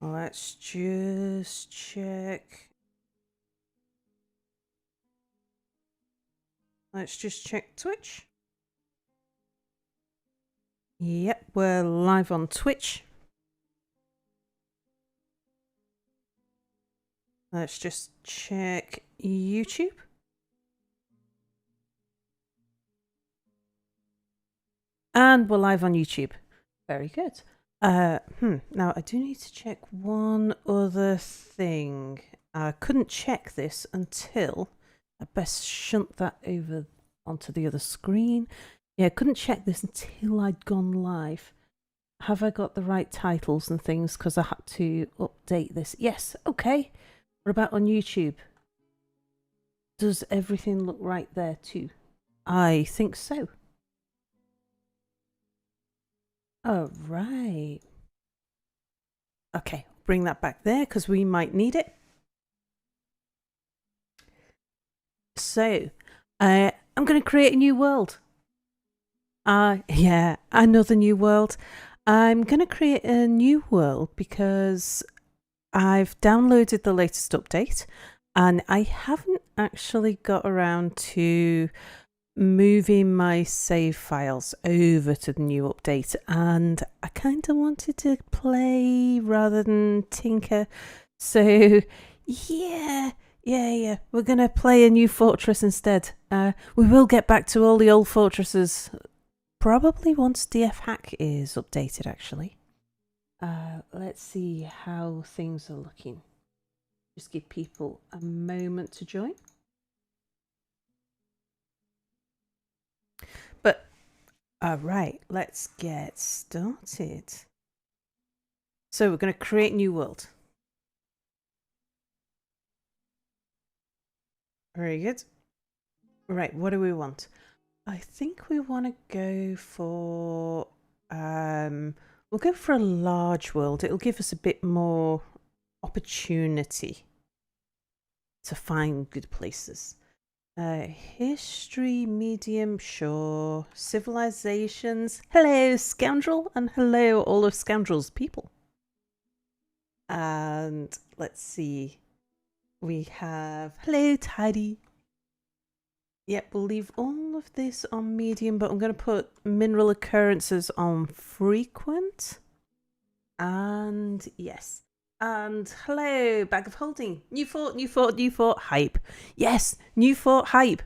Let's just check. Let's just check Twitch. Yep, we're live on Twitch. Let's just check YouTube. And we're live on YouTube. Very good. Now I do need to check one other thing. I couldn't check this until I best shunt that over onto the other screen. Yeah, I couldn't check this until I'd gone live. Have I got the right titles and things? Because I had to update this. Yes, okay. What about on YouTube? Does everything look right there too? I think so. Oh, right. Okay, bring that back there because we might need it. So, I'm going to create a new world. Yeah, another new world. I'm going to create a new world because I've downloaded the latest update and I haven't actually got around to moving my save files over to the new update, and I kind of wanted to play rather than tinker. So yeah, we're gonna play a new fortress instead. We will get back to all the old fortresses probably once DF Hack is updated, actually. Let's see how things are looking. Just give people a moment to join. But, alright, let's get started. So we're going to create a new world. Very good. Right, what do we want? I think we want to go for... we'll go for a large world. It'll give us a bit more opportunity to find good places. History, medium, sure. Civilizations. Hello, scoundrel, and hello, all of scoundrel's people. And let's see. We have hello, tidy. Yep, we'll leave all of this on medium, but I'm going to put mineral occurrences on frequent. And yes. And hello, bag of holding. New fort, new fort, new fort, hype. Yes, new fort, hype.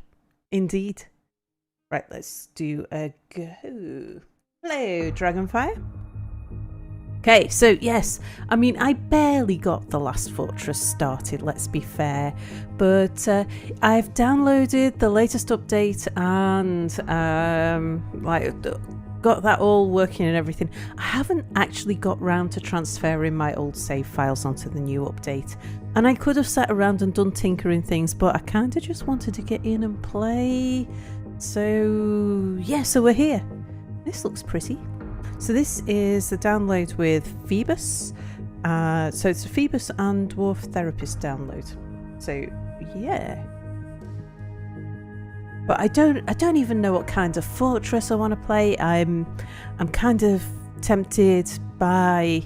Indeed. Right, let's do a go. Hello, Dragonfire. Okay, so yes, I mean, I barely got the last fortress started, let's be fair. But I've downloaded the latest update and got that all working and everything. I haven't actually got round to transferring my old save files onto the new update, and I could have sat around and done tinkering things, but I kind of just wanted to get in and play. So yeah, so we're here. This looks pretty. So this is the download with Phoebus. So it's a Phoebus and Dwarf Therapist download. So yeah. But I don't even know what kind of fortress I want to play. I'm kind of tempted by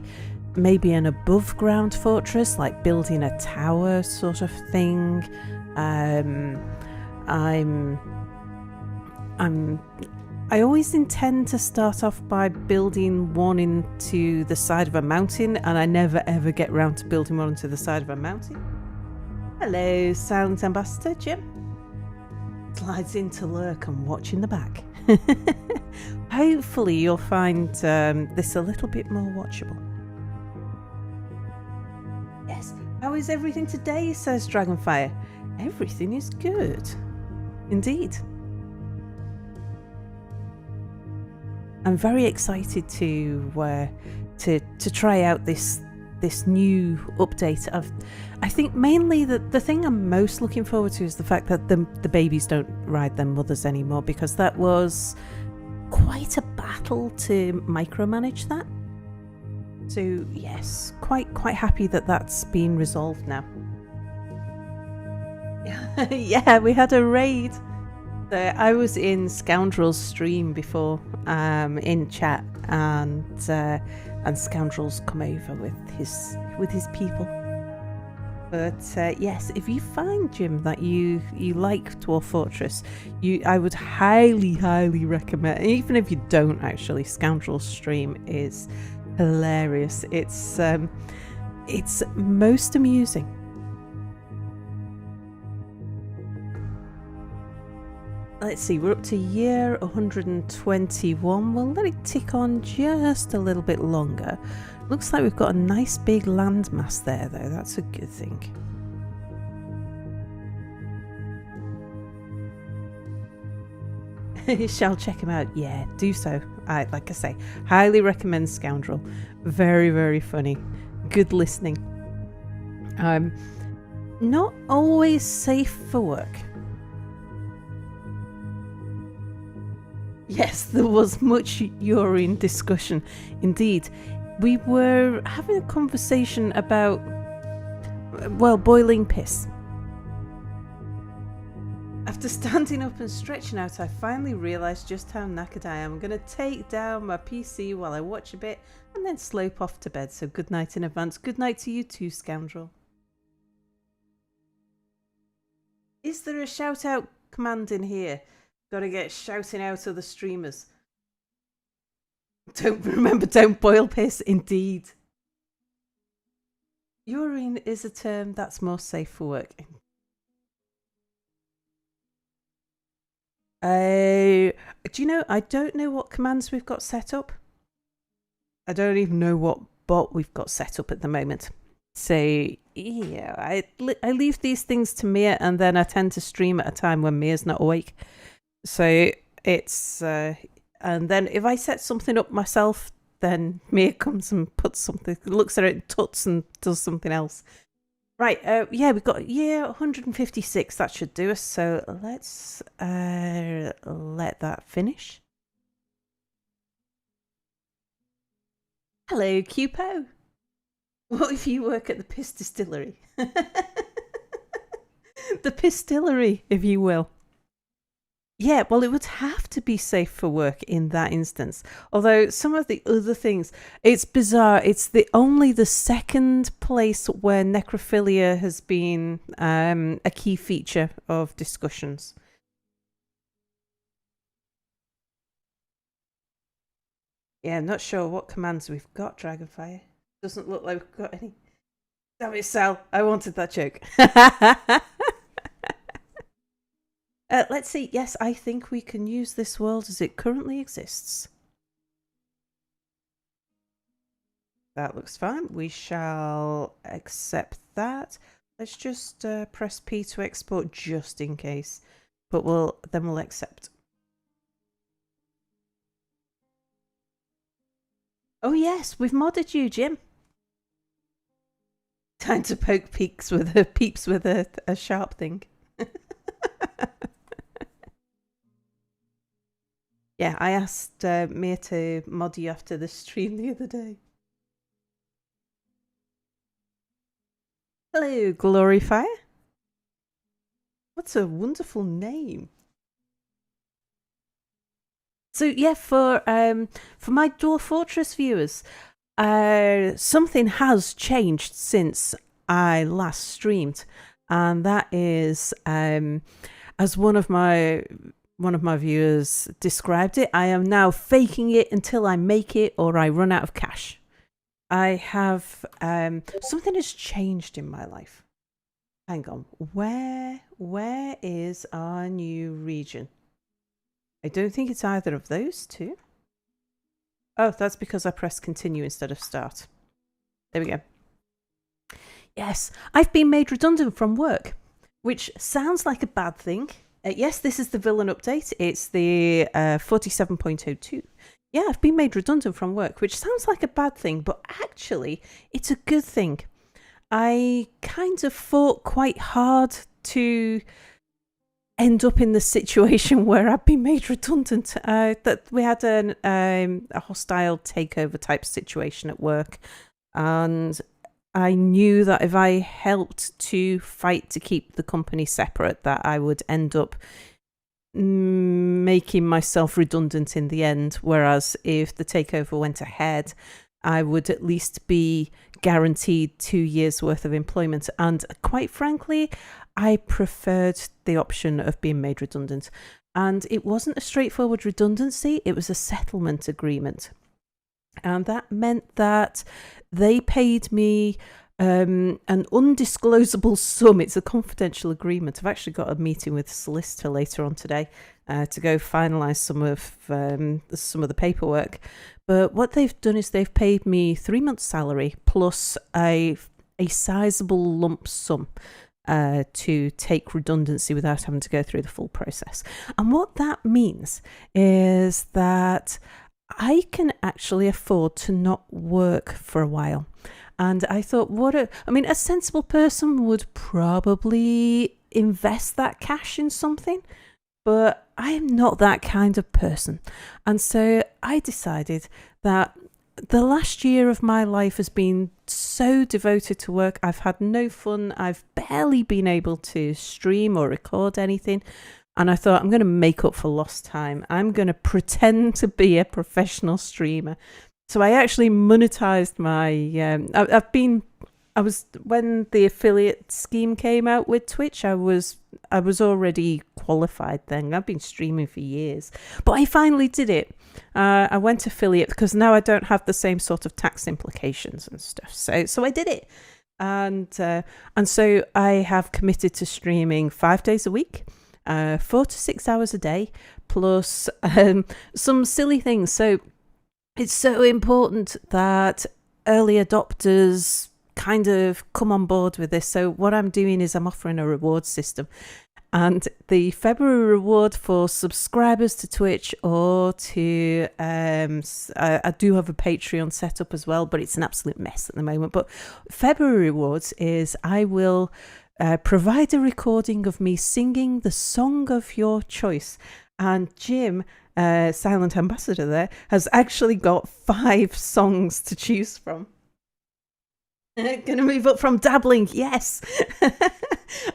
maybe an above ground fortress, like building a tower sort of thing. I always intend to start off by building one into the side of a mountain, and I never ever get round to building one into the side of a mountain. Hello, Silent Ambassador Jim. Slides in to lurk and watch in the back. Hopefully you'll find this a little bit more watchable. Yes, how is everything today, says Dragonfire? Everything is good. Indeed. I'm very excited to try out this new update. I think mainly the thing I'm most looking forward to is the fact that the babies don't ride their mothers anymore, because that was quite a battle to micromanage that. So yes, quite happy that that's been resolved now. Yeah, we had a raid. I was in Scoundrel's stream before, in chat, and and Scoundrels come over with his people. But yes, if you find, Jim, that you like Dwarf Fortress, I would highly recommend. Even if you don't actually, Scoundrels stream is hilarious. It's most amusing. Let's see, we're up to year 121. We'll let it tick on just a little bit longer. Looks like we've got a nice big landmass there, though. That's a good thing. You shall check him out. Yeah, do so. Like I say, highly recommend Scoundrel. Very funny. Good listening. Not always safe for work. Yes, there was much urine discussion. Indeed. We were having a conversation about, well, boiling piss. After standing up and stretching out, I finally realised just how knackered I am. I'm going to take down my PC while I watch a bit and then slope off to bed. So good night in advance. Good night to you too, Scoundrel. Is there a shout out command in here? Got to get shouting out of the streamers. Don't boil piss. Indeed. Urine is a term that's more safe for work. Do you know, I don't know what commands we've got set up. I don't even know what bot we've got set up at the moment. So, yeah, I leave these things to Mia, and then I tend to stream at a time when Mia's not awake. So it's and then if I set something up myself, then Mia comes and puts something, looks at it, tuts and does something else. Right, yeah, we've got year 156. That should do us. So let's let that finish. Hello, Cupo. What if you work at the piss distillery? The pistillery, if you will. Yeah, well, it would have to be safe for work in that instance. Although some of the other things, it's bizarre. It's only the second place where necrophilia has been a key feature of discussions. Yeah, I'm not sure what commands we've got, Dragonfire. Doesn't look like we've got any. Damn it, Sal. I wanted that joke. Let's see. Yes, I think we can use this world as it currently exists. That looks fine. We shall accept that. Let's just press P to export just in case. But then we'll accept. Oh yes, we've modded you, Jim. Time to poke peeps with a sharp thing. Yeah, I asked Mia to mod you after the stream the other day. Hello, Gloryfire. What's a wonderful name. So yeah, for my Dwarf Fortress viewers, something has changed since I last streamed, and that is as one of my viewers described it, I am now faking it until I make it or I run out of cash. I have something has changed in my life. Hang on, where is our new region? I don't think it's either of those two. Oh, that's because I pressed continue instead of start. There we go. Yes, I've been made redundant from work, which sounds like a bad thing. Yes, this is the villain update. It's the 47.02. Yeah, I've been made redundant from work, which sounds like a bad thing, but actually, it's a good thing. I kind of fought quite hard to end up in the situation where I've been made redundant. That we had a hostile takeover type situation at work, and I knew that if I helped to fight to keep the company separate, that I would end up making myself redundant in the end. Whereas if the takeover went ahead, I would at least be guaranteed 2 years worth of employment. And quite frankly, I preferred the option of being made redundant. And it wasn't a straightforward redundancy, it was a settlement agreement. And that meant that they paid me an undisclosable sum. It's a confidential agreement. I've actually got a meeting with a solicitor later on today to go finalise some of the paperwork. But what they've done is they've paid me 3 months' salary plus a sizable lump sum to take redundancy without having to go through the full process. And what that means is that I can actually afford to not work for a while. And I thought, a sensible person would probably invest that cash in something, but I am not that kind of person. And so I decided that the last year of my life has been so devoted to work. I've had no fun. I've barely been able to stream or record anything. And I thought, I'm going to make up for lost time. I'm going to pretend to be a professional streamer. So I actually monetized my. When the affiliate scheme came out with Twitch, I was already qualified then. I've been streaming for years, but I finally did it. I went affiliate because now I don't have the same sort of tax implications and stuff. So I did it, and so I have committed to streaming 5 days a week. 4 to 6 hours a day, plus some silly things. So it's so important that early adopters kind of come on board with this. So what I'm doing is I'm offering a reward system. And the February reward for subscribers to Twitch or to, I do have a Patreon set up as well, but it's an absolute mess at the moment. But February rewards is I will provide a recording of me singing the song of your choice. And Jim, silent ambassador there, has actually got 5 songs to choose from. Gonna move up from dabbling, yes.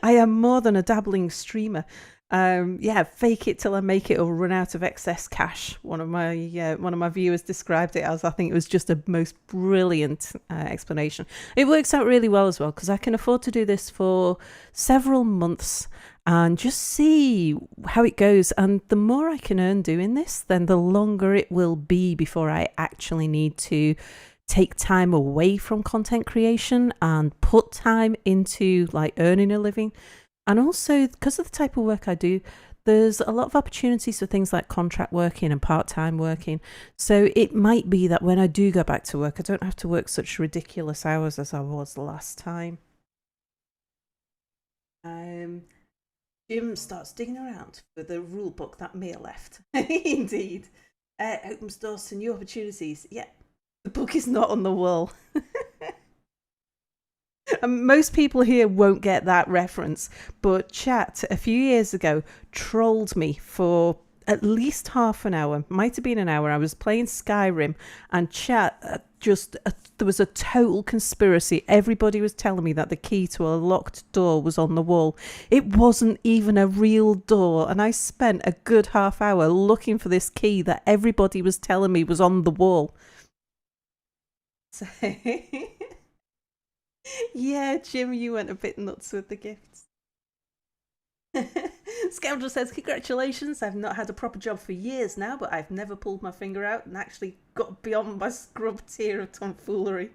I am more than a dabbling streamer. Fake it till I make it or run out of excess cash. One of my viewers described it as, I think it was just a most brilliant explanation. It works out really well as well because I can afford to do this for several months and just see how it goes. And the more I can earn doing this, then the longer it will be before I actually need to take time away from content creation and put time into like earning a living. And also, because of the type of work I do, there's a lot of opportunities for things like contract working and part-time working. So it might be that when I do go back to work, I don't have to work such ridiculous hours as I was last time. Jim starts digging around for the rule book that Mia left. Indeed. Opens doors to new opportunities. Yeah, the book is not on the wall. And most people here won't get that reference, but chat a few years ago trolled me for at least half an hour, might have been an hour. I was playing Skyrim and chat there was a total conspiracy. Everybody was telling me that the key to a locked door was on the wall. It wasn't even a real door, and I spent a good half hour looking for this key that everybody was telling me was on the wall. So yeah, Jim, you went a bit nuts with the gifts. Scoundrel says, congratulations, I've not had a proper job for years now, but I've never pulled my finger out and actually got beyond my scrub tier of tomfoolery.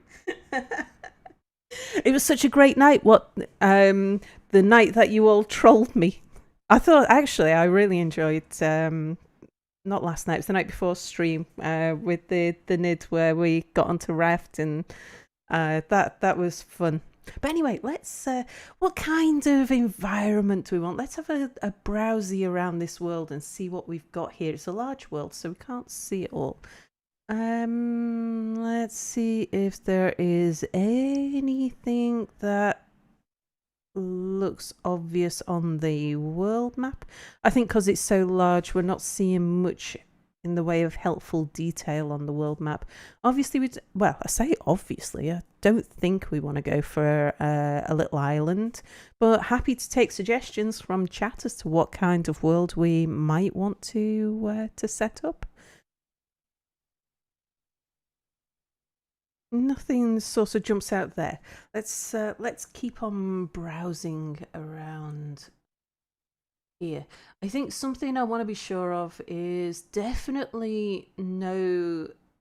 It was such a great night. The night that you all trolled me. I thought, actually, I really enjoyed, not last night, it was the night before stream, with the NID where we got onto Raft, and that was fun. But anyway, let's. What kind of environment do we want? Let's have a browsy around this world and see what we've got here. It's a large world, so we can't see it all. Let's see if there is anything that looks obvious on the world map. I think because it's so large, we're not seeing much in the way of helpful detail on the world map. Obviously, I say obviously, I don't think we want to go for a little island, but happy to take suggestions from chat as to what kind of world we might want to set up. Nothing sort of jumps out there. Let's keep on browsing around here. I think something I want to be sure of is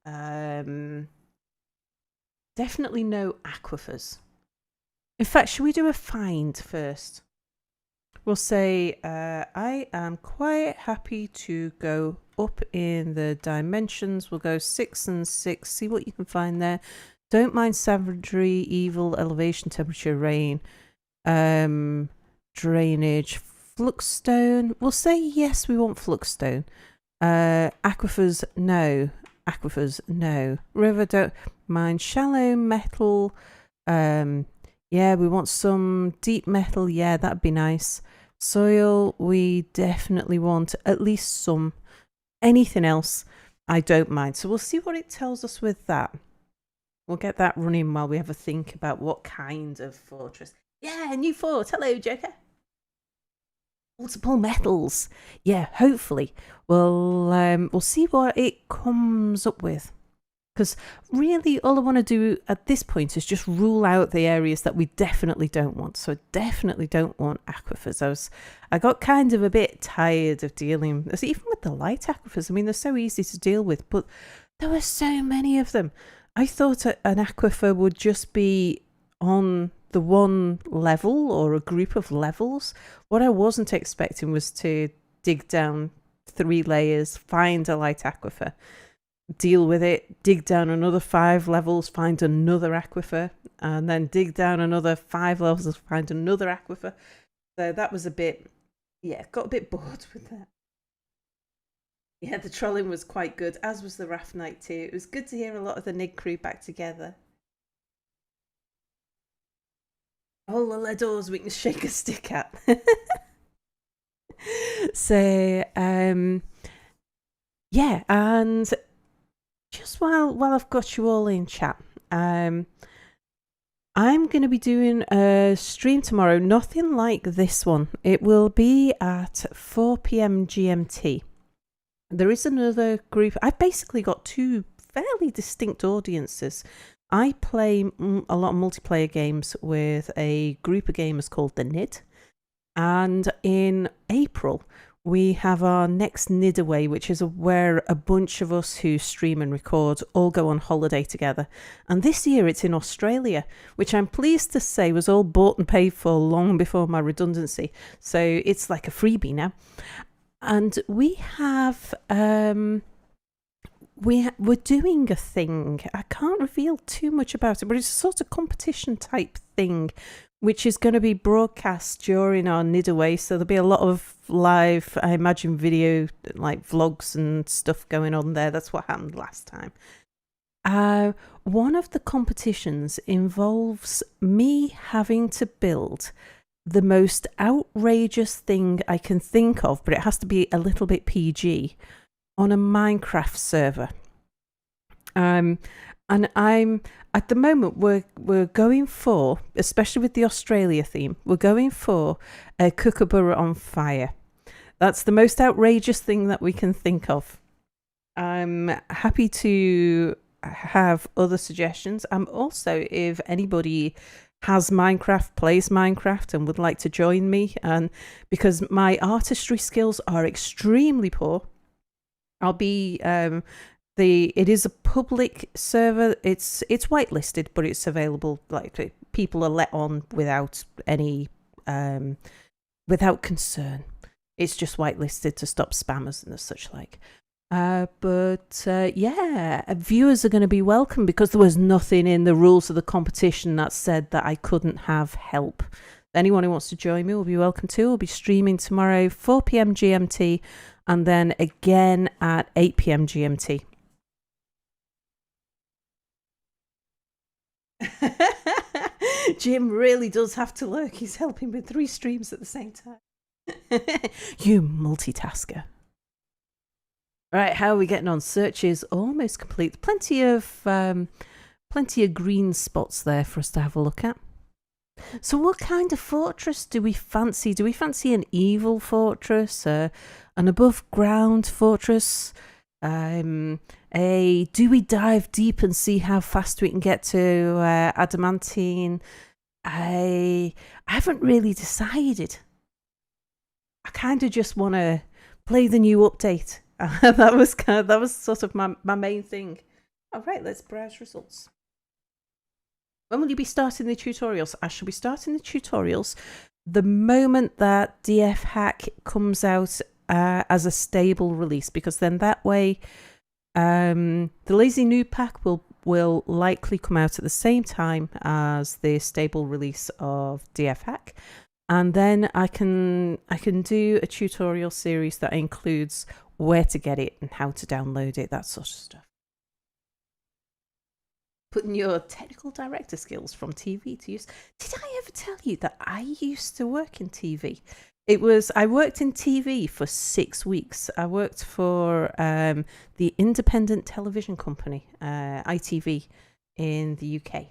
um definitely no aquifers. In fact, should we do a find first? We'll say I am quite happy to go up in the dimensions. We'll go 6 and 6, see what you can find there. Don't mind savagery, evil, elevation, temperature, rain, drainage, fluxstone. We'll say yes, we want fluxstone. Aquifers, no. Aquifers, no. River, don't mind. Shallow, metal. Yeah, we want some deep metal. Yeah, that'd be nice. Soil, we definitely want at least some. Anything else, I don't mind. So we'll see what it tells us with that. We'll get that running while we have a think about what kind of fortress. Yeah, new fort. Hello, Joker. Multiple metals. Yeah, hopefully we'll see what it comes up with. Because really, all I want to do at this point is just rule out the areas that we definitely don't want. So I definitely don't want aquifers. I got kind of a bit tired of dealing, even with the light aquifers. I mean, they're so easy to deal with, but there were so many of them. I thought an aquifer would just be on the one level or a group of levels. What I wasn't expecting was to dig down 3 layers, find a light aquifer, deal with it, dig down another 5 levels, find another aquifer, and then dig down another 5 levels, find another aquifer. So that was got a bit bored with that. Yeah, the trolling was quite good, as was the raft night too. It was good to hear a lot of the NIG crew back together. All the lead doors we can shake a stick at. So, yeah, and just while I've got you all in chat, I'm going to be doing a stream tomorrow, nothing like this one. It will be at 4 p.m. GMT. There is another group. I've basically got 2 fairly distinct audiences. I play a lot of multiplayer games with a group of gamers called the NID. And in April, we have our next NID away, which is where a bunch of us who stream and record all go on holiday together. And this year it's in Australia, which I'm pleased to say was all bought and paid for long before my redundancy. So it's like a freebie now. And we have we're doing a thing. I can't reveal too much about it, but it's a sort of competition type thing, which is going to be broadcast during our NID away. So there'll be a lot of live, I imagine, video, like vlogs and stuff going on there. That's what happened last time. One of the competitions involves me having to build the most outrageous thing I can think of, but it has to be a little bit PG, on a Minecraft server. And I'm at the moment we're going for, especially with the Australia theme, we're going for a kookaburra on fire. That's the most outrageous thing that we can think of. I'm happy to have other suggestions. I'm also, if anybody has Minecraft, plays Minecraft, and would like to join me, and because my artistry skills are extremely poor, I'll be it is a public server. It's whitelisted, but it's available. Like, people are let on without any without concern. It's just whitelisted to stop spammers and such like. But viewers are going to be welcome, because there was nothing in the rules of the competition that said that I couldn't have help. Anyone who wants to join me will be welcome to. We'll be streaming tomorrow, 4 p.m. GMT, and then again at 8 p.m. GMT. Jim really does have to lurk. He's helping with 3 streams at the same time. You multitasker. Right, how are we getting on? Search is almost complete. Plenty of green spots there for us to have a look at. So what kind of fortress do we fancy? Do we fancy an evil fortress, an above ground fortress? A do we dive deep and see how fast we can get to adamantine? I haven't really decided. I kind of just want to play the new update. That was sort of my main thing. All right, let's browse results. When will you be starting the tutorials? I shall be starting the tutorials the moment that DF Hack comes out as a stable release, because then that way the Lazy Noob Pack will likely come out at the same time as the stable release of DF Hack, and then I can do a tutorial series that includes where to get it and how to download it, that sort of stuff. Putting your technical director skills from TV to use. Did I ever tell you that I used to work in TV? I worked in TV for 6 weeks. I worked for the independent television company, ITV, in the UK.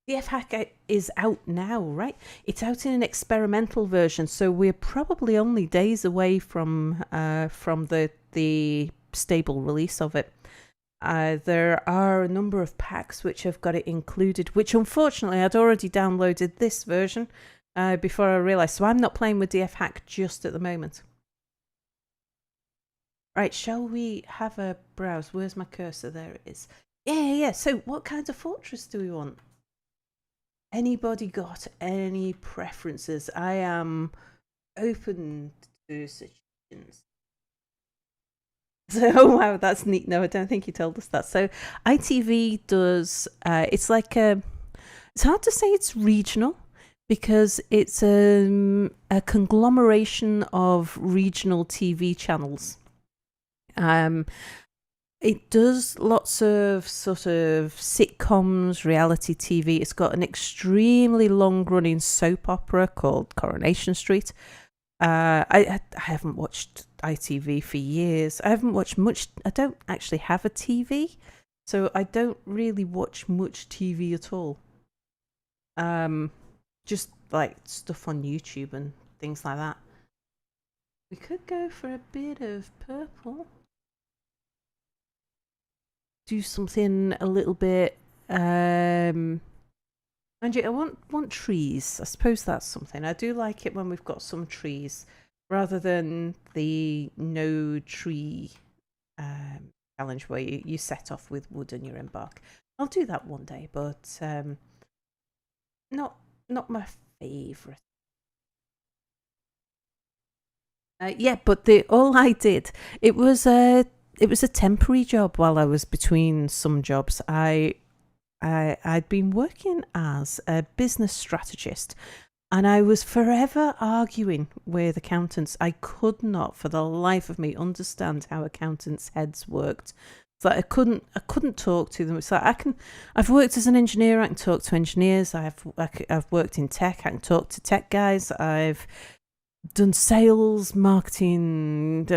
The F-Hack is out now, right? It's out in an experimental version, so we're probably only days away from the stable release of it. There are a number of packs which have got it included, which unfortunately I'd already downloaded this version before I realised. So I'm not playing with DF Hack just at the moment. Right, shall we have a browse? Where's my cursor? There it is. Yeah. So what kind of fortress do we want? Anybody got any preferences? I am open to suggestions. So, oh wow, that's neat. No, I don't think you told us that. So ITV does, it's like it's hard to say it's regional because it's a conglomeration of regional TV channels. It does lots of sort of sitcoms, reality TV. It's got an extremely long-running soap opera called Coronation Street. I haven't watched ITV for years. I haven't watched much. I don't actually have a TV, so I don't really watch much TV at all. Just like stuff on YouTube and things like that. We could go for a bit of purple. Do something a little bit. Angie, I want trees. I suppose that's something. I do like it when we've got some trees, rather than the no tree challenge where you set off with wood and you embark. I'll do that one day, but not my favourite. But all I did, it was a temporary job while I was between some jobs. I'd been working as a business strategist, and I was forever arguing with accountants. I could not, for the life of me, understand how accountants' heads worked. So I couldn't talk to them. It's like I've worked as an engineer. I can talk to engineers. I've worked in tech. I can talk to tech guys. I've done sales, marketing.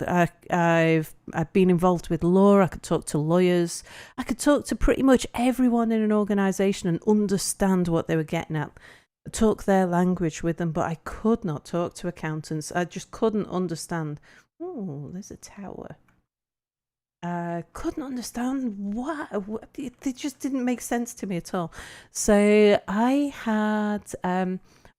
I've been involved with law. I could talk to lawyers. I could talk to pretty much everyone in an organisation and understand what they were getting at. Talk their language with them, but I could not talk to accountants. I just couldn't understand. Oh, there's a tower. Couldn't understand what it just didn't make sense to me at all. So I had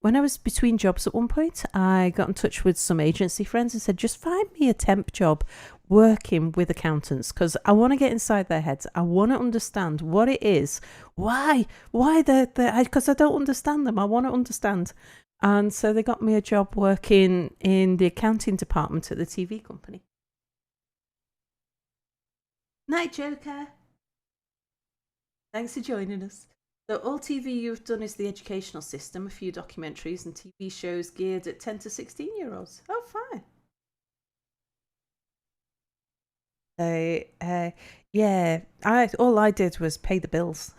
when I was between jobs at one point, I got in touch with some agency friends and said, just find me a temp job working with accountants, because I want to get inside their heads. I want to understand what it is. Why because I don't understand them. I want to understand. And so they got me a job working in the accounting department at the TV company. Night, Joker. Thanks for joining us. So all TV you've done is the educational system, a few documentaries and TV shows geared at 10 to 16-year-olds. Oh, fine. All I did was pay the bills.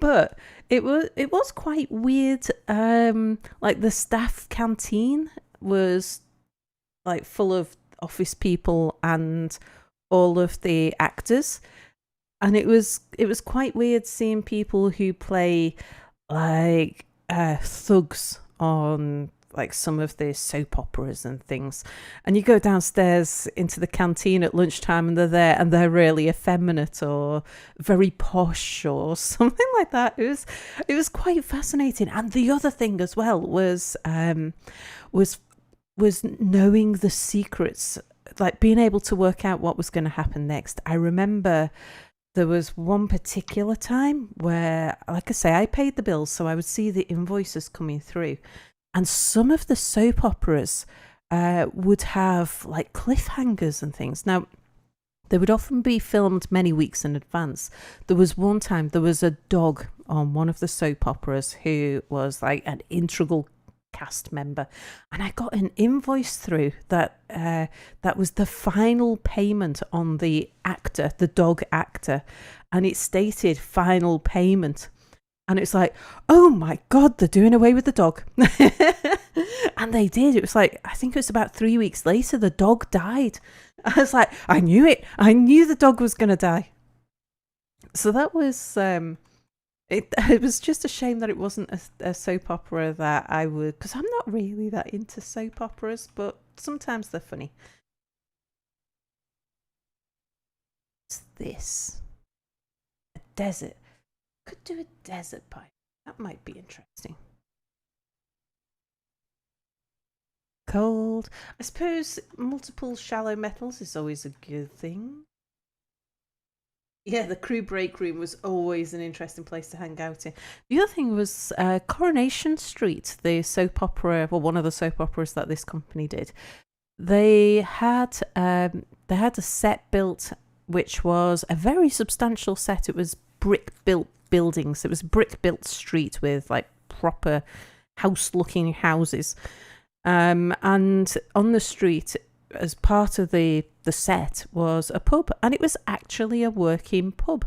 But it was quite weird. Like the staff canteen was like full of office people and all of the actors, and it was quite weird seeing people who play like thugs on like some of the soap operas and things, and you go downstairs into the canteen at lunchtime and they're there and they're really effeminate or very posh or something like that. It was quite fascinating. And the other thing as well was was knowing the secrets, like being able to work out what was going to happen next. I remember there was one particular time where, like I say, I paid the bills, so I would see the invoices coming through. And some of the soap operas would have like cliffhangers and things. Now, they would often be filmed many weeks in advance. There was one time, there was a dog on one of the soap operas who was like an integral cast member, and I got an invoice through that that was the final payment on the actor, the dog actor, and it stated final payment, and it's like, oh my god, they're doing away with the dog. And they did. It was like, I think it was about 3 weeks later, the dog died. I was like, I knew it. I knew the dog was going to die. So that was it was just a shame that it wasn't a soap opera that I would, because I'm not really that into soap operas, but sometimes they're funny. What's this? A desert. Could do a desert pipe. That might be interesting. Cold. I suppose multiple shallow metals is always a good thing. Yeah, the crew break room was always an interesting place to hang out in. The other thing was Coronation Street, the soap opera, well, one of the soap operas that this company did. They had a set built, which was a very substantial set. It was brick built buildings. It was a brick built street with like proper house looking houses. And on the street, as part of the set, was a pub, and it was actually a working pub.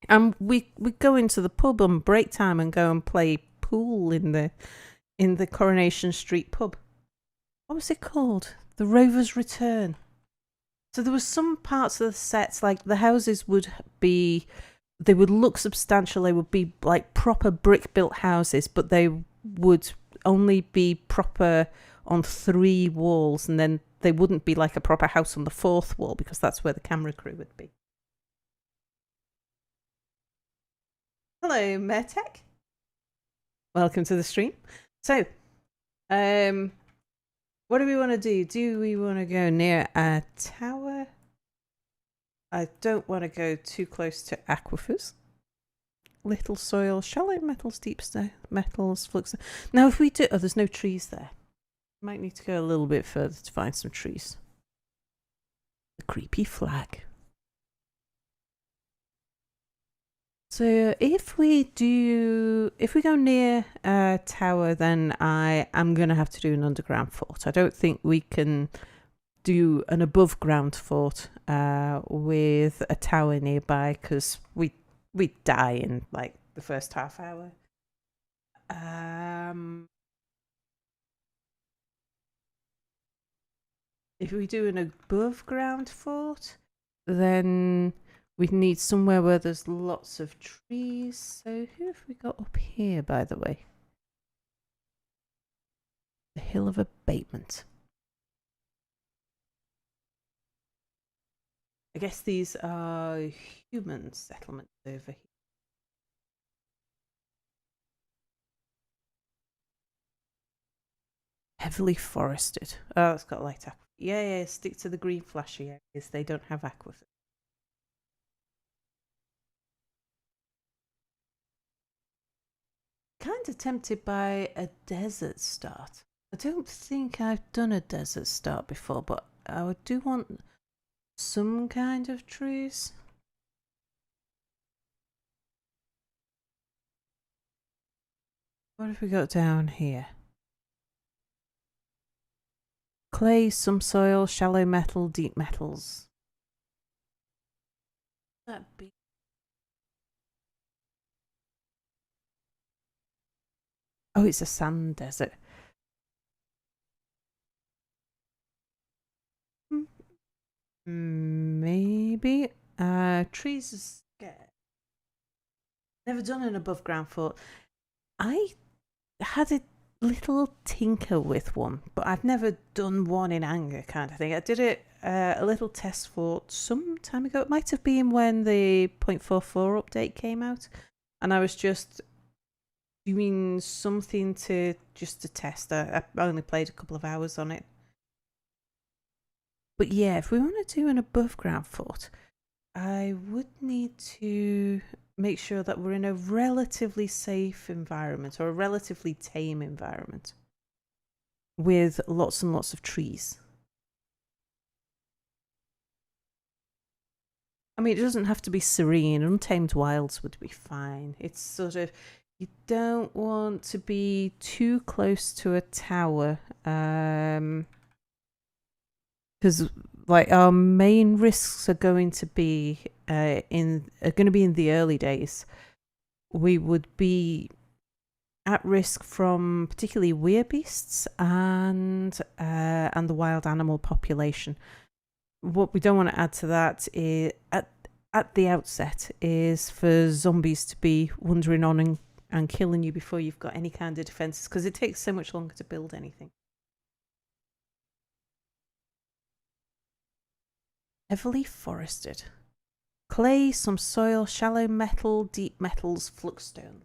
And we go into the pub on break time and go and play pool in the Coronation Street pub. What was it called? The Rover's Return. So there was some parts of the sets, like the houses would look substantial. They would be like proper brick built houses, but they would only be proper on 3 walls, and then they wouldn't be like a proper house on the 4th wall, because that's where the camera crew would be. Hello, Mertek. Welcome to the stream. So, what do we want to do? Do we want to go near a tower? I don't want to go too close to aquifers. Little soil, shallow metals, deep metals, flux. Now, if we do... Oh, there's no trees there. Might need to go a little bit further to find some trees. The creepy flag. So if we go near a tower, then I am going to have to do an underground fort. I don't think we can do an above ground fort with a tower nearby, because we die in like the first half hour. If we do an above ground fort, then we'd need somewhere where there's lots of trees. So who have we got up here, by the way? The Hill of Abatement. I guess these are human settlements over here. Heavily forested. Oh, it's got light aqua. Yeah, stick to the green flashy areas. They don't have aquifers. Kind of tempted by a desert start. I don't think I've done a desert start before, but I do want some kind of trees. What have we got down here? Clay, some soil, shallow metal, deep metals. That be... Oh, it's a sand desert. Maybe. Trees are scared. Never done an above ground fort. I had it little tinker with one, but I've never done one in anger kind of thing. I did it a little test fort some time ago. It might have been when the 0.44 update came out, and I was just doing something to test. I only played a couple of hours on it. But yeah, if we want to do an above ground fort, I would need to make sure that we're in a relatively safe environment or a relatively tame environment with lots and lots of trees. I mean, it doesn't have to be serene. Untamed wilds would be fine. It's sort of, you don't want to be too close to a tower. Because like our main risks are going to be in the early days. We would be at risk from particularly werebeasts and the wild animal population. What we don't want to add to that is at the outset is for zombies to be wandering on and killing you before you've got any kind of defenses, because it takes so much longer to build anything. Heavily forested. Clay, some soil, shallow metal, deep metals, fluxstone.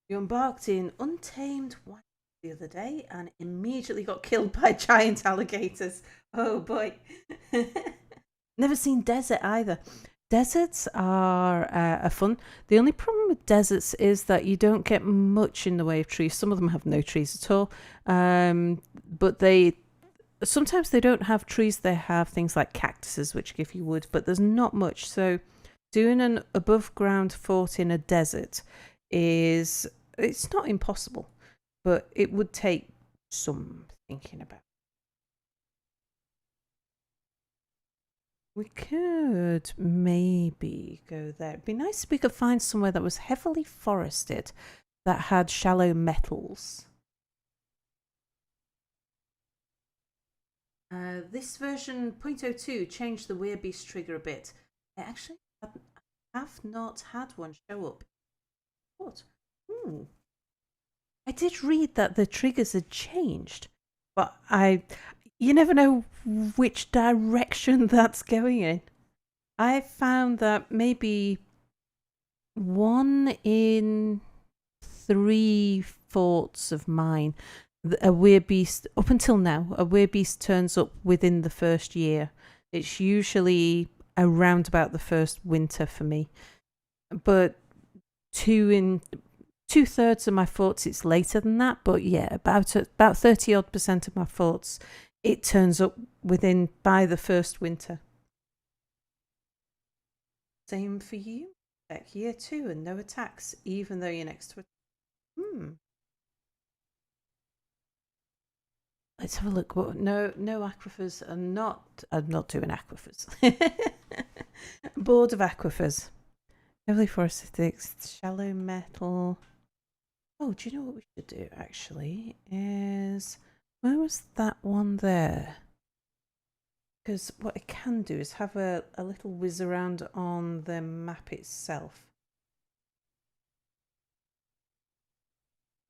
You embarked in untamed wild the other day and immediately got killed by giant alligators. Oh boy. Never seen desert either. Deserts are fun. The only problem with deserts is that you don't get much in the way of trees. Some of them have no trees at all. But sometimes they don't have trees. They have things like cactuses, which give you wood, but there's not much. So doing an above ground fort in a desert it's not impossible, but it would take some thinking about. We could maybe go there. It'd be nice if we could find somewhere that was heavily forested that had shallow metals. This version 0.02 changed the werebeast trigger a bit. I actually have not had one show up. What? I did read that the triggers had changed, but you never know which direction that's going in. I found that maybe 1 in 3 forts of mine, a werebeast, up until now, a werebeast turns up within the first year. It's usually around about the first winter for me. But 2/3 of my forts, it's later than that. But yeah, about 30 odd % of my forts, it turns up by the first winter. Same for you. Year 2 and no attacks, even though you're next to it. Let's have a look. No aquifers are not. I'm not doing aquifers. Board of aquifers. Heavily forested, shallow metal. Oh, do you know what we should do actually? Where was that one there? Because what I can do is have a little whiz around on the map itself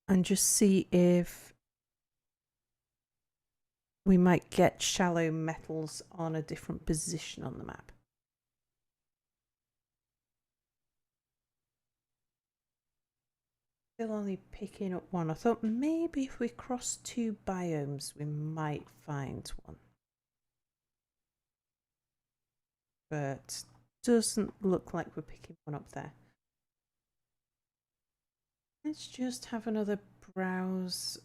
and just see if we might get shallow metals on a different position on the map. Still only picking up one. I thought maybe if we cross 2 biomes we might find one. But doesn't look like we're picking one up there. Let's just have another browse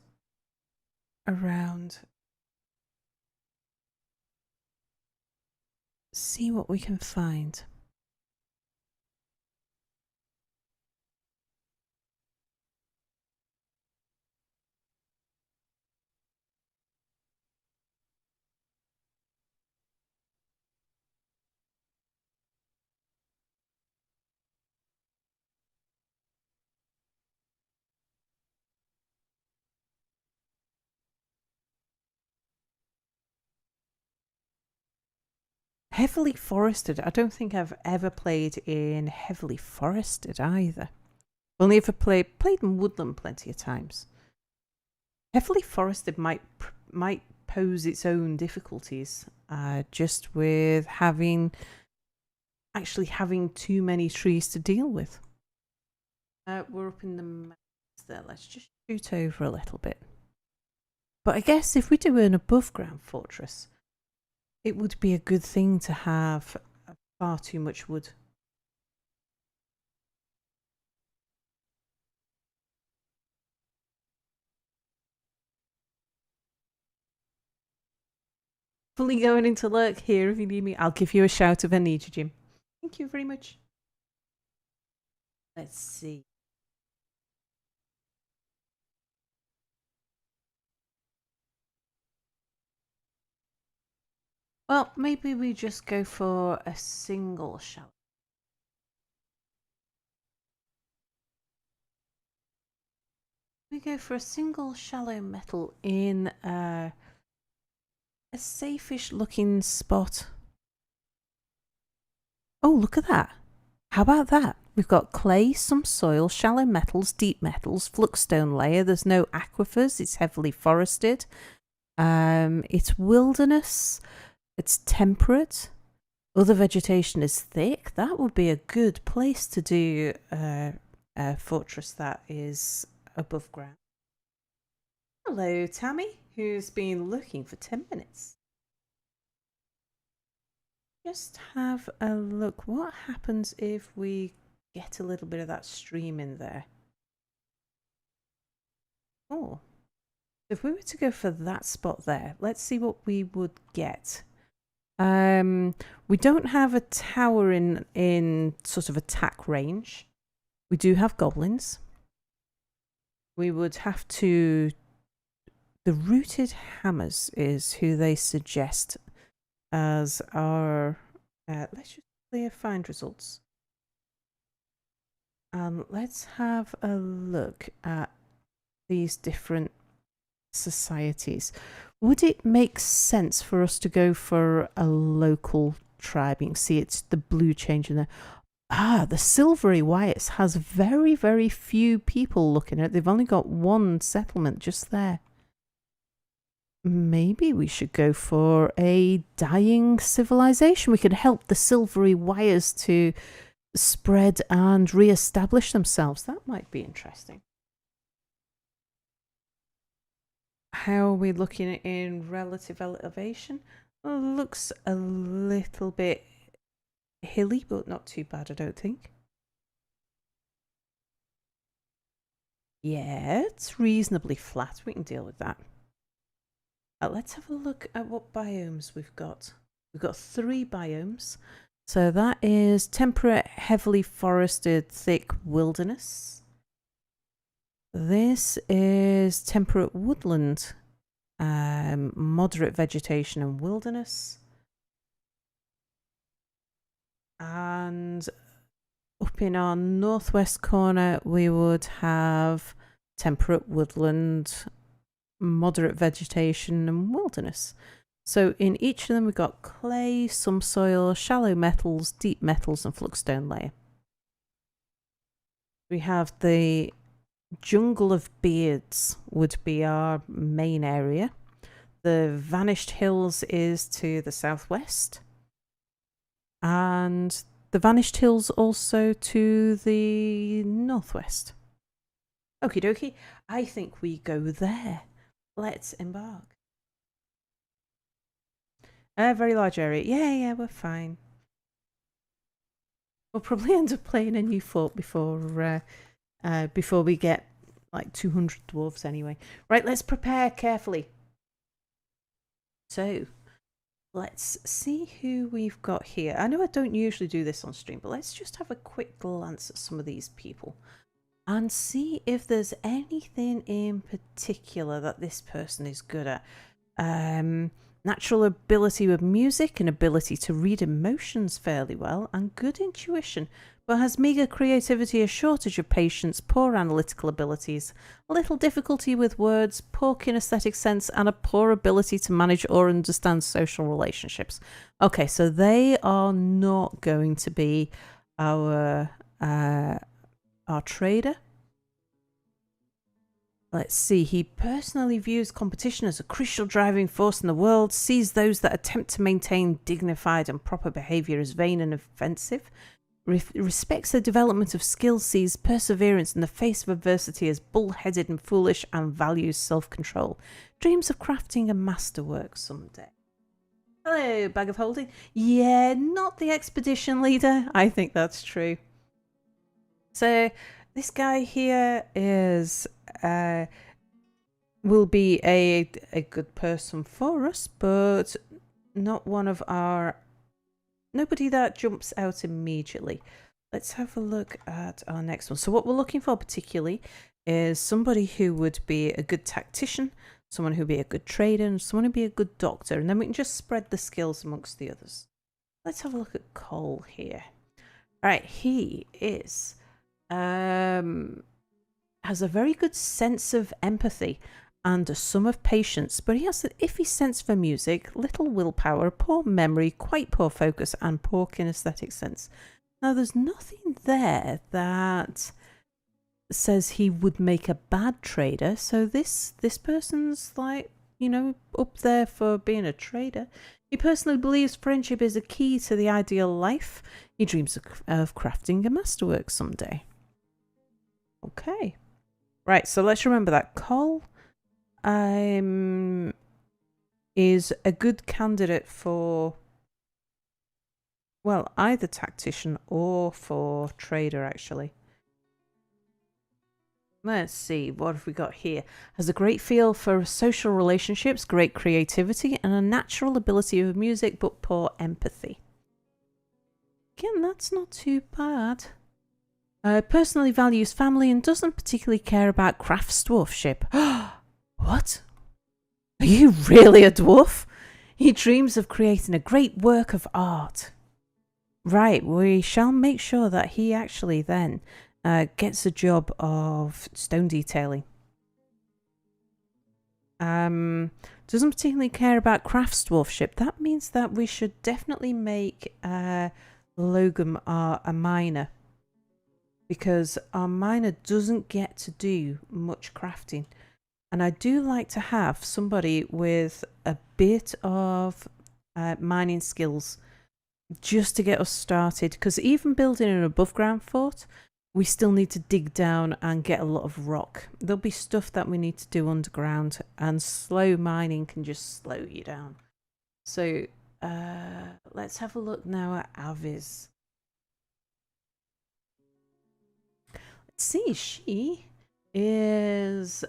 around. See what we can find. Heavily forested. I don't think I've ever played in heavily forested either. Only if I played in woodland plenty of times. Heavily forested might pose its own difficulties, just with having too many trees to deal with. We're up in the mountains there. Let's just shoot over a little bit. But I guess if we do an above ground fortress, it would be a good thing to have far too much wood. Fully going into lurk here if you need me. I'll give you a shout if I need you, Jim. Thank you very much. Let's see. Well, maybe we just go for a single shower. We go for a single shallow metal in a safe-ish looking spot. Oh, look at that. How about that? We've got clay, some soil, shallow metals, deep metals, fluxstone layer. There's no aquifers. It's heavily forested. It's wilderness. It's temperate. Other vegetation is thick. That would be a good place to do a fortress that is above ground. Hello, Tammy, who's been looking for 10 minutes. Just have a look. What happens if we get a little bit of that stream in there? Oh, if we were to go for that spot there, let's see what we would get. We don't have a tower in sort of attack range. We do have goblins. We would have to... The rooted hammers is who they suggest as our... let's just clear find results. Let's have a look at these different societies. Would it make sense for us to go for a local tribe? You can see it's the blue change in there. The Silvery Wyatts has very, very few people looking at it. They've only got one settlement just there. Maybe we should go for a dying civilization. We could help the Silvery Wyatts to spread and re-establish themselves. That might be interesting. How are we looking in relative elevation? Well, looks a little bit hilly, but not too bad, I don't think. Yeah, it's reasonably flat. We can deal with that. Let's have a look at what biomes we've got. We've got 3 biomes. So that is temperate, heavily forested, thick wilderness. This is temperate woodland, moderate vegetation and wilderness. And up in our northwest corner, we would have temperate woodland, moderate vegetation and wilderness. So in each of them, we've got clay, some soil, shallow metals, deep metals, and fluxstone layer. We have the Jungle of Beards would be our main area. The Vanished Hills is to the southwest. And the Vanished Hills also to the northwest. Okie dokie. I think we go there. Let's embark. A very large area. Yeah, we're fine. We'll probably end up playing a new fort before we get like 200 dwarves anyway. Right, let's prepare carefully. So, let's see who we've got here. I know I don't usually do this on stream, but let's just have a quick glance at some of these people and see if there's anything in particular that this person is good at. Natural ability with music and ability to read emotions fairly well, and good intuition, but has meagre creativity, a shortage of patience, poor analytical abilities, a little difficulty with words, poor kinesthetic sense, and a poor ability to manage or understand social relationships. Okay, so they are not going to be our trader. Let's see. He personally views competition as a crucial driving force in the world, sees those that attempt to maintain dignified and proper behaviour as vain and offensive, respects the development of skills, sees perseverance in the face of adversity as bull-headed and foolish, and values self-control. Dreams of crafting a masterwork someday. Hello, bag of holding. Yeah, not the expedition leader. I think that's true. So this guy here is will be a good person for us, but not one of our... Nobody that jumps out immediately. Let's have a look at our next one. So what we're looking for particularly is somebody who would be a good tactician, someone who would be a good trader, and someone who would be a good doctor. And then we can just spread the skills amongst the others. Let's have a look at Cole here. All right, he is... has a very good sense of empathy and a sum of patience, but he has an iffy sense for music, little willpower, poor memory, quite poor focus, and poor kinesthetic sense. Now, there's nothing there that says he would make a bad trader, so this person's like, you know, up there for being a trader. He personally believes friendship is a key to the ideal life. He dreams of crafting a masterwork someday. Okay. Right, so let's remember that Cole is a good candidate for, well, either tactician or for trader, actually. Let's see, what have we got here? Has a great feel for social relationships, great creativity, and a natural ability of music, but poor empathy. Again, that's not too bad. Personally values family and doesn't particularly care about crafts dwarfship. What? Are you really a dwarf? He dreams of creating a great work of art. Right, we shall make sure that he actually then gets a job of stone detailing. Doesn't particularly care about crafts dwarfship. That means that we should definitely make Logan a miner, because our miner doesn't get to do much crafting. And I do like to have somebody with a bit of mining skills just to get us started, because even building an above ground fort, we still need to dig down and get a lot of rock. There'll be stuff that we need to do underground, and slow mining can just slow you down. So let's have a look now at Avi's. Let's see, she is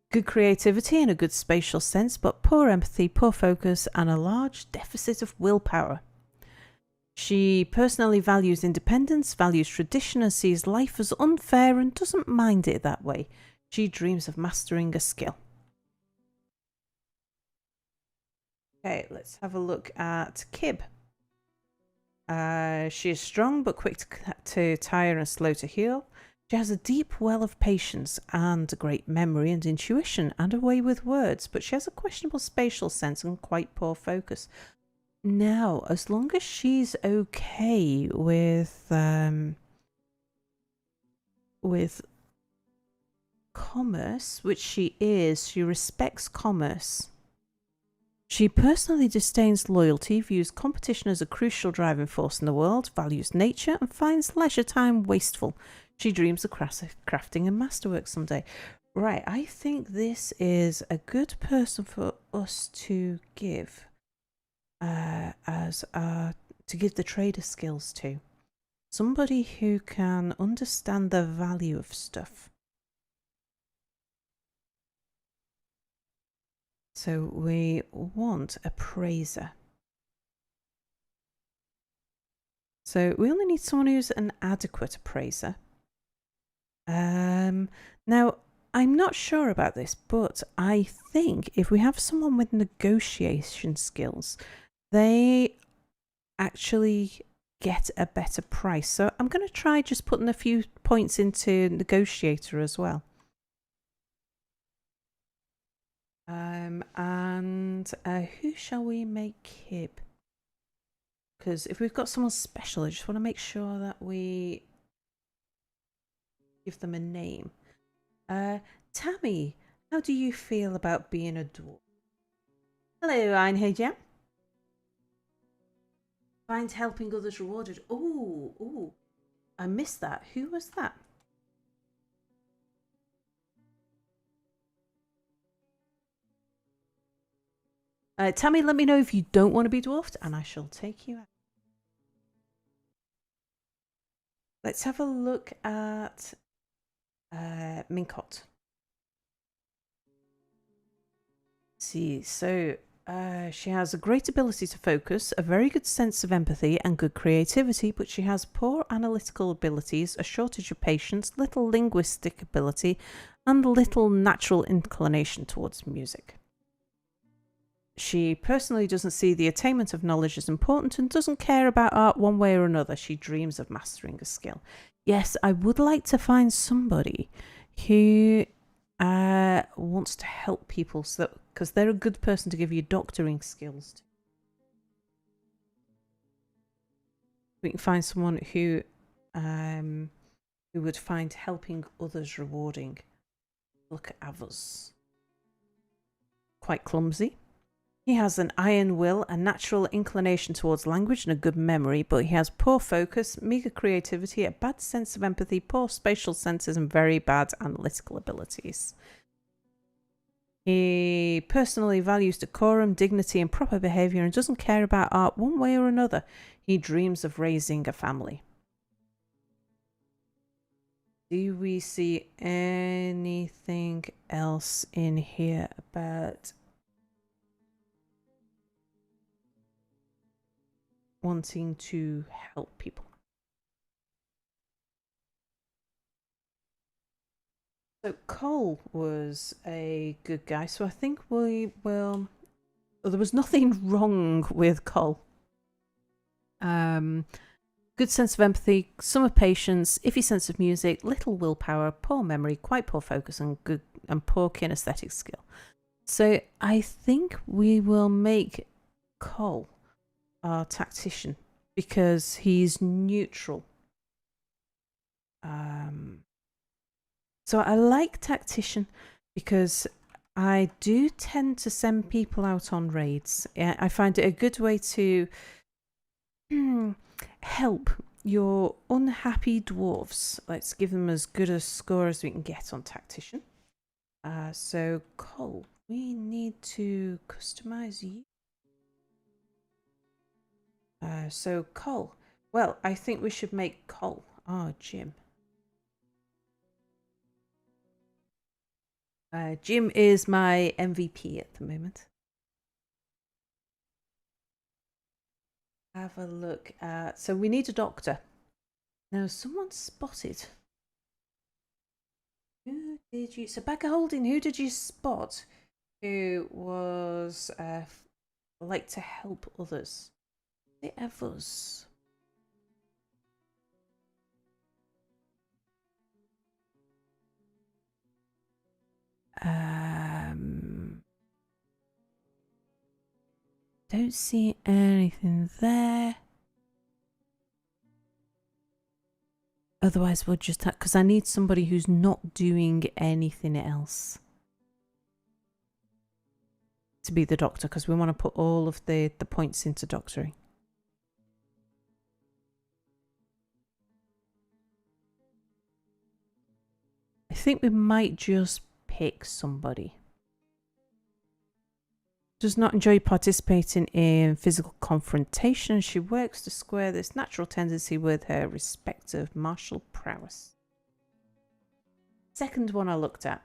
good creativity and a good spatial sense, but poor empathy, poor focus, and a large deficit of willpower. She personally values independence, values tradition, and sees life as unfair and doesn't mind it that way. She dreams of mastering a skill. Okay, let's have a look at Kib. She is strong but quick to tire and slow to heal. She has a deep well of patience and a great memory and intuition and a way with words, but she has a questionable spatial sense and quite poor focus. Now, as long as she's okay with commerce, which she is, she respects commerce. She personally disdains loyalty, views competition as a crucial driving force in the world, values nature, and finds leisure time wasteful. She dreams of crafting a masterwork someday. Right, I think this is a good person for us to give to give the trader skills to. Somebody who can understand the value of stuff. So we want a praiser. So we only need someone who's an adequate appraiser. Now, I'm not sure about this, but I think if we have someone with negotiation skills, they actually get a better price. So I'm going to try just putting a few points into negotiator as well. And who shall we make Kib? Because if we've got someone special, I just want to make sure that we give them a name. Tammy, how do you feel about being a dwarf? Hello, Einherjar. Find helping others rewarded. Oh, I missed that. Who was that? Tammy, let me know if you don't want to be dwarfed, and I shall take you out. Let's have a look at Minkot. See, so she has a great ability to focus, a very good sense of empathy, and good creativity, but she has poor analytical abilities, a shortage of patience, little linguistic ability, and little natural inclination towards music. She personally doesn't see the attainment of knowledge as important and doesn't care about art one way or another. She dreams of mastering a skill. Yes, I would like to find somebody who wants to help people, so because they're a good person to give you doctoring skills to. We can find someone who would find helping others rewarding. Look at Avos. Quite clumsy. He has an iron will, a natural inclination towards language, and a good memory, but he has poor focus, meager creativity, a bad sense of empathy, poor spatial senses, and very bad analytical abilities. He personally values decorum, dignity, and proper behaviour and doesn't care about art one way or another. He dreams of raising a family. Do we see anything else in here about wanting to help people? So Cole was a good guy, so I think we will. Well, there was nothing wrong with Cole. Good sense of empathy, some of patience, iffy sense of music, little willpower, poor memory, quite poor focus, and poor kinesthetic skill. So I think we will make Cole our tactician because he's neutral. So I like tactician because I do tend to send people out on raids. I find it a good way to help your unhappy dwarves. Let's give them as good a score as we can get on tactician. So Cole, we need to customize you. So Cole, well, I think we should make Cole our Jim. Jim is my MVP at the moment. Have a look at. So we need a doctor. Now, someone spotted. Who did you? So, Becca Holding, who did you spot who was like to help others? The Evers. Don't see anything there. Otherwise, we'll just have, because I need somebody who's not doing anything else to be the doctor, because we want to put all of the points into doctoring. I think we might just pick somebody. Does not enjoy participating in physical confrontation. She works to square this natural tendency with her respective martial prowess. Second one I looked at.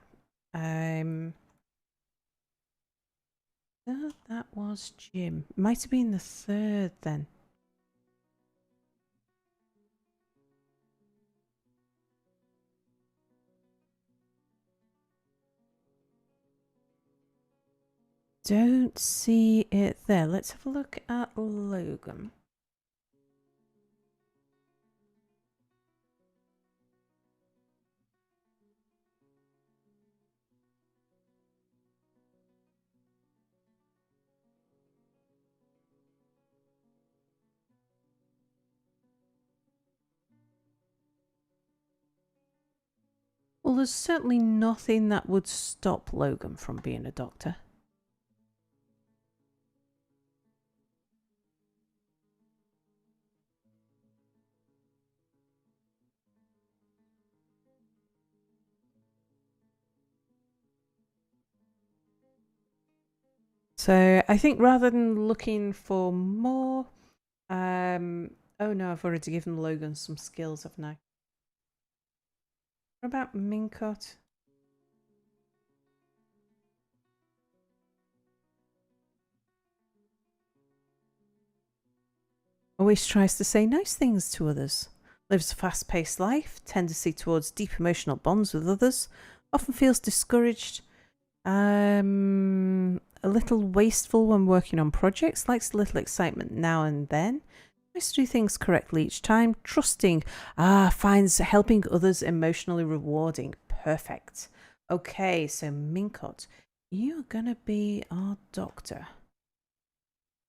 Oh, that was Jim. Might have been the third then. Don't see it there. Let's have a look at Logan. Well, there's certainly nothing that would stop Logan from being a doctor. So I think rather than looking for more, oh no, I've already given Logan some skills, haven't I? What about Mincot? Always tries to say nice things to others. Lives a fast-paced life, tendency towards deep emotional bonds with others, often feels discouraged, a little wasteful when working on projects, likes a little excitement now and then, tries to do things correctly each time, trusting, finds helping others emotionally rewarding. Perfect. Okay, so Mincot, you're gonna be our doctor.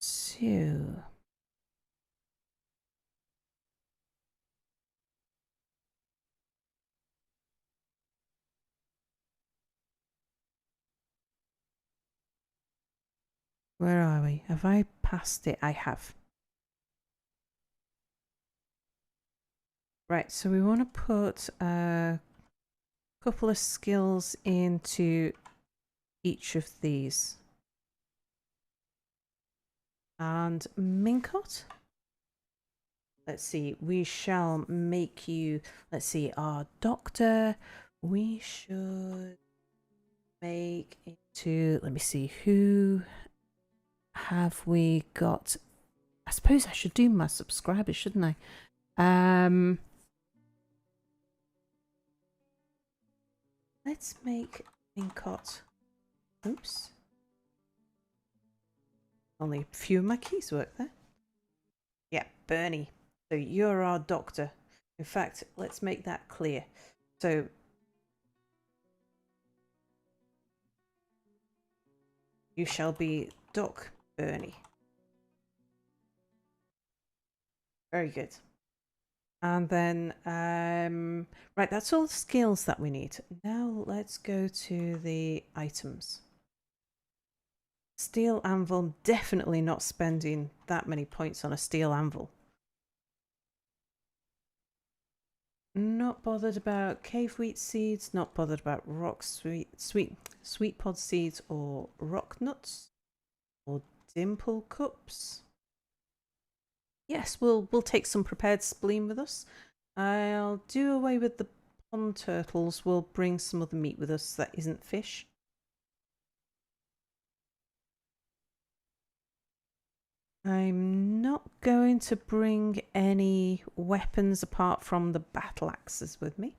So, where are we? Have I passed it? I have. Right, so we want to put a couple of skills into each of these. And Mincot, let's see, we shall make you, let's see, our doctor. We should make into, let me see, who have we got? I suppose I should do my subscribers, shouldn't I? Let's make Mincot. Oops. Only a few of my keys work there. Yeah, Bernie. So you're our doctor. In fact, let's make that clear. So you shall be Doc Bernie. Very good. And then, right, that's all the skills that we need. Now let's go to the items. Steel anvil, definitely not spending that many points on a steel anvil. Not bothered about cave wheat seeds, not bothered about rock sweet pod seeds or rock nuts or dimple cups. Yes, we'll take some prepared spleen with us. I'll do away with the pond turtles. We'll bring some other meat with us that isn't fish. I'm not going to bring any weapons apart from the battle axes with me.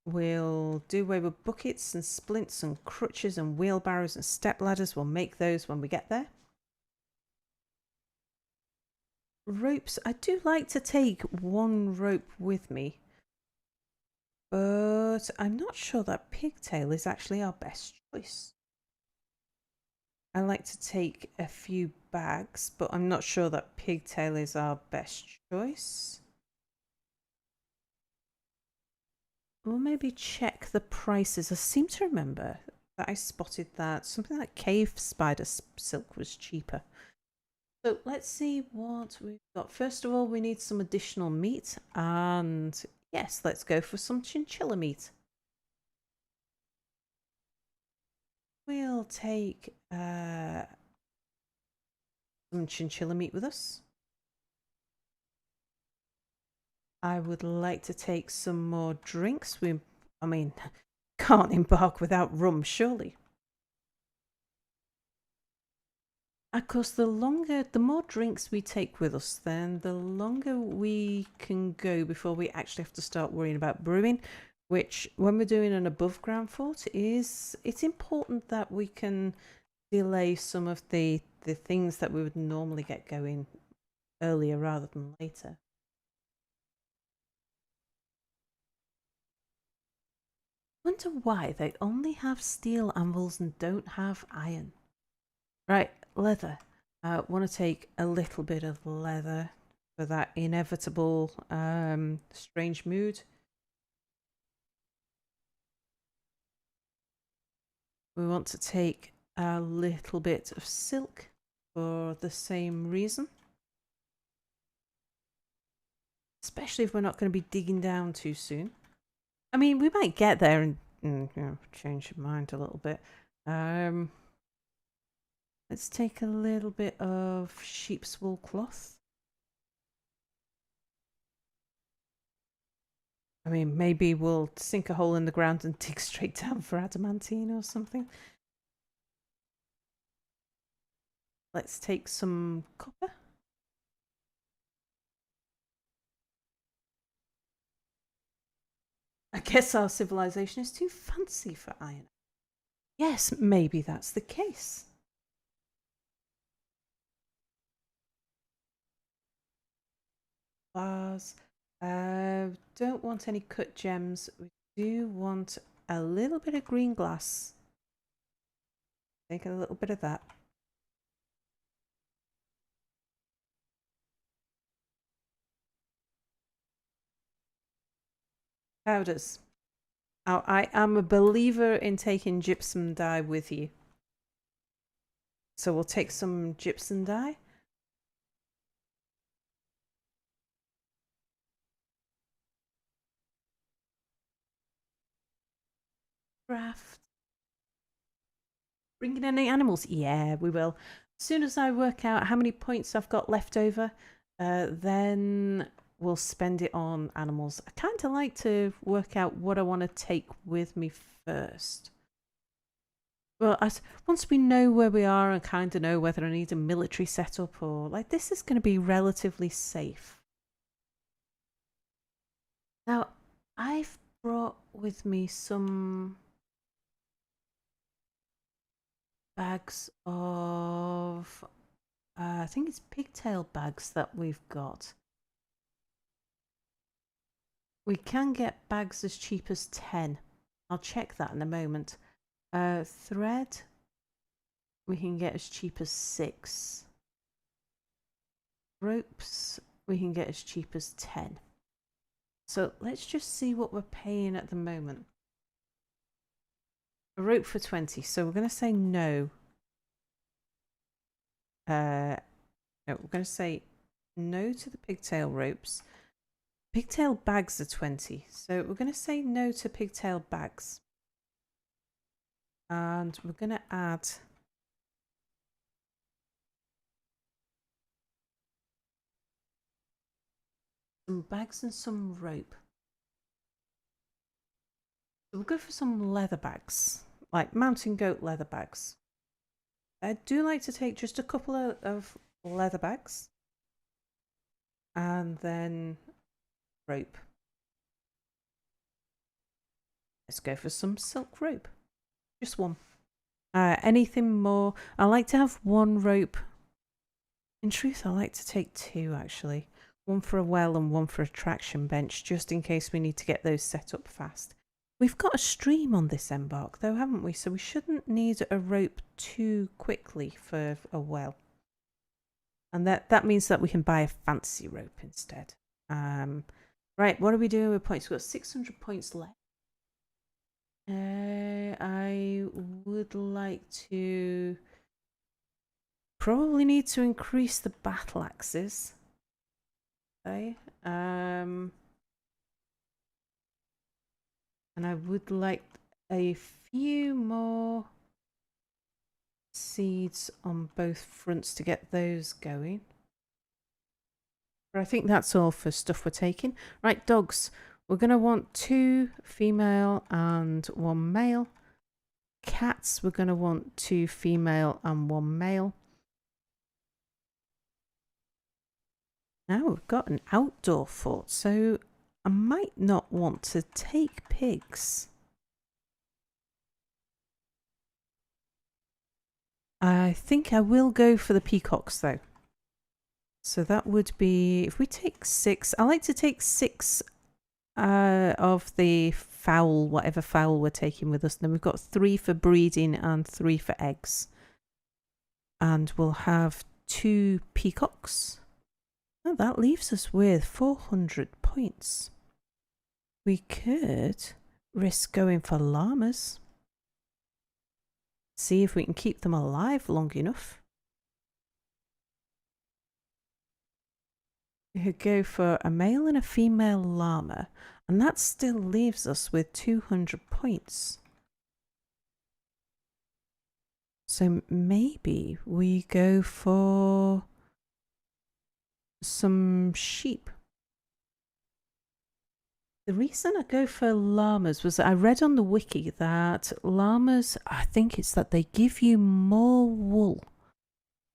We'll do away with buckets and splints and crutches and wheelbarrows and step ladders. We'll make those when we get there. Ropes. I do like to take one rope with me, but I'm not sure that pigtail is actually our best choice. I like to take a few bags, but I'm not sure that pigtail is our best choice. We'll maybe check the prices. I seem to remember that I spotted that something like cave spider silk was cheaper. So let's see what we've got. First of all, we need some additional meat. And yes, let's go for some chinchilla meat. We'll take some chinchilla meat with us. I would like to take some more drinks. I mean, can't embark without rum, surely. Of course, the more drinks we take with us, then the longer we can go before we actually have to start worrying about brewing, which when we're doing an above ground fort it's important that we can delay some of the things that we would normally get going earlier rather than later. Wonder why they only have steel anvils and don't have iron. Right, leather. Want to take a little bit of leather for that inevitable strange mood. We want to take a little bit of silk for the same reason. Especially if we're not going to be digging down too soon. I mean, we might get there and you know, change your mind a little bit. Let's take a little bit of sheep's wool cloth. I mean, maybe we'll sink a hole in the ground and dig straight down for adamantine or something. Let's take some copper. I guess our civilization is too fancy for iron. Yes, maybe that's the case. Bars. Don't want any cut gems. We do want a little bit of green glass. Take a little bit of that. Powders. Oh, I am a believer in taking gypsum dye with you. So we'll take some gypsum dye. Craft. Bringing any animals? Yeah, we will. As soon as I work out how many points I've got left over, then we'll spend it on animals. I kind of like to work out what I want to take with me first. Well, once we know where we are and kind of know whether I need a military setup or like this is going to be relatively safe. Now, I've brought with me some bags of, I think it's pigtail bags that we've got. We can get bags as cheap as 10. I'll check that in a moment. Thread, we can get as cheap as 6. Ropes, we can get as cheap as 10. So let's just see what we're paying at the moment. A rope for 20, so we're going to say no. No, we're going to say no to the pigtail ropes. Pigtail bags are 20, so we're going to say no to pigtail bags. And we're going to add some bags and some rope. So we'll go for some leather bags, like mountain goat leather bags. I do like to take just a couple of leather bags and then rope. Let's go for some silk rope. Just one. Anything more? I like to have one rope. In truth, I like to take 2 actually. One for a well and one for a traction bench, just in case we need to get those set up fast. We've got a stream on this Embark though, haven't we? So we shouldn't need a rope too quickly for a well. And that means that we can buy a fancy rope instead. Right, what are we doing with points? We've got 600 points left. I would like to probably need to increase the battle axes. Okay. And I would like a few more seeds on both fronts to get those going. But I think that's all for stuff we're taking. Right, dogs. We're going to want 2 female and 1 male. Cats, we're going to want 2 female and 1 male. Now we've got an outdoor fort, so I might not want to take pigs. I think I will go for the peacocks though. So that would be, if we take 6, I like to take 6 of the fowl, whatever fowl we're taking with us. And then we've got 3 for breeding and 3 for eggs. And we'll have 2 peacocks. Oh, that leaves us with 400 points. We could risk going for llamas. See if we can keep them alive long enough. We could go for a male and a female llama, and that still leaves us with 200 points. So maybe we go for some sheep. The reason I go for llamas was I read on the wiki that llamas, I think it's that they give you more wool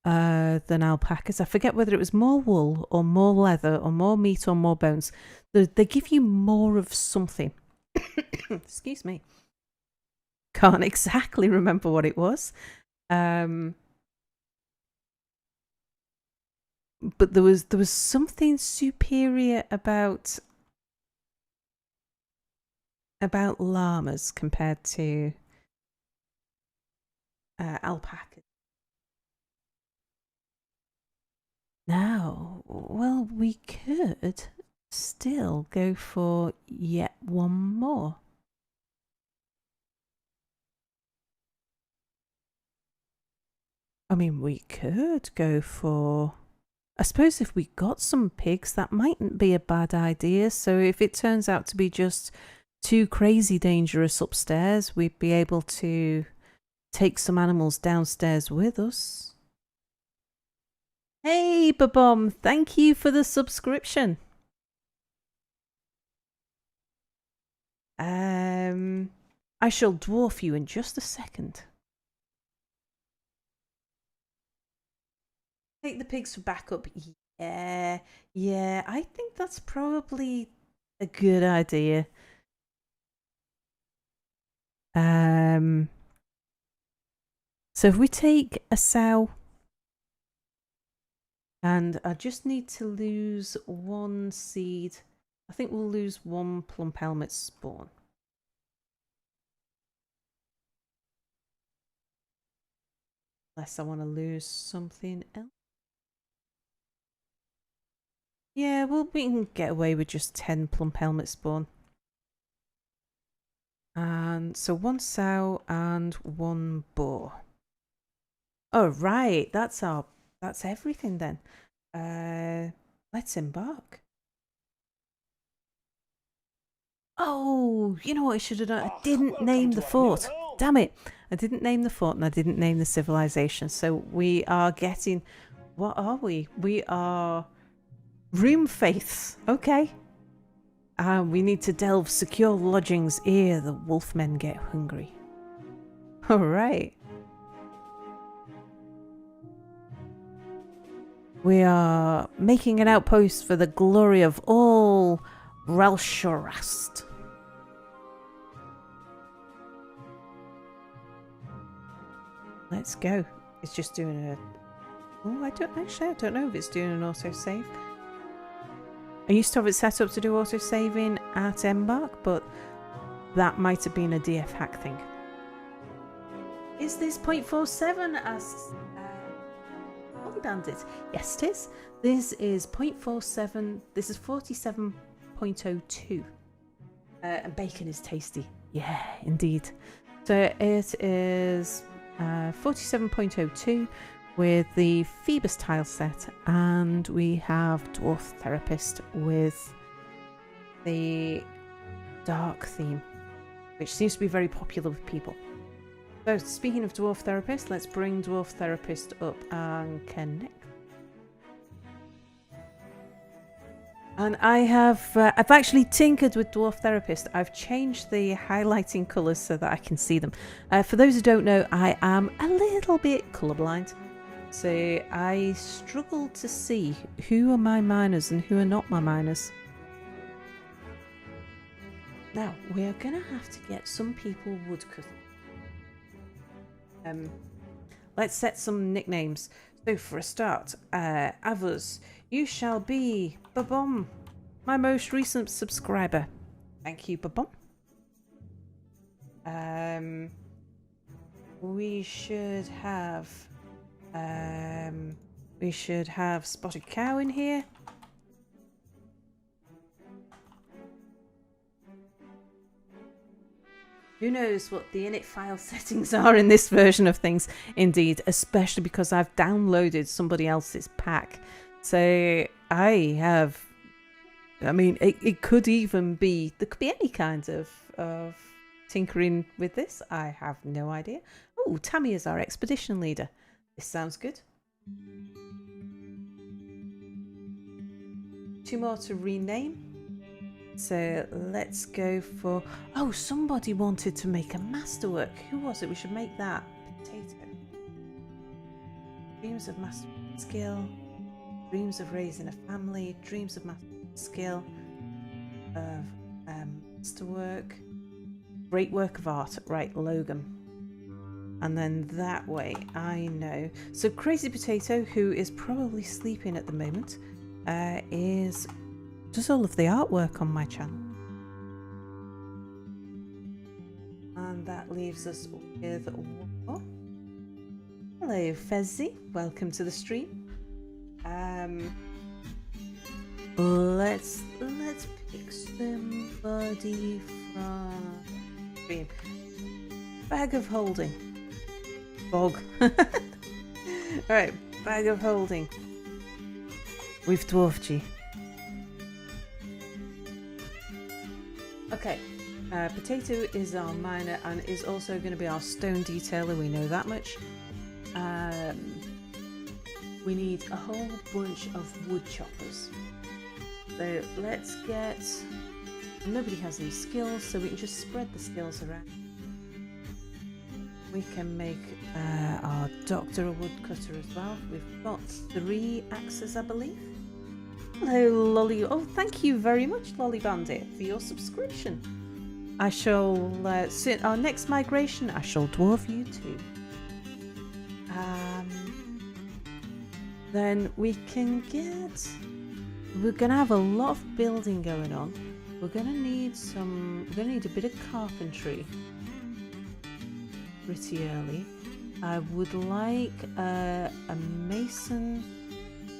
than alpacas. I forget whether it was more wool or more leather or more meat or more bones. They give you more of something. Excuse me. Can't exactly remember what it was. But there was something superior about llamas compared to alpacas. Now, well, we could still go for yet one more. I mean, we could go for... I suppose if we got some pigs, that mightn't be a bad idea. So if it turns out to be just too crazy dangerous upstairs, we'd be able to take some animals downstairs with us. Hey, Babom, thank you for the subscription. I shall dwarf you in just a second. Take the pigs for backup. Yeah, I think that's probably a good idea. So if we take a sow, and I just need to lose one seed. I think we'll lose one plump helmet spawn. Unless I want to lose something else. Yeah, well, we can get away with just 10 plump helmet spawn. And so one sow and one boar. Oh, right. That's everything then. Let's embark. Oh, you know what I should have done? I didn't name the fort. Damn it. I didn't name the fort and I didn't name the civilization. So we are getting... What are we? We are... Room faiths. Okay. We need to delve secure lodgings ere the wolfmen get hungry. All right. We are making an outpost for the glory of all Ralshorast. Let's go. It's just doing a... Oh, I don't know if it's doing an autosave. I used to have it set up to do autosaving at Embark, but that might have been a DF hack thing. Is this 0.47? Asks Holy Bandit. Yes, it is. This is 0.47. This is 47.02. And bacon is tasty. Yeah, indeed. So it is 47.02 with the Phoebus tile set, and we have Dwarf Therapist with the dark theme, which seems to be very popular with people. So speaking of Dwarf Therapist, let's bring Dwarf Therapist up and connect. And I've actually tinkered with Dwarf Therapist. I've changed the highlighting colours so that I can see them. For those who don't know, I am a little bit colourblind. So I struggle to see who are my miners and who are not my miners. Now, we are going to have to get some people woodcutting. Let's set some nicknames. So for a start, Avuz, you shall be Babom, my most recent subscriber. Thank you, Babom. We should have Spotted Cow in here. Who knows what the init file settings are in this version of things? Indeed, especially because I've downloaded somebody else's pack. So I mean, it could even be, there could be any kind of tinkering with this. I have no idea. Oh, Tammy is our expedition leader. This sounds good. 2 more to rename. So let's go for... Oh, somebody wanted to make a masterwork. Who was it? We should make that. Potato. Dreams of master skill. Dreams of raising a family. Dreams of master skill. Of masterwork. Great work of art. Right, Logan. And then that way, I know. So Crazy Potato, who is probably sleeping at the moment, does all of the artwork on my channel. And that leaves us with one more. Hello, Fezzy. Welcome to the stream. Let's pick somebody from stream. Bag of holding. Bog. Alright, bag of holding. We've dwarfed you. Okay, Potato is our miner and is also going to be our stone detailer, we know that much. We need a whole bunch of wood choppers. So let's get... Nobody has any skills, so we can just spread the skills around. We can make our doctor a woodcutter as well. We've got 3 axes, I believe. Hello, Lolly. Oh, thank you very much, Lolly Bandit, for your subscription. I shall, our next migration, I shall dwarf you too. Then we can get... We're going to have a lot of building going on. We're going to need a bit of carpentry pretty early. I would like a mason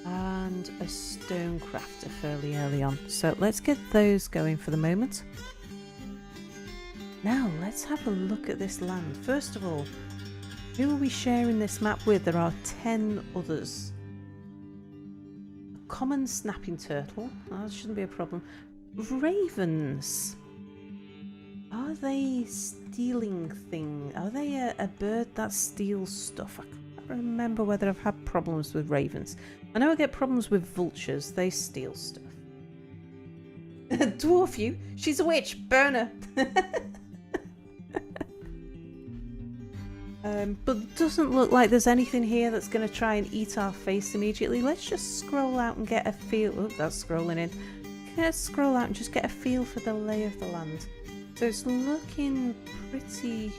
and a stone crafter fairly early on. So let's get those going for the moment. Now let's have a look at this land. First of all, who are we sharing this map with? There are 10 others. A common snapping turtle. Oh, that shouldn't be a problem. Ravens. Are they stealing things? Are they a bird that steals stuff? I can't remember whether I've had problems with ravens. I know I get problems with vultures. They steal stuff. Dwarf you? She's a witch. Burn her. But it doesn't look like there's anything here that's going to try and eat our face immediately. Let's just scroll out and get a feel. Oh, that's scrolling in. Let's scroll out and just get a feel for the lay of the land. So it's looking pretty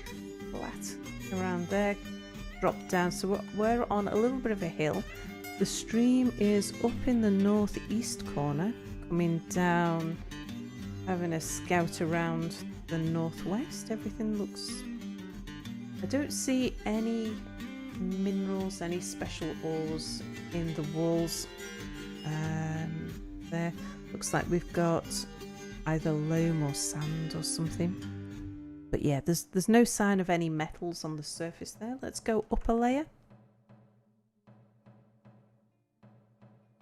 flat around there. Drop down. So we're on a little bit of a hill. The stream is up in the northeast corner, coming down, having a scout around the northwest. Everything looks... I don't see any minerals, any special ores in the walls. There looks like we've got either loam or sand or something. But yeah, there's no sign of any metals on the surface there. Let's go up a layer.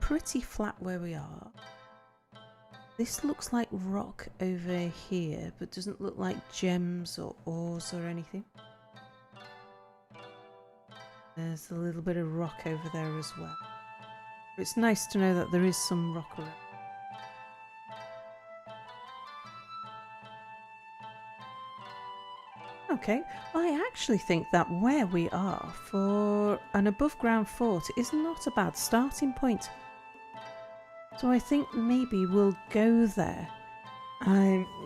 Pretty flat where we are. This looks like rock over here, but doesn't look like gems or ores or anything. There's a little bit of rock over there as well. It's nice to know that there is some rock around. Okay, well, I actually think that where we are for an above ground fort is not a bad starting point. So I think maybe we'll go there.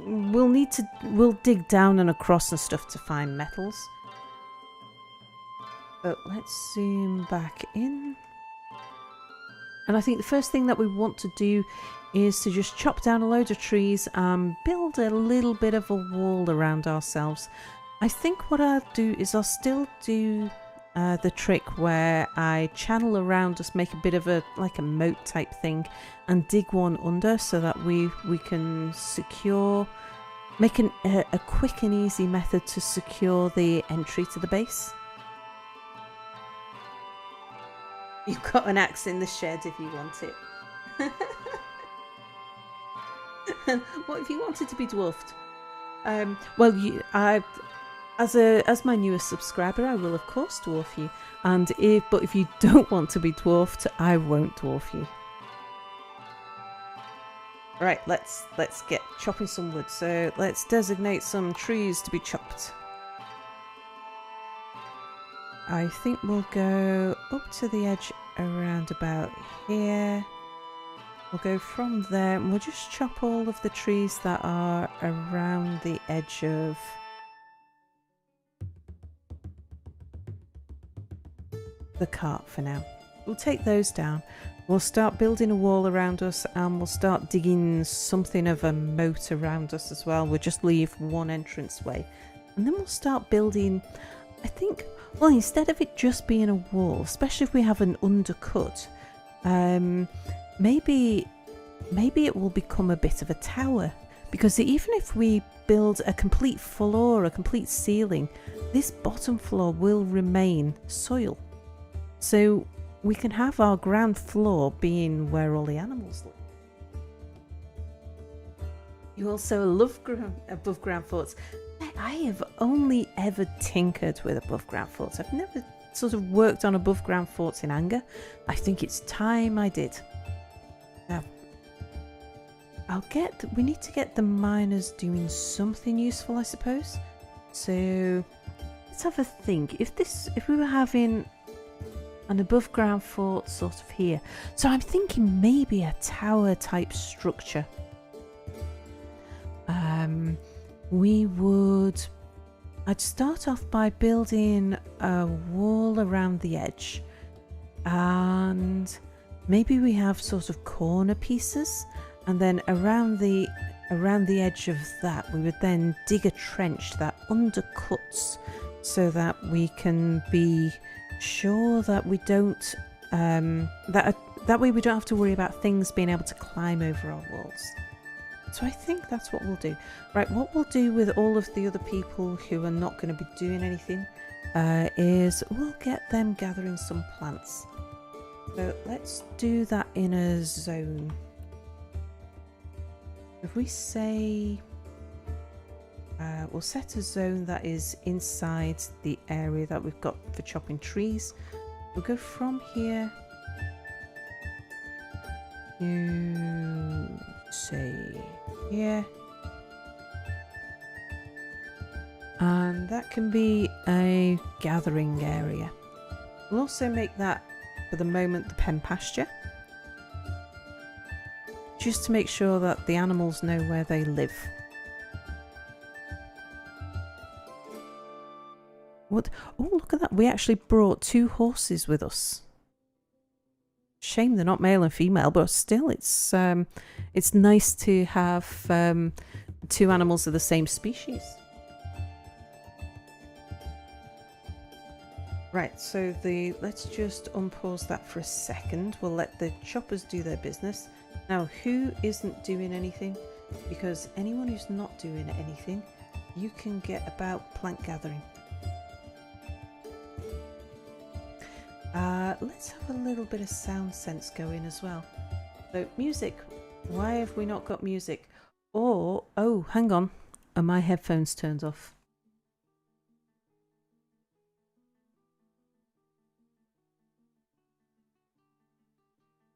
We'll dig down and across and stuff to find metals. But let's zoom back in. And I think the first thing that we want to do is to just chop down a load of trees and build a little bit of a wall around ourselves. I think what I'll do is I'll still do the trick where I channel around, just make a bit of a moat type thing and dig one under so that we can secure make a quick and easy method to secure the entry to the base. You've got an axe in the shed if you want it. What if you wanted to be dwarfed? Well, as my newest subscriber, I will of course dwarf you. And if you don't want to be dwarfed, I won't dwarf you. Right, let's get chopping some wood. So let's designate some trees to be chopped. I think we'll go up to the edge around about here. We'll go from there and we'll just chop all of the trees that are around the edge of the cart for now. We'll take those down. We'll start building a wall around us and we'll start digging something of a moat around us as well. We'll just leave one entranceway and then we'll start building, I think, well, instead of it just being a wall, especially if we have an undercut, maybe it will become a bit of a tower, because even if we build a complete floor, a complete ceiling, this bottom floor will remain soil. So we can have our ground floor being where all the animals live. You also love above ground forts. I have only ever tinkered with above ground forts. I've never sort of worked on above ground forts in anger. I think it's time I did. Now, we need to get the miners doing something useful, I suppose. So let's have a think. If we were having an above ground fort sort of here, so I'm thinking maybe a tower type structure. I'd start off by building a wall around the edge, and maybe we have sort of corner pieces, and then around the edge of that we would then dig a trench that undercuts, so that we can be sure that we don't that way we don't have to worry about things being able to climb over our walls. So I think that's what we'll do. Right, what we'll do with all of the other people who are not going to be doing anything is we'll get them gathering some plants. So let's do that in a zone. If we say we'll set a zone that is inside the area that we've got for chopping trees. We'll go from here to say here, and that can be a gathering area. We'll also make that for the moment the pen pasture, just to make sure that the animals know where they live. What? Oh, look at that. We actually brought 2 horses with us. Shame they're not male and female, but still it's nice to have 2 animals of the same species. Right, so let's just unpause that for a second. We'll let the choppers do their business. Now, who isn't doing anything? Because anyone who's not doing anything, you can get about plant gathering. Let's have a little bit of sound sense going as well. So music, why have we not got music? Or, oh, hang on, are my headphones turned off?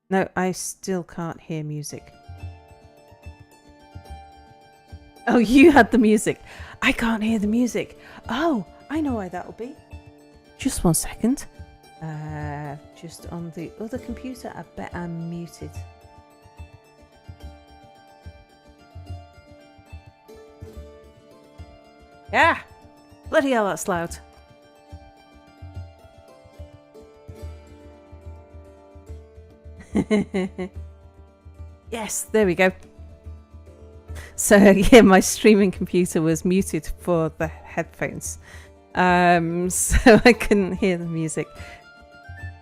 No, I still can't hear music. Oh, you had the music. I can't hear the music. Oh, I know why that'll be. Just one second. Just on the other computer, I bet I'm muted. Yeah! Bloody hell, that's loud. Yes, there we go. So yeah, my streaming computer was muted for the headphones, so I couldn't hear the music.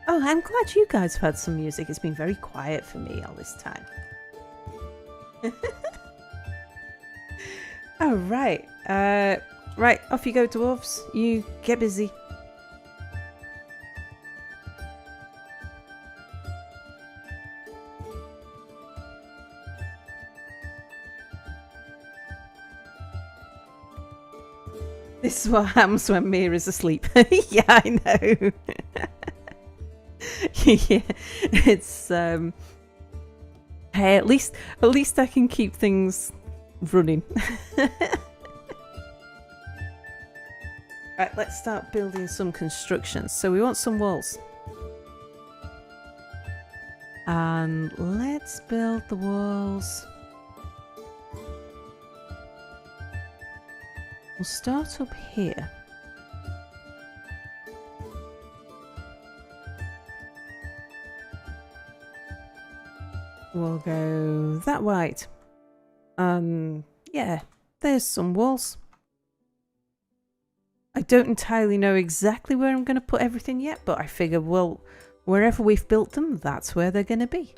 Oh, I'm glad you guys have had some music. It's been very quiet for me all this time. Oh, right. Right, off you go, dwarves. You get busy. This is what happens when Mira's asleep. Yeah, I know. Yeah, it's hey, at least I can keep things running. Right, let's start building some constructions. So we want some walls. And let's build the walls. We'll start up here. We'll go that wide. Yeah, there's some walls. I don't entirely know exactly where I'm going to put everything yet, but I figure, well, wherever we've built them, that's where they're going to be.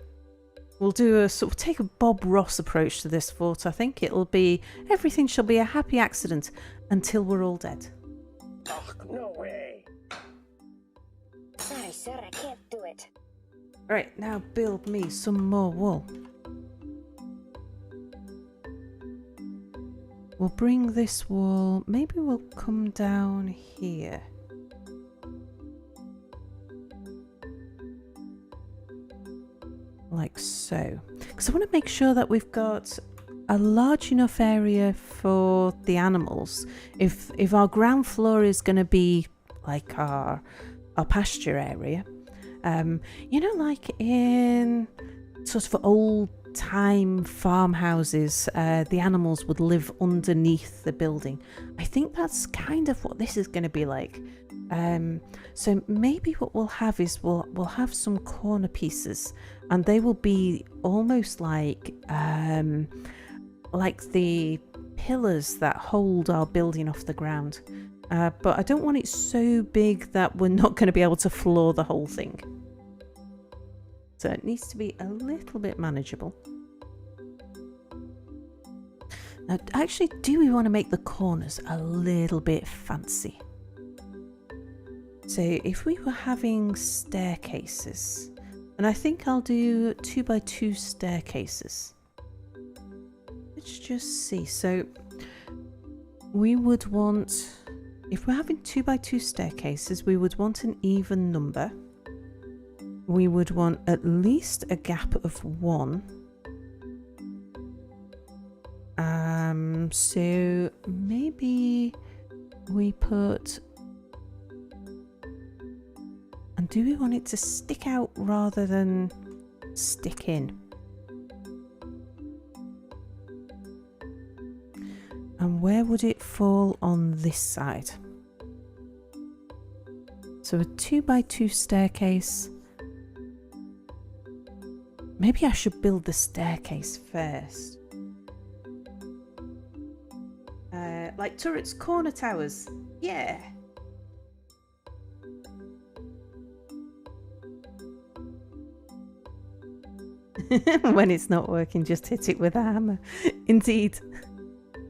We'll do a sort of take a Bob Ross approach to this fort. I think it'll be everything shall be a happy accident until we're all dead. Oh, no way. Sorry, sir, I can't do it. Right, now build me some more wool. We'll bring this wall, maybe we'll come down here. Like so. Because I want to make sure that we've got a large enough area for the animals. If our ground floor is going to be like our pasture area, you know, like in sort of old time farmhouses, the animals would live underneath the building. I think that's kind of what this is going to be like. So maybe what we'll have is we'll have some corner pieces, and they will be almost like the pillars that hold our building off the ground. But I don't want it so big that we're not going to be able to floor the whole thing. So it needs to be a little bit manageable. Now, actually, do we want to make the corners a little bit fancy? So if we were having staircases, and I think I'll do 2x2 staircases. Let's just see. So we would want, if we're having 2x2 staircases, we would want an even number. We would want at least a gap of 1. So maybe we put, and do we want it to stick out rather than stick in? And where would it fall on this side? So a 2x2 staircase. Maybe I should build the staircase first. Like turrets, corner towers. Yeah. When it's not working, just hit it with a hammer. Indeed.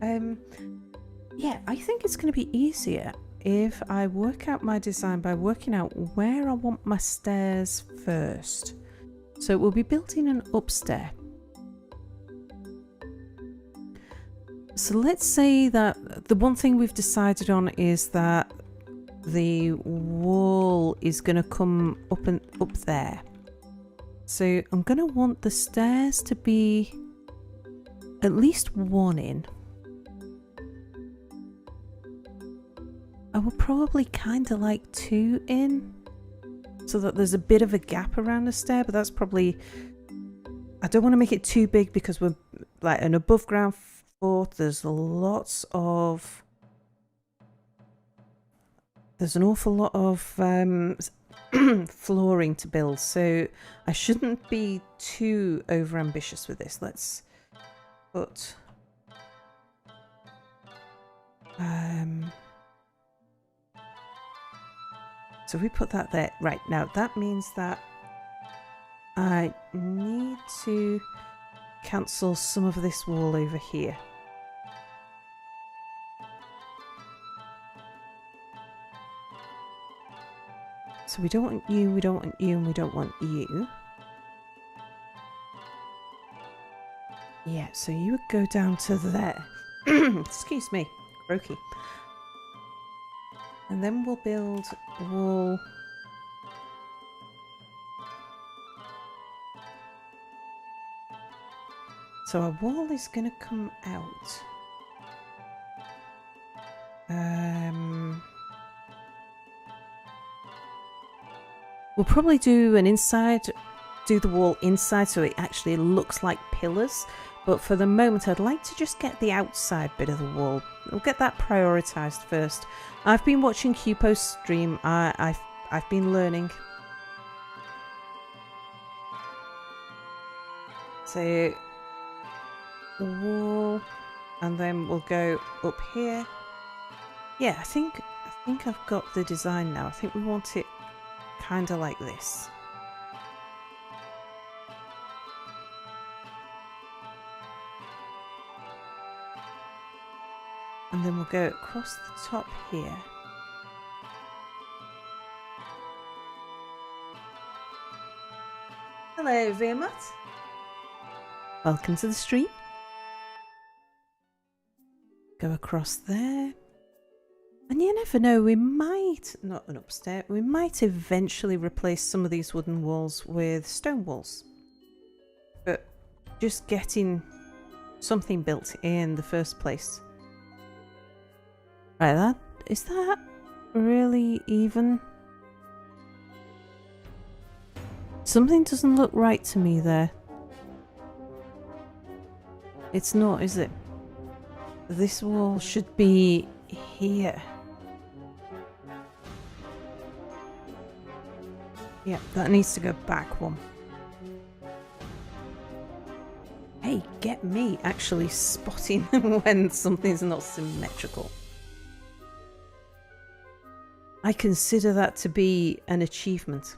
Yeah, I think it's going to be easier if I work out my design by working out where I want my stairs first. So we'll be building an upstairs. So let's say that the one thing we've decided on is that the wall is going to come up there. So I'm going to want the stairs to be at least 1 in. I will probably kind of like 2 in, so that there's a bit of a gap around the stair, but that's probably, I don't want to make it too big because we're like an above ground fort. There's an awful lot of flooring to build, so I shouldn't be too over ambitious with this. Let's put so we put that there. Right, now that means that I need to cancel some of this wall over here. So we don't want you, we don't want you, and we don't want you. Yeah, so you would go down to there. Excuse me, croaky. And then we'll build a wall. So our wall is going to come out. We'll probably do the wall inside so it actually looks like pillars. But for the moment, I'd like to just get the outside bit of the wall. We'll get that prioritised first. I've been watching Cupo's stream. I've been learning. So the wall, and then we'll go up here. Yeah, I think I've got the design now. I think we want it kind of like this. And then we'll go across the top here. Hello, Vermont. Welcome to the stream. Go across there. And you never know, we might, not an upstairs, we might eventually replace some of these wooden walls with stone walls. But just getting something built in the first place. Right, is that really even? Something doesn't look right to me there. It's not, is it? This wall should be here. Yeah, that needs to go back one. Hey, get me actually spotting when something's not symmetrical. I consider that to be an achievement.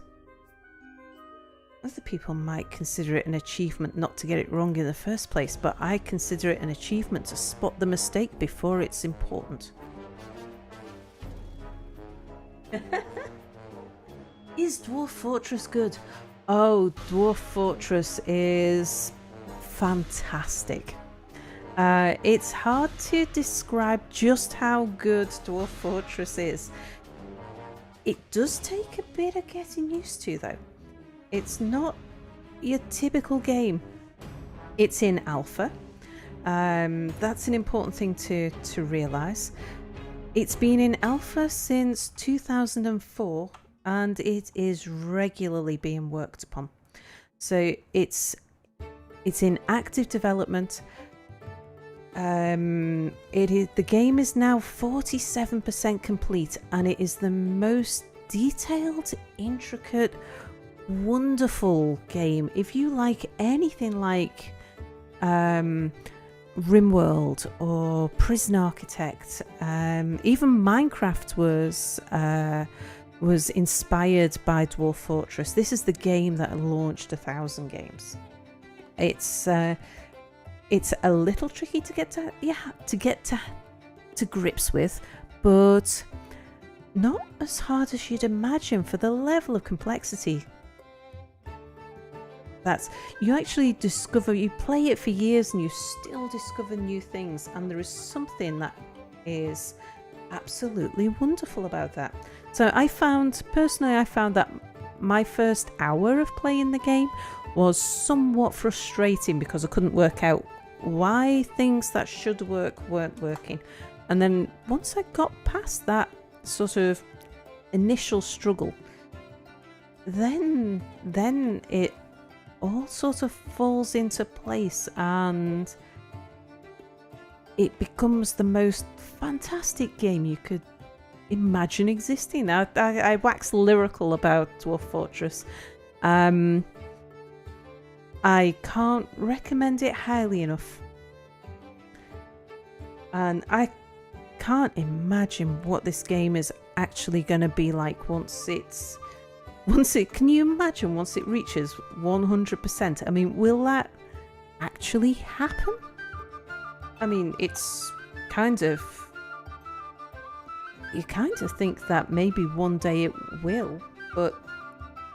Other people might consider it an achievement not to get it wrong in the first place, but I consider it an achievement to spot the mistake before it's important. Is Dwarf Fortress good? Oh, Dwarf Fortress is fantastic. It's hard to describe just how good Dwarf Fortress is. It does take a bit of getting used to, though. It's not your typical game. It's in alpha. That's an important thing to realise. It's been in alpha since 2004 and it is regularly being worked upon. So it's in active development. The game is now 47% complete and it is the most detailed, intricate, wonderful game. If you like anything like RimWorld or Prison Architect, even Minecraft was inspired by Dwarf Fortress. This is the game that launched 1,000 games. It's a little tricky to get to grips with, but not as hard as you'd imagine for the level of complexity. You actually discover, you play it for years and you still discover new things, and there is something that is absolutely wonderful about that. So I found that my first hour of playing the game was somewhat frustrating because I couldn't work out why things that should work weren't working. And then once I got past that sort of initial struggle, then it all sort of falls into place and it becomes the most fantastic game you could imagine existing. I wax lyrical about Dwarf Fortress. I can't recommend it highly enough. And I can't imagine what this game is actually going to be like can you imagine once it reaches 100%? I mean, will that actually happen? I mean, it's you kind of think that maybe one day it will. but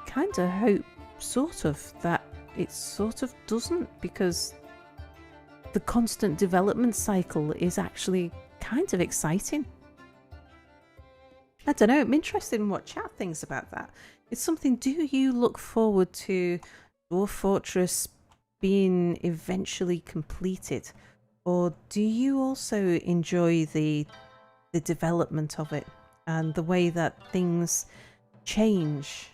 kind of hope, sort of, that it sort of doesn't, because the constant development cycle is actually kind of exciting. I don't know, I'm interested in what chat thinks about that. It's something, do you look forward to Dwarf Fortress being eventually completed? Or do you also enjoy the development of it and the way that things change?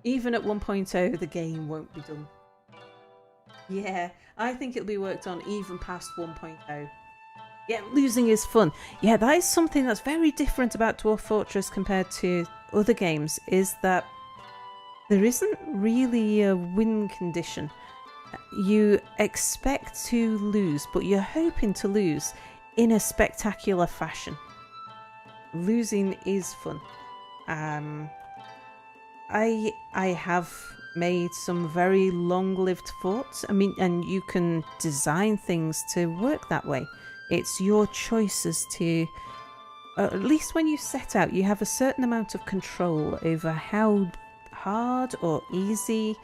Even at 1.0, the game won't be done. Yeah, I think it'll be worked on even past 1.0. Yeah, losing is fun. Yeah, that is something that's very different about Dwarf Fortress compared to other games, is that there isn't really a win condition. You expect to lose, but you're hoping to lose in a spectacular fashion. Losing is fun. I have made some very long-lived forts. I mean, and you can design things to work that way. It's your choice as to, at least when you set out, you have a certain amount of control over how hard or easy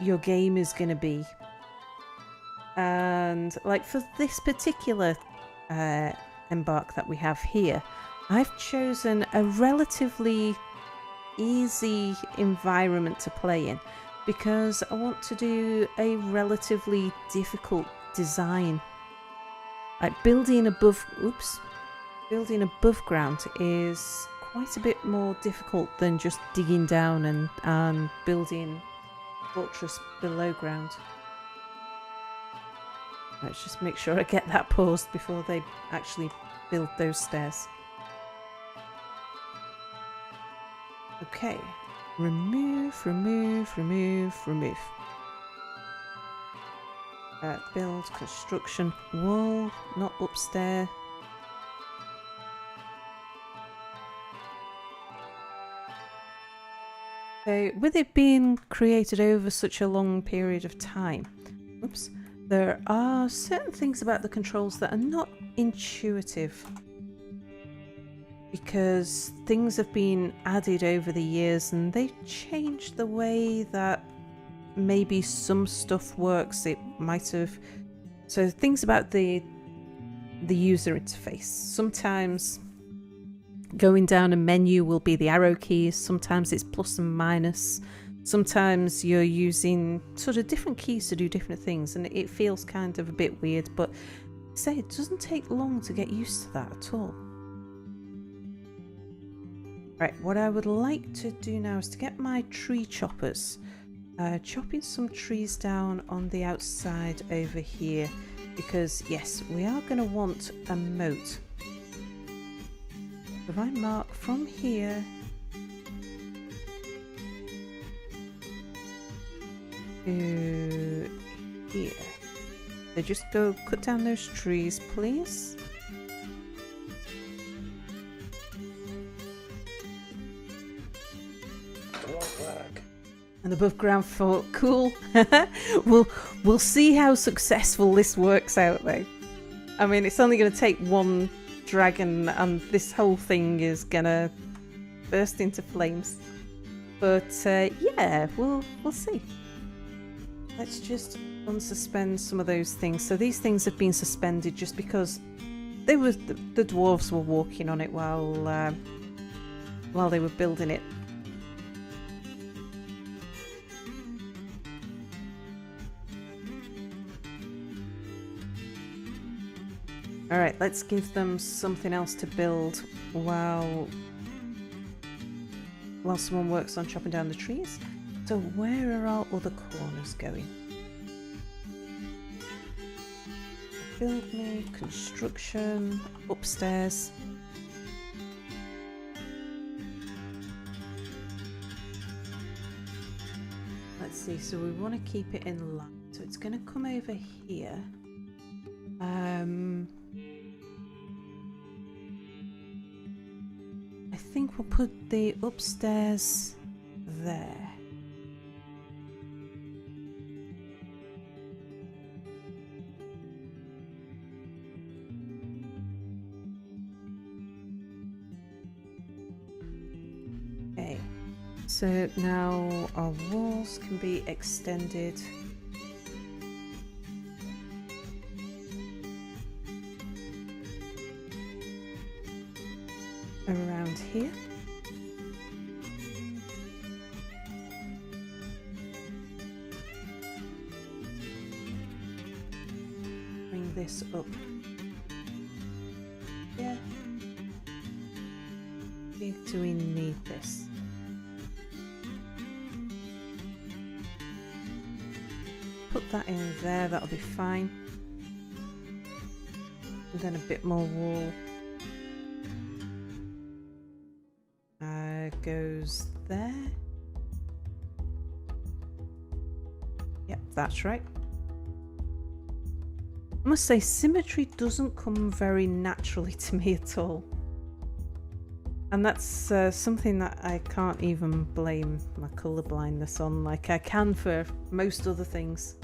your game is going to be. And like for this particular Embark that we have here, I've chosen a relatively easy environment to play in because I want to do a relatively difficult design. Like building above ground is quite a bit more difficult than just digging down and building fortress below ground. Let's just make sure I get that paused before they actually build those stairs. Okay, remove. Build, construction, wall, not upstairs. So, with it being created over such a long period of time, there are certain things about the controls that are not intuitive, because things have been added over the years and they've changed the way that maybe some stuff works. It might have. So things about the user interface. Sometimes going down a menu will be the arrow keys. Sometimes it's plus and minus. Sometimes you're using sort of different keys to do different things, and it feels kind of a bit weird. But say it doesn't take long to get used to that at all. Right, what I would like to do now is to get my tree choppers. Chopping some trees down on the outside over here, because yes, we are going to want a moat. If I mark from here to here, so just go cut down those trees, please. And above ground fort, cool. We'll see how successful this works out though. I mean, it's only going to take one dragon and this whole thing is going to burst into flames. But yeah, we'll see. Let's just unsuspend some of those things. So these things have been suspended just because they were the dwarves were walking on it while they were building it. Alright, let's give them something else to build while someone works on chopping down the trees. So where are our other corners going? Build me, construction, upstairs. Let's see, so we want to keep it in line. So it's going to come over here. I think we'll put the upstairs there. So now our walls can be extended around here. Bring this up. Yeah. Do we need this? Put that in there, that'll be fine. And then a bit more wool. Goes there. Yep, that's right. I must say, symmetry doesn't come very naturally to me at all. And that's something that I can't even blame my colour blindness on, like I can for most other things.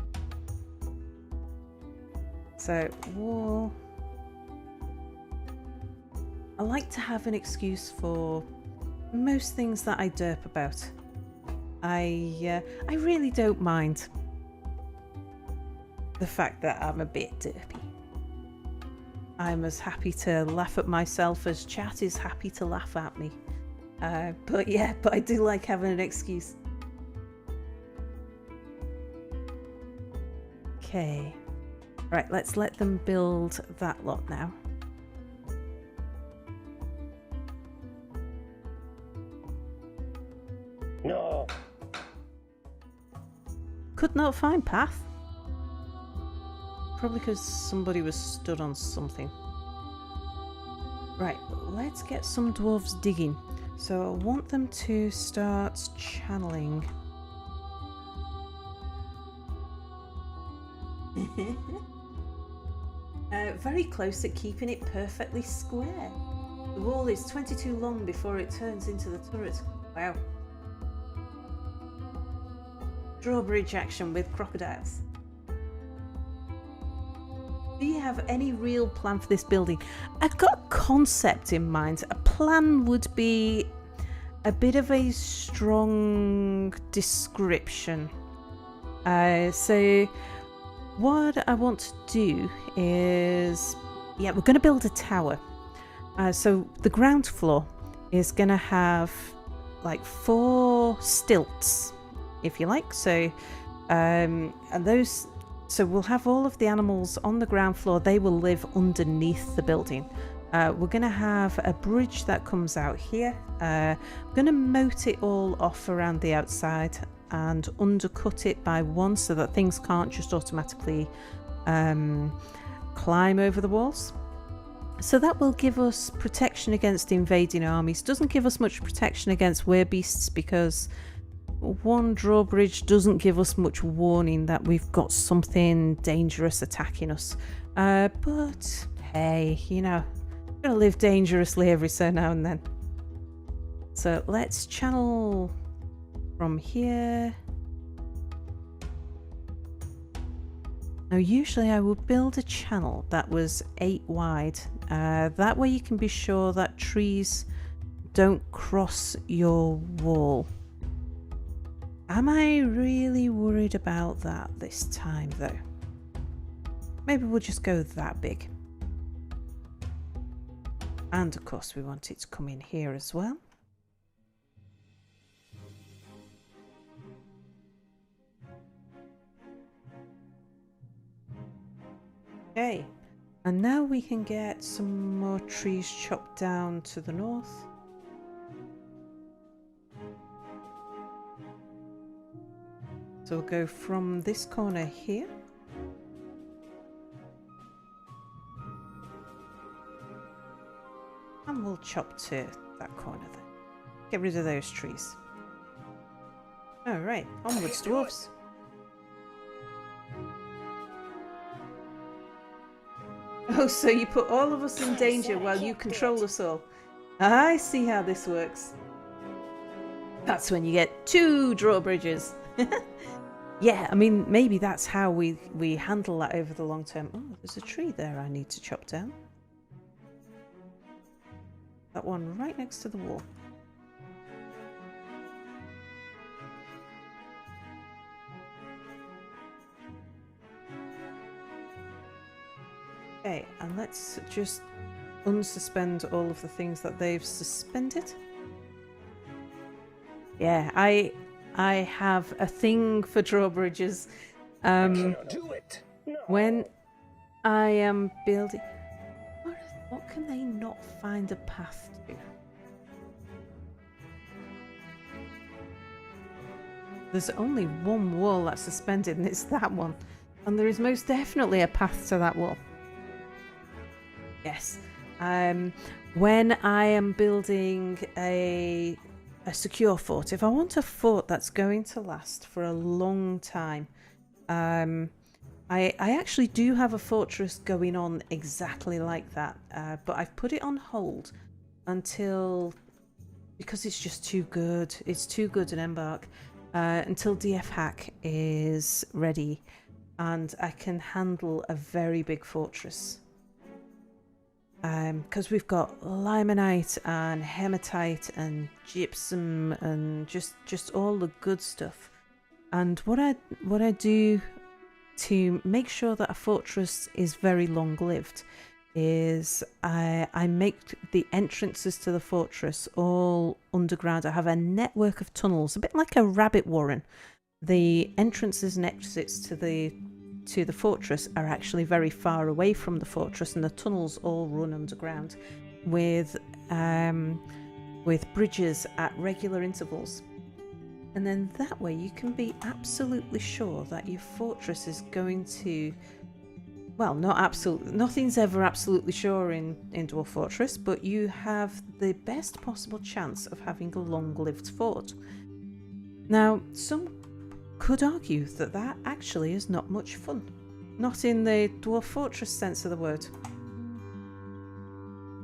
So, wall. I like to have an excuse for most things that I derp about. I really don't mind the fact that I'm a bit derpy. I'm as happy to laugh at myself as chat is happy to laugh at me. But I do like having an excuse. Okay. Right, let's let them build that lot now. No. Could not find path. Probably because somebody was stood on something. Right, let's get some dwarves digging. So I want them to start channeling. Very close at keeping it perfectly square. The wall is 22 long before it turns into the turret. Wow. Drawbridge action with crocodiles. Do you have any real plan for this building? I've got a concept in mind. A plan would be a bit of a strong description. So what I want to do is, we're going to build a tower. So the ground floor is going to have like 4 stilts, if you like. So and those, so we'll have all of the animals on the ground floor. They will live underneath the building. We're going to have a bridge that comes out here. I'm going to moat it all off around the outside and undercut it by 1 so that things can't just automatically climb over the walls. So that will give us protection against invading armies. Doesn't give us much protection against werebeasts because 1 drawbridge doesn't give us much warning that we've got something dangerous attacking us. But hey, gotta live dangerously every so now and then. So let's channel from here. Now usually I would build a channel that was 8 wide. That way you can be sure that trees don't cross your wall. Am I really worried about that this time though? Maybe we'll just go that big. And of course we want it to come in here as well. Okay, and now we can get some more trees chopped down to the north. So we'll go from this corner here. And we'll chop to that corner then. Get rid of those trees. Alright, onwards dwarves. Oh, so you put all of us in danger while you control us all. I see how this works. That's when you get 2 drawbridges. Yeah, I mean, maybe that's how we handle that over the long term. Oh, there's a tree there I need to chop down. That one right next to the wall. Okay, and let's just unsuspend all of the things that they've suspended. Yeah, I have a thing for drawbridges. I cannot do it. No. When I am building, what can they not find a path to? There's only one wall that's suspended, and it's that one. And there is most definitely a path to that wall. Yes. When I am building a secure fort, if I want a fort that's going to last for a long time, I actually do have a fortress going on exactly like that, but I've put it on hold because it's just too good. It's too good an Embark until DF Hack is ready and I can handle a very big fortress. Because we've got limonite and hematite and gypsum and just all the good stuff. And what I do to make sure that a fortress is very long-lived is I make the entrances to the fortress all underground. I have a network of tunnels, a bit like a rabbit warren. The entrances and exits to the fortress are actually very far away from the fortress, and the tunnels all run underground with bridges at regular intervals. And then that way you can be absolutely sure that your fortress is going to, well, not absolutely, nothing's ever absolutely sure in Dwarf Fortress, but you have the best possible chance of having a long-lived fort. Now, some could argue that that actually is not much fun. Not in the Dwarf Fortress sense of the word.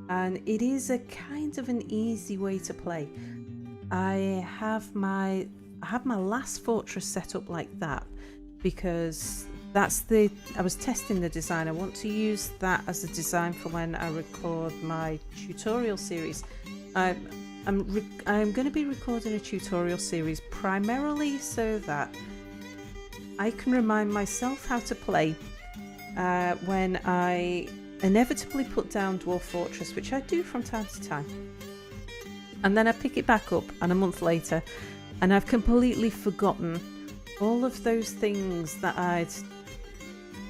And it is a kind of an easy way to play. I have my last fortress set up like that because I was testing the design. I want to use that as a design for when I record my tutorial series. I'm going to be recording a tutorial series primarily so that I can remind myself how to play when I inevitably put down Dwarf Fortress, which I do from time to time. And then I pick it back up and a month later and I've completely forgotten all of those things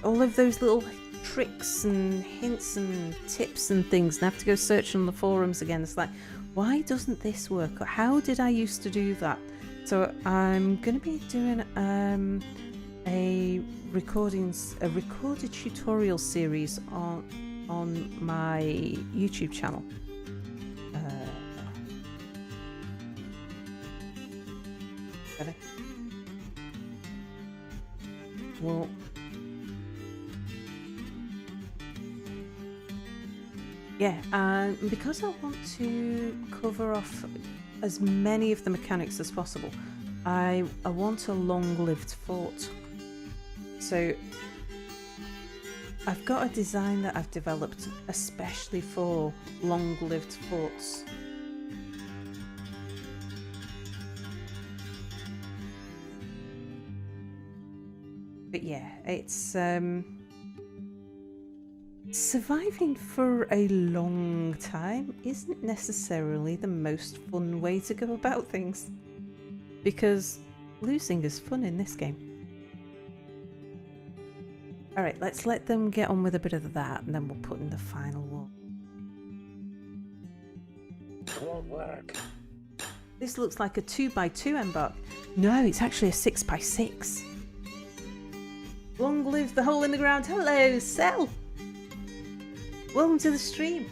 all of those little tricks and hints and tips and things, and I have to go search on the forums again. It's like, why doesn't this work? Or how did I used to do that? So I'm going to be doing a recorded tutorial series on my YouTube channel. Well, yeah, and because I want to cover off as many of the mechanics as possible, I want a long-lived fort. So I've got a design that I've developed especially for long-lived forts. But yeah, it's surviving for a long time isn't necessarily the most fun way to go about things, because losing is fun in this game. Alright, let's let them get on with a bit of that and then we'll put in the final wall. Won't work. This looks like a 2x2 Embark. No, it's actually a 6x6. Long live the hole in the ground. Hello, Cell. Welcome to the stream.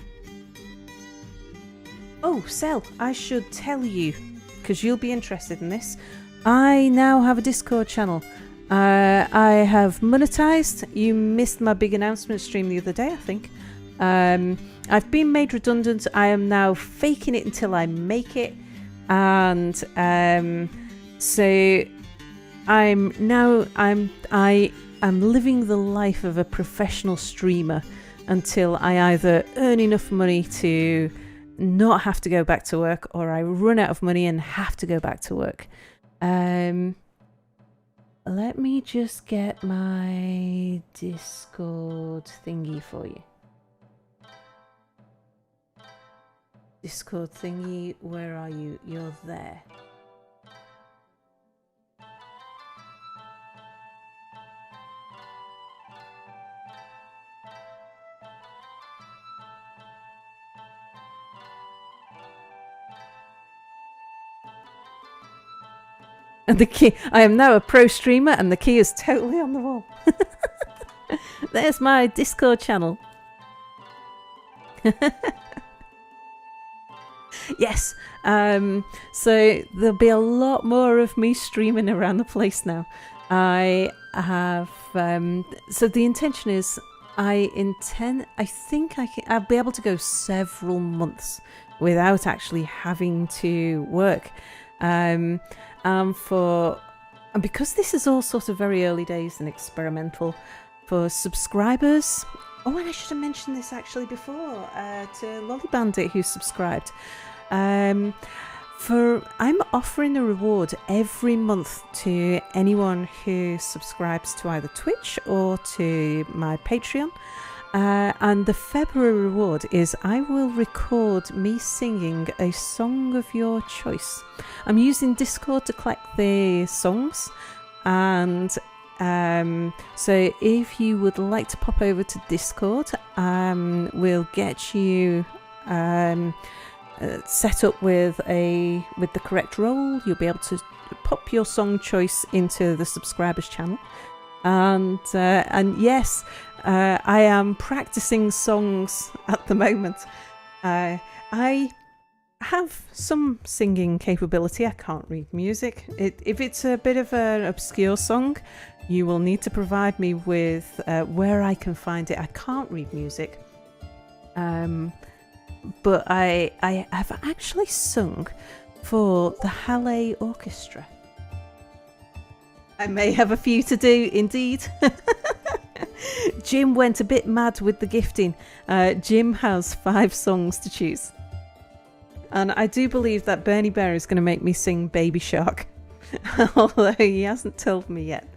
Oh, Cell, I should tell you, because you'll be interested in this. I now have a Discord channel. I have monetized. You missed my big announcement stream the other day, I think. I've been made redundant. I am now faking it until I make it. And so I'm living the life of a professional streamer until I either earn enough money to not have to go back to work, or I run out of money and have to go back to work. let me just get my Discord thingy for you. Discord thingy, where are you? You're there. And the key, I am now a pro streamer and the key is totally on the wall. There's my Discord channel. Yes, so there'll be a lot more of me streaming around the place now. I have, so the intention is I think I'll be able to go several months without actually having to work. And because this is all sort of very early days and experimental, for subscribers, and I should have mentioned this actually before to Lolly Bandit who subscribed. I'm offering a reward every month to anyone who subscribes to either Twitch or to my Patreon. And the February reward is I will record me singing a song of your choice. I'm using Discord to collect the songs, and so if you would like to pop over to Discord, we'll get you set up with the correct role. You'll be able to pop your song choice into the subscribers channel, and yes, I am practicing songs at the moment. I have some singing capability. I can't read music. If it's a bit of an obscure song, you will need to provide me with where I can find it. I can't read music. But I have actually sung for the Halle Orchestra. I may have a few to do, indeed. Jim went a bit mad with the gifting. Jim has 5 songs to choose. And I do believe that Bernie Bear is going to make me sing Baby Shark. Although he hasn't told me yet.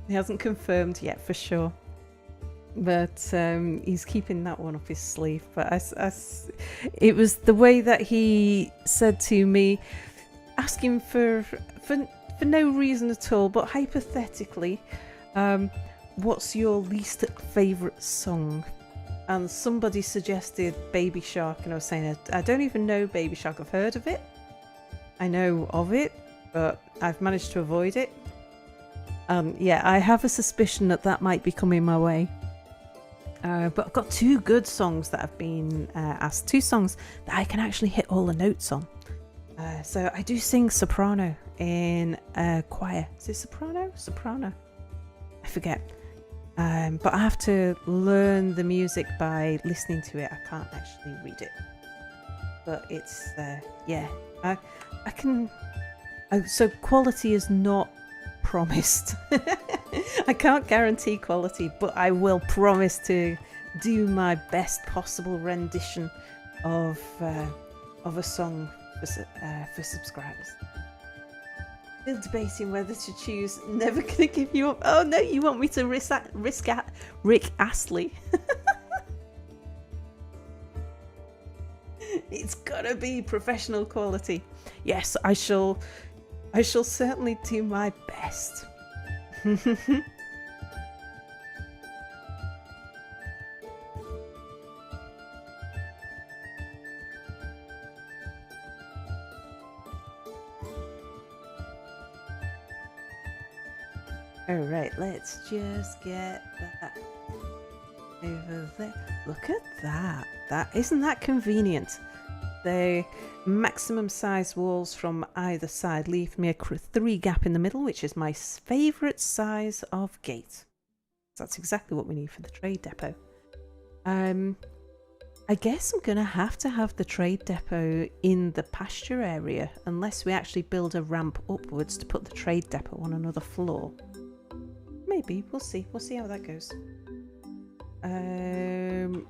He hasn't confirmed yet for sure. But he's keeping that one up his sleeve. But it was the way that he said to me, asking for no reason at all, but hypothetically, what's your least favourite song? And somebody suggested Baby Shark, and I was saying, I don't even know Baby Shark. I've heard of it. I know of it, but I've managed to avoid it. Yeah, I have a suspicion that might be coming my way. But I've got 2 good songs that have been asked. 2 songs that I can actually hit all the notes on. So I do sing soprano in a choir. Is it soprano? Soprano? I forget. But I have to learn the music by listening to it. I can't actually read it. But it's, yeah. I can... so quality is not promised. I can't guarantee quality, but I will promise to do my best possible rendition of a song for subscribers. Still debating whether to choose Never Gonna Give You Up. Oh no, you want me to risk Rick Astley? It's gotta be professional quality. Yes, I shall certainly do my best. Alright, let's just get that over there. Look at that. Isn't that convenient? The maximum size walls from either side leave me a 3 gap in the middle, which is my favourite size of gate. That's exactly what we need for the trade depot. I guess I'm going to have the trade depot in the pasture area, unless we actually build a ramp upwards to put the trade depot on another floor. Maybe, we'll see. We'll see how that goes.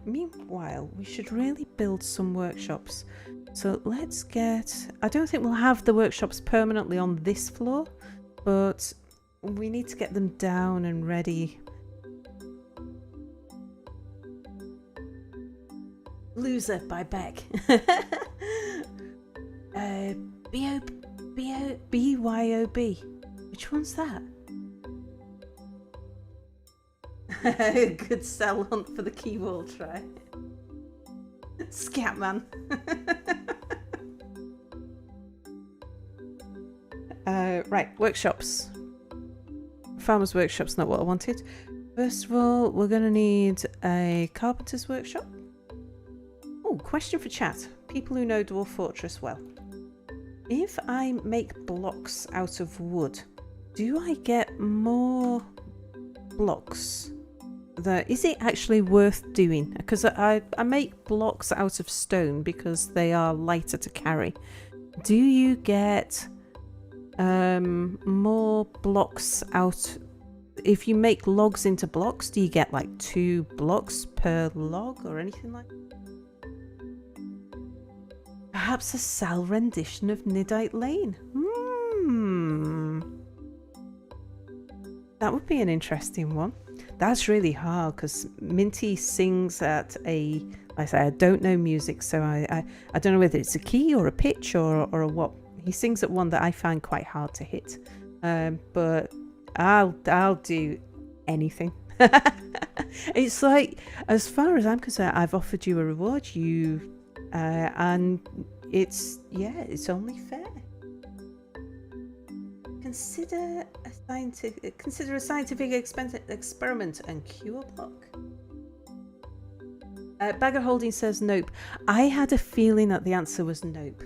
Meanwhile, we should really build some workshops. So let's get... I don't think we'll have the workshops permanently on this floor, but we need to get them down and ready. Loser by Beck. BYOB. Which one's that? Good cell hunt for the key wall try. Scatman. Right, workshops. Farmer's workshop's not what I wanted. First of all, we're going to need a carpenter's workshop. Oh, question for chat. People who know Dwarf Fortress well. If I make blocks out of wood, do I get more blocks? Is it actually worth doing? Because I make blocks out of stone because they are lighter to carry. Do you get more blocks out? If you make logs into blocks, do you get like 2 blocks per log or anything like that? Perhaps a Sal rendition of Nidite Lane. That would be an interesting one. That's really hard because Minty sings at I say I don't know music, so I don't know whether it's a key or a pitch or a what. He sings at one that I find quite hard to hit. But I'll do anything. It's like, as far as I'm concerned, I've offered you a reward, and it's only fair. Consider a scientific experiment and cure block. Bagger Holding says nope. I had a feeling that the answer was nope.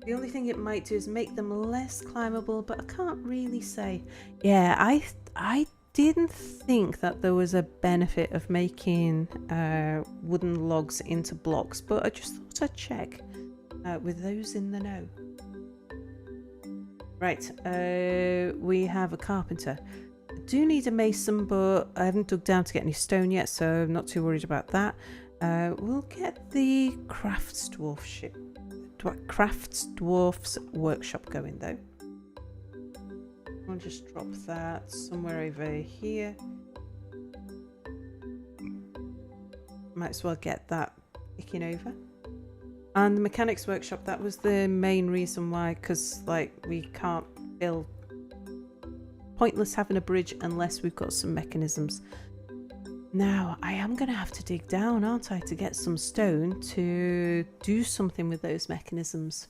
The only thing it might do is make them less climbable, but I can't really say. Yeah, I didn't think that there was a benefit of making wooden logs into blocks, but I just thought I'd check with those in the know. Right, we have a carpenter. I do need a mason, but I haven't dug down to get any stone yet, so I'm not too worried about that. We'll get the Crafts Dwarf's workshop going though. I'll just drop that somewhere over here. Might as well get that ticking over. And the mechanics workshop, that was the main reason why, because like we can't build, pointless having a bridge unless we've got some mechanisms. Now I am going to have to dig down, aren't I, to get some stone to do something with those mechanisms.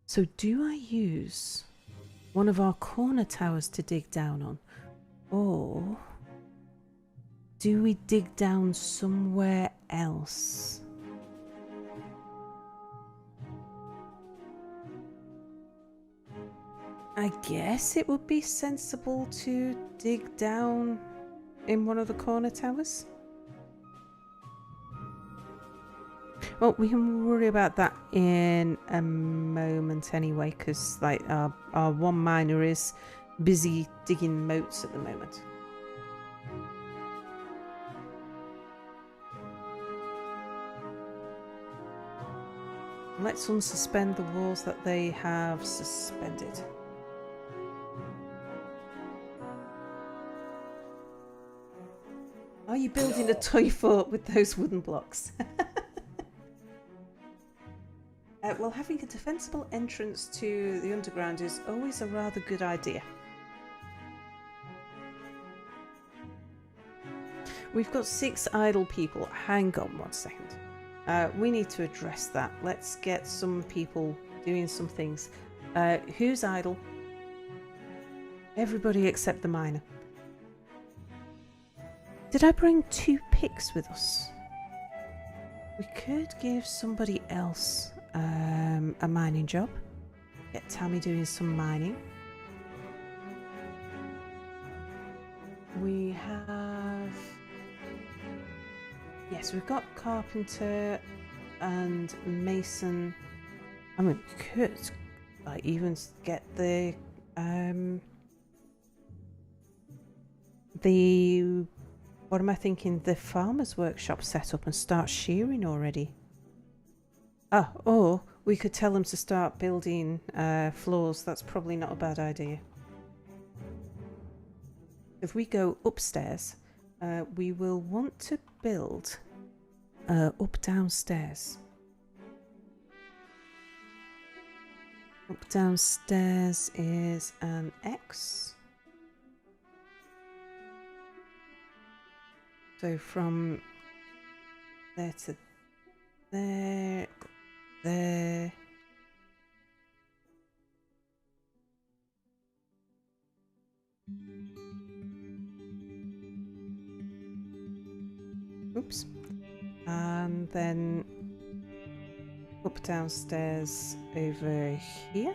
So do I use one of our corner towers to dig down on, or do we dig down somewhere else? I guess it would be sensible to dig down in one of the corner towers. Well, we can worry about that in a moment anyway, because like our one miner is busy digging moats at the moment. Let's unsuspend the walls that they have suspended. Are you building a toy fort with those wooden blocks? Well, having a defensible entrance to the underground is always a rather good idea. We've got 6 idle people. Hang on 1 second. We need to address that. Let's get some people doing some things. Who's idle? Everybody except the miner. Did I bring 2 picks with us? We could give somebody else a mining job. Get Tammy doing some mining. We have... Yes, we've got carpenter and mason. I mean, we could like even get the what am I thinking? The farmer's workshop set up and start shearing already. Or we could tell them to start building floors. That's probably not a bad idea. If we go upstairs, we will want to build downstairs. Up downstairs is an X. So from there to there, there. Oops. And then up downstairs over here.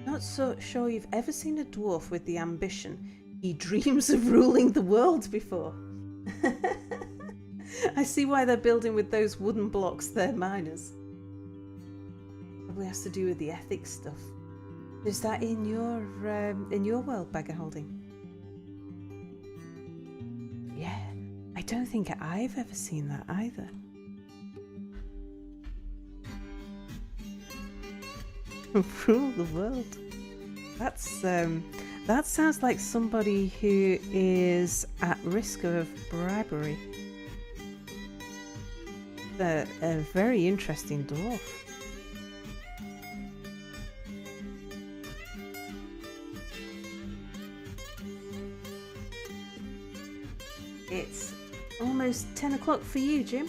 Not so sure you've ever seen a dwarf with the ambition. He dreams of ruling the world before. I see why they're building with those wooden blocks. They're miners. Probably has to do with the ethics stuff. Is that in your world, Bagger Holding? Yeah, I don't think I've ever seen that either. Rule the world. That's that sounds like somebody who is at risk of bribery. A very interesting dwarf. It's almost 10 o'clock for you, Jim.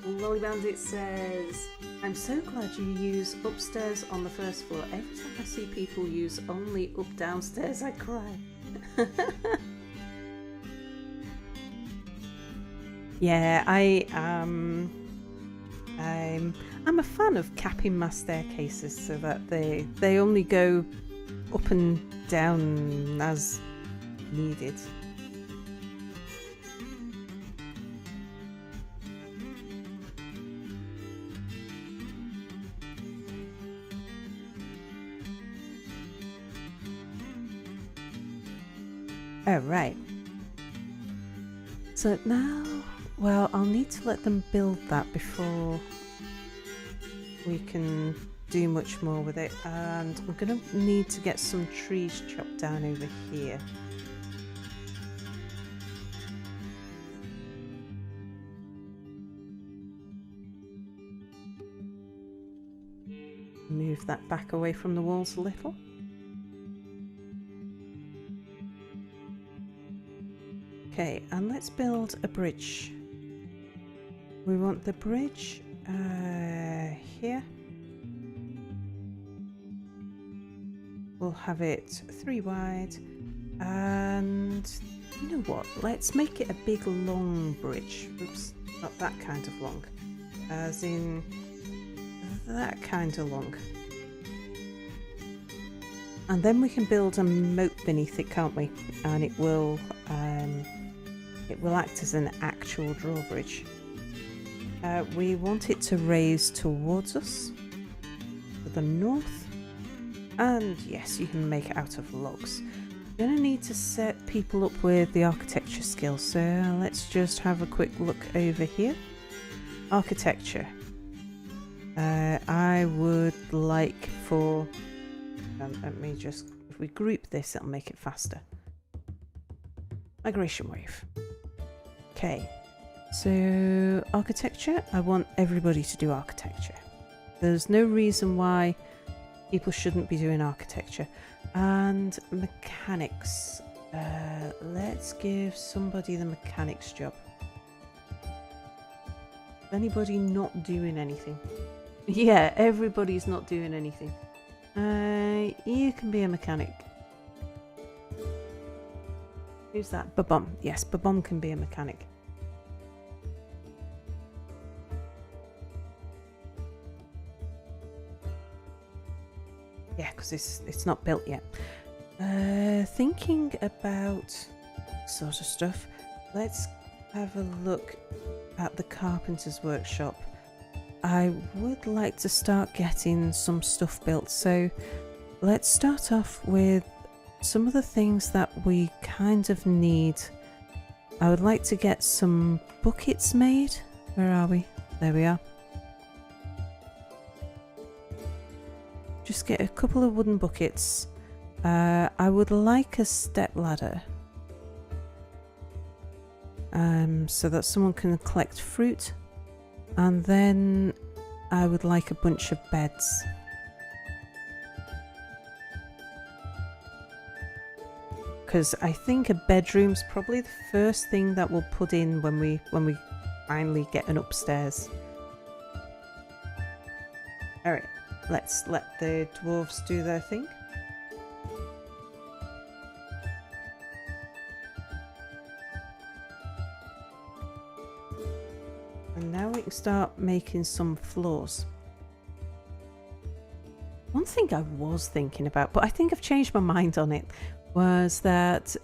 Lolly Bandit says, I'm so glad you use upstairs on the first floor. Every time I see people use only up downstairs, I cry. Yeah, I'm a fan of capping my staircases so that they only go up and down as needed. Oh, right. So now, well, I'll need to let them build that before we can do much more with it. And we're going to need to get some trees chopped down over here. Move that back away from the walls a little. Okay, and let's build a bridge. We want the bridge here. We'll have it 3 wide, and you know what? Let's make it a big long bridge. Oops, not that kind of long, as in that kind of long. And then we can build a moat beneath it, can't we? And it will act as an actual drawbridge. We want it to raise towards us to the north, and yes, you can make it out of logs. You're going to need to set people up with the architecture skills, so let's just have a quick look over here. Architecture. I would like for, let me just, if we group this, it'll make it faster. Migration wave. Okay, so architecture, I want everybody to do architecture. There's no reason why people shouldn't be doing architecture. And mechanics, let's give somebody the mechanics job. Anybody not doing anything? Yeah, everybody's not doing anything. You can be a mechanic. Who's that? Babom. Yes, Babom can be a mechanic. Yeah, because it's not built yet. Thinking about sort of stuff, let's have a look at the carpenter's workshop. I would like to start getting some stuff built, so let's start off with some of the things that we kind of need. I would like to get some buckets made. Where are we? There we are. Just get a couple of wooden buckets. I would like a step ladder. So that someone can collect fruit. And then I would like a bunch of beds. Because I think a bedroom's probably the first thing that we'll put in when we finally get an upstairs. Alright, let's let the dwarves do their thing. And now we can start making some floors. One thing I was thinking about, but I think I've changed my mind on it, was that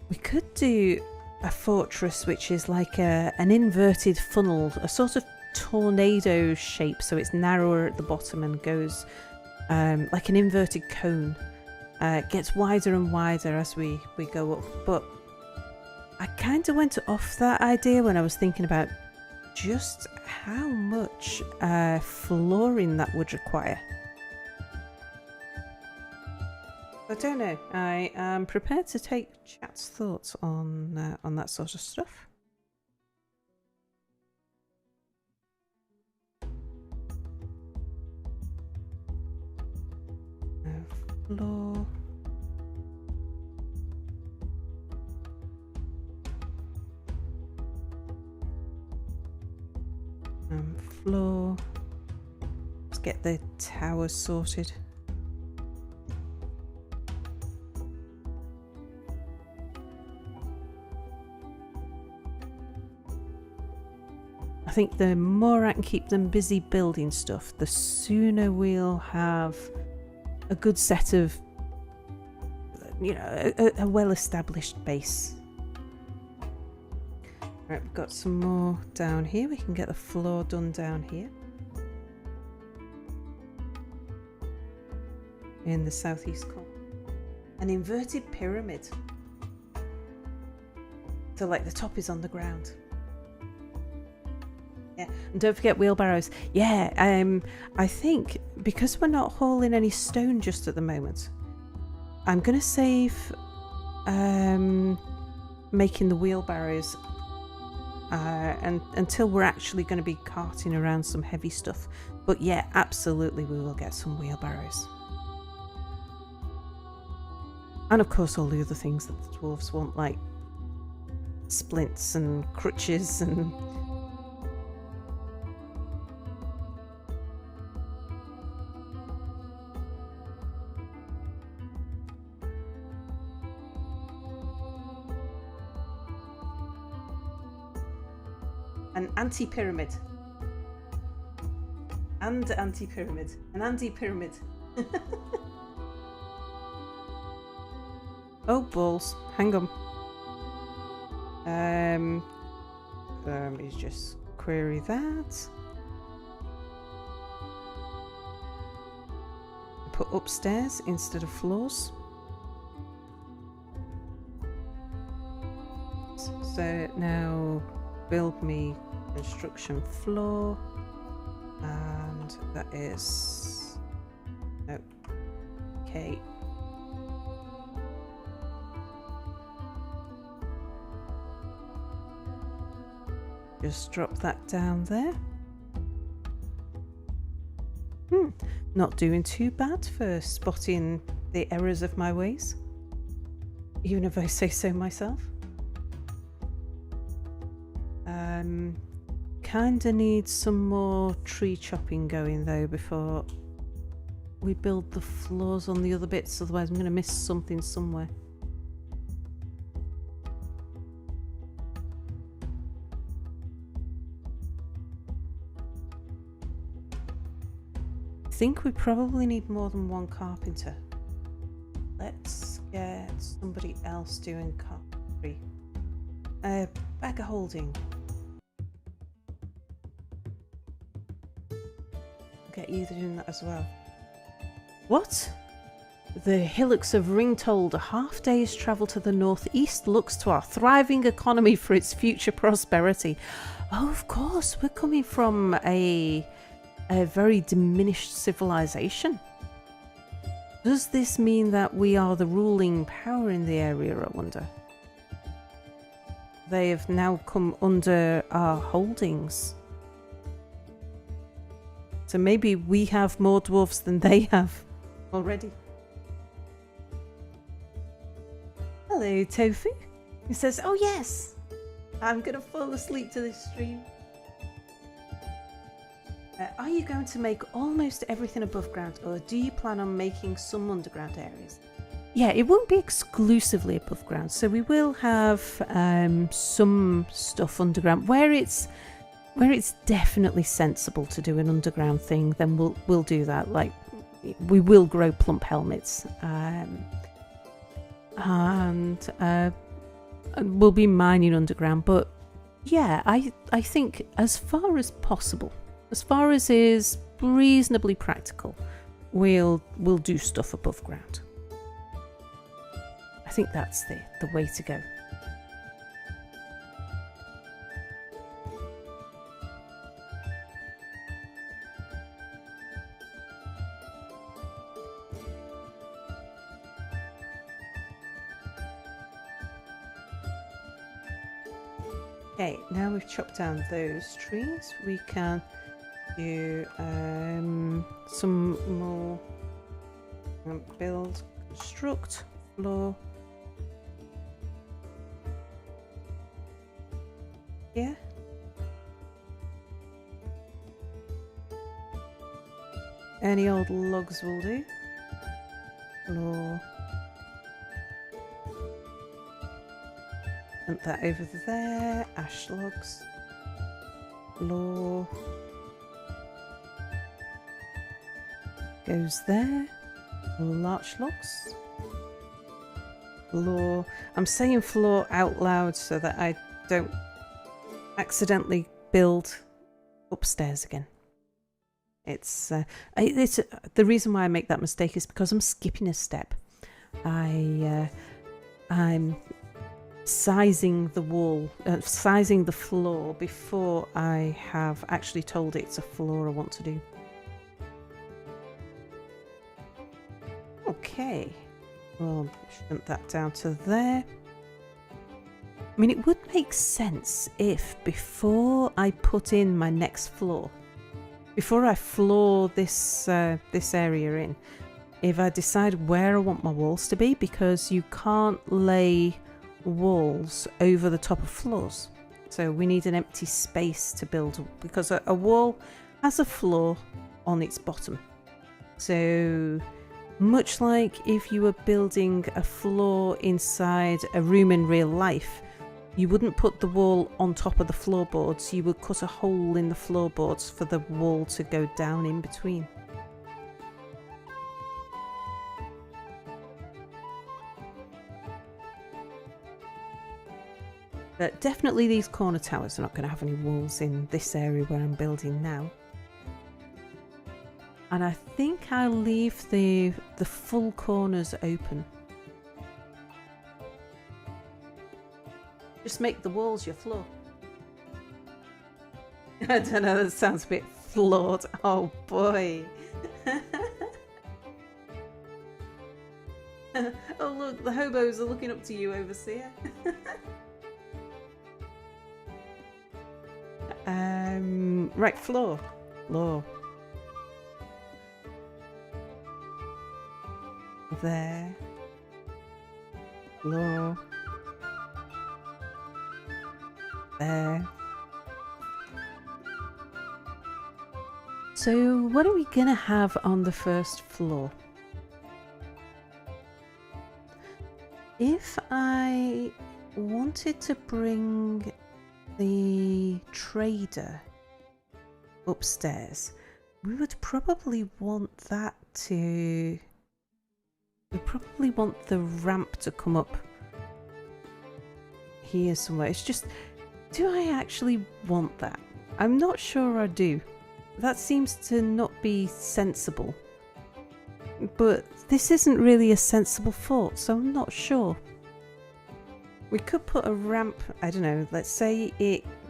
we could do a fortress which is like an inverted funnel, a sort of tornado shape, so it's narrower at the bottom and goes like an inverted cone. It gets wider and wider as we go up, but I kind of went off that idea when I was thinking about just how much flooring that would require. I don't know. I am prepared to take chat's thoughts on that sort of stuff. Floor. Floor. Let's get the tower sorted. I think the more I can keep them busy building stuff, the sooner we'll have a good set of, you know, a well-established base. Right, we've got some more down here. We can get the floor done down here. In the southeast corner. An inverted pyramid. So like the top is on the ground. Yeah, and don't forget wheelbarrows. Yeah, I think because we're not hauling any stone just at the moment, I'm going to save making the wheelbarrows and until we're actually going to be carting around some heavy stuff. But yeah, absolutely we will get some wheelbarrows. And of course all the other things that the dwarves want, like splints and crutches and... an anti-pyramid. And anti-pyramid. An anti-pyramid. Oh, balls. Hang on. Let me just query that. Put upstairs instead of floors. So now build me construction floor, and that is no. Okay. Just drop that down there. Not doing too bad for spotting the errors of my ways, even if I say so myself. Kinda need some more tree chopping going though before we build the floors on the other bits, otherwise I'm going to miss something somewhere. I think we probably need more than one carpenter. Let's get somebody else doing carpentry. Bag of holding. Get you doing that as well. What? The hillocks of Ringtold, a half day's travel to the northeast, looks to our thriving economy for its future prosperity. Oh, of course, we're coming from a very diminished civilization. Does this mean that we are the ruling power in the area, I wonder? They have now come under our holdings. So maybe we have more dwarves than they have already. Hello, Tofu. He says, oh yes, I'm going to fall asleep to this stream. Are you going to make almost everything above ground, or do you plan on making some underground areas? Yeah, it won't be exclusively above ground, so we will have some stuff underground where it's definitely sensible to do an underground thing. Then we'll do that. Like we will grow plump helmets, and we'll be mining underground. But yeah, I think as far as possible. As far as is reasonably practical, we'll do stuff above ground. I think that's the way to go. Okay, now we've chopped down those trees, we can do some more build, construct, floor. Yeah. Any old logs will do. Floor. And that over there. Ash logs. Floor. Goes there. Larch logs. Floor. I'm saying floor out loud so that I don't accidentally build upstairs again. It's the reason why I make that mistake is because I'm skipping a step. I'm sizing the wall, sizing the floor before I have actually told it it's a floor I want to do. Okay, well, shunt that down to there. I mean, it would make sense if before I put in my next floor, before I floor this area in, if I decide where I want my walls to be, because you can't lay walls over the top of floors. So we need an empty space to build, because a wall has a floor on its bottom. So much like if you were building a floor inside a room in real life, you wouldn't put the wall on top of the floorboards, you would cut a hole in the floorboards for the wall to go down in between. But definitely these corner towers are not going to have any walls in this area where I'm building now. And I think I'll leave the full corners open. Just make the walls your floor. I don't know, that sounds a bit flawed. Oh boy. Oh look, the hobos are looking up to you, Overseer. Right, floor. There. Floor. There. So what are we gonna have on the first floor? If I wanted to bring the trader upstairs, we would probably want that to... We probably want the ramp to come up here somewhere. It's just, do I actually want that? I'm not sure I do. That seems to not be sensible. But this isn't really a sensible fort, so I'm not sure. We could put a ramp, I don't know, let's say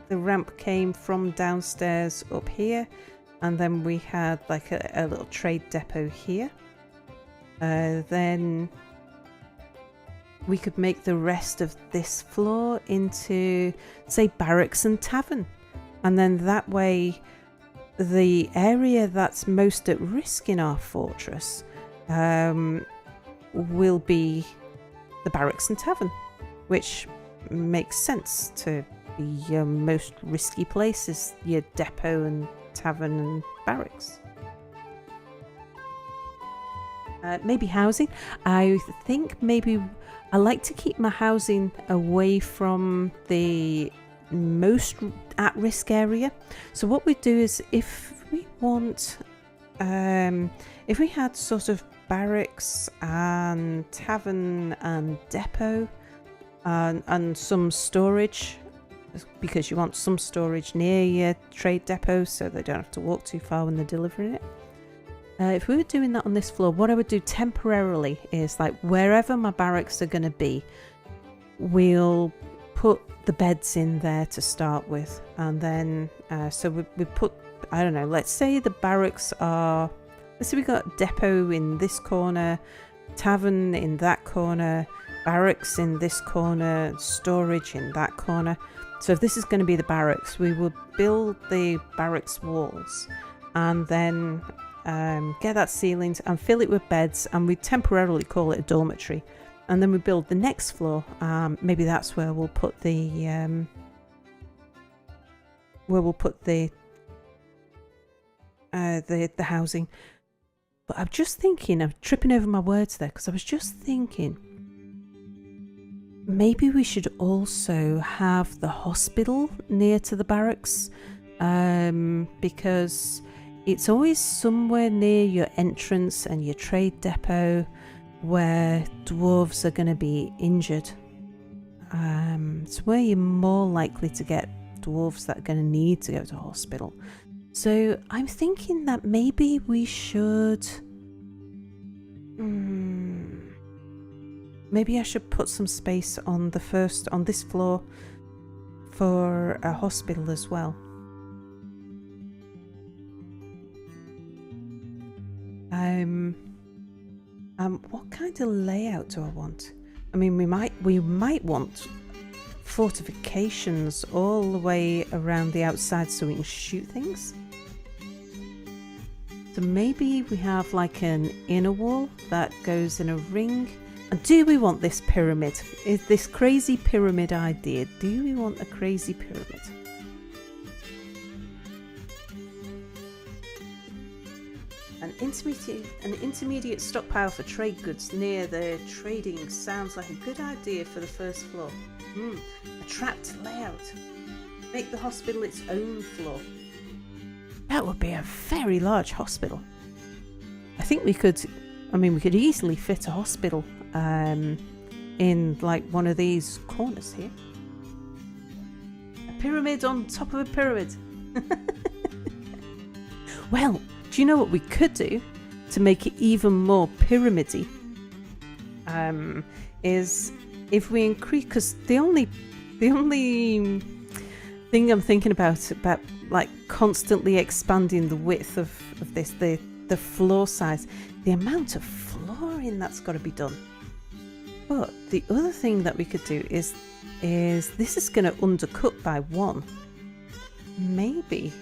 the ramp came from downstairs up here, and then we had like a little trade depot here. Then we could make the rest of this floor into, say, barracks and tavern. And then that way, the area that's most at risk in our fortress will be the barracks and tavern, which makes sense to be your most risky places, your depot and tavern and barracks. Maybe housing. I think maybe I like to keep my housing away from the most at-risk area. So what we do is, if we want, if we had sort of barracks and tavern and depot and some storage, because you want some storage near your trade depot so they don't have to walk too far when they're delivering it. If we were doing that on this floor, what I would do temporarily is, like, wherever my barracks are going to be, we'll put the beds in there to start with. And then, so we put, I don't know, let's say the barracks are, let's say we got depot in this corner, tavern in that corner, barracks in this corner, storage in that corner. So if this is going to be the barracks, we would build the barracks walls and then get that ceilings and fill it with beds, and we temporarily call it a dormitory. And then we build the next floor. Maybe that's where we'll put the housing. But I'm just thinking, I'm tripping over my words there, because I was just thinking maybe we should also have the hospital near to the barracks, because it's always somewhere near your entrance and your trade depot where dwarves are going to be injured. It's where you're more likely to get dwarves that are going to need to go to hospital. So I'm thinking that maybe we should... maybe I should put some space on this floor for a hospital as well. What kind of layout do I want? I mean, we might want fortifications all the way around the outside so we can shoot things. So maybe we have like an inner wall that goes in a ring. And do we want this pyramid? Is this crazy pyramid idea? Do we want a crazy pyramid? An intermediate stockpile for trade goods near the trading sounds like a good idea for the first floor. A trapped layout. Make the hospital its own floor. That would be a very large hospital. I think we could easily fit a hospital in like one of these corners here. A pyramid on top of a pyramid. Well, do you know what we could do to make it even more pyramidy? Is if we increase, because the only thing I'm thinking about like constantly expanding the width of this, the floor size, the amount of flooring that's got to be done. But the other thing that we could do is this is going to undercut by one. Maybe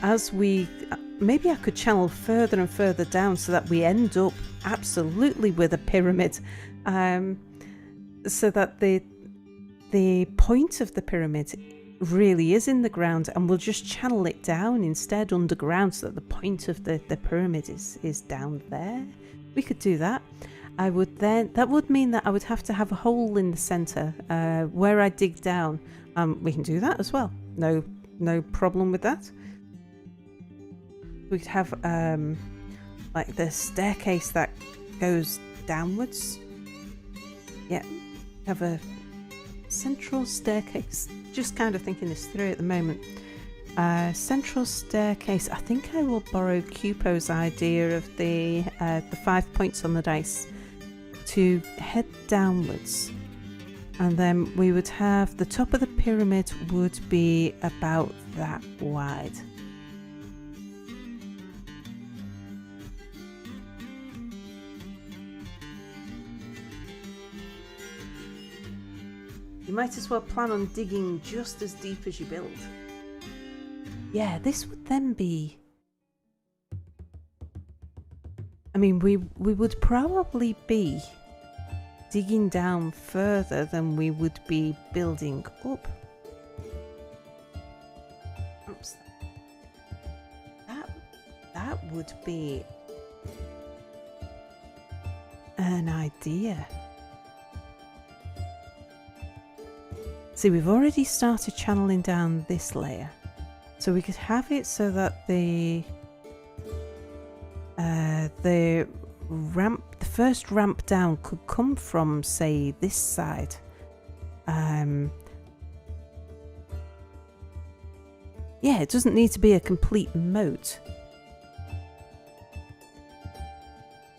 I could channel further and further down so that we end up absolutely with a pyramid, so that the point of the pyramid really is in the ground, and we'll just channel it down instead underground so that the point of the pyramid is down there. We could do that. That would mean that I would have to have a hole in the center where I dig down. We can do that as well. No problem with that. We could have like the staircase that goes downwards. Yeah, have a central staircase. Just kind of thinking this through at the moment. Central staircase. I think I will borrow Cupo's idea of the 5 points on the dice to head downwards, and then we would have the top of the pyramid would be about that wide. You might as well plan on digging just as deep as you build. Yeah, this would then be... I mean, we would probably be digging down further than we would be building up. Oops. That would be an idea. See, we've already started channeling down this layer. So we could have it so that the first ramp down could come from, say, this side. Yeah, it doesn't need to be a complete moat.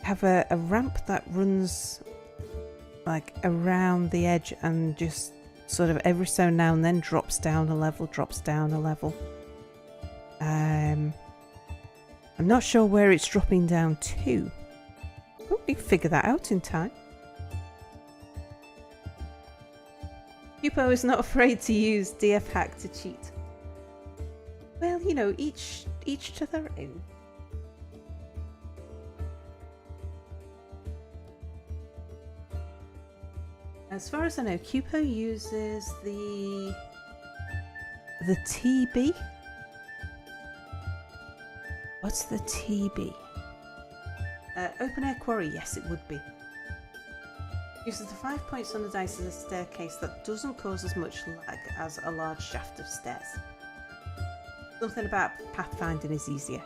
Have a ramp that runs like around the edge and just sort of every so now and then drops down a level, I'm not sure where it's dropping down to. Oh, we can figure that out in time. Cupo is not afraid to use DF hack to cheat. Well, you know, each to their own. As far as I know, Cupo uses the TB. What's the TB? Open air quarry, yes it would be. Uses the 5 points on the dice as a staircase that doesn't cause as much lag as a large shaft of stairs. Something about pathfinding is easier.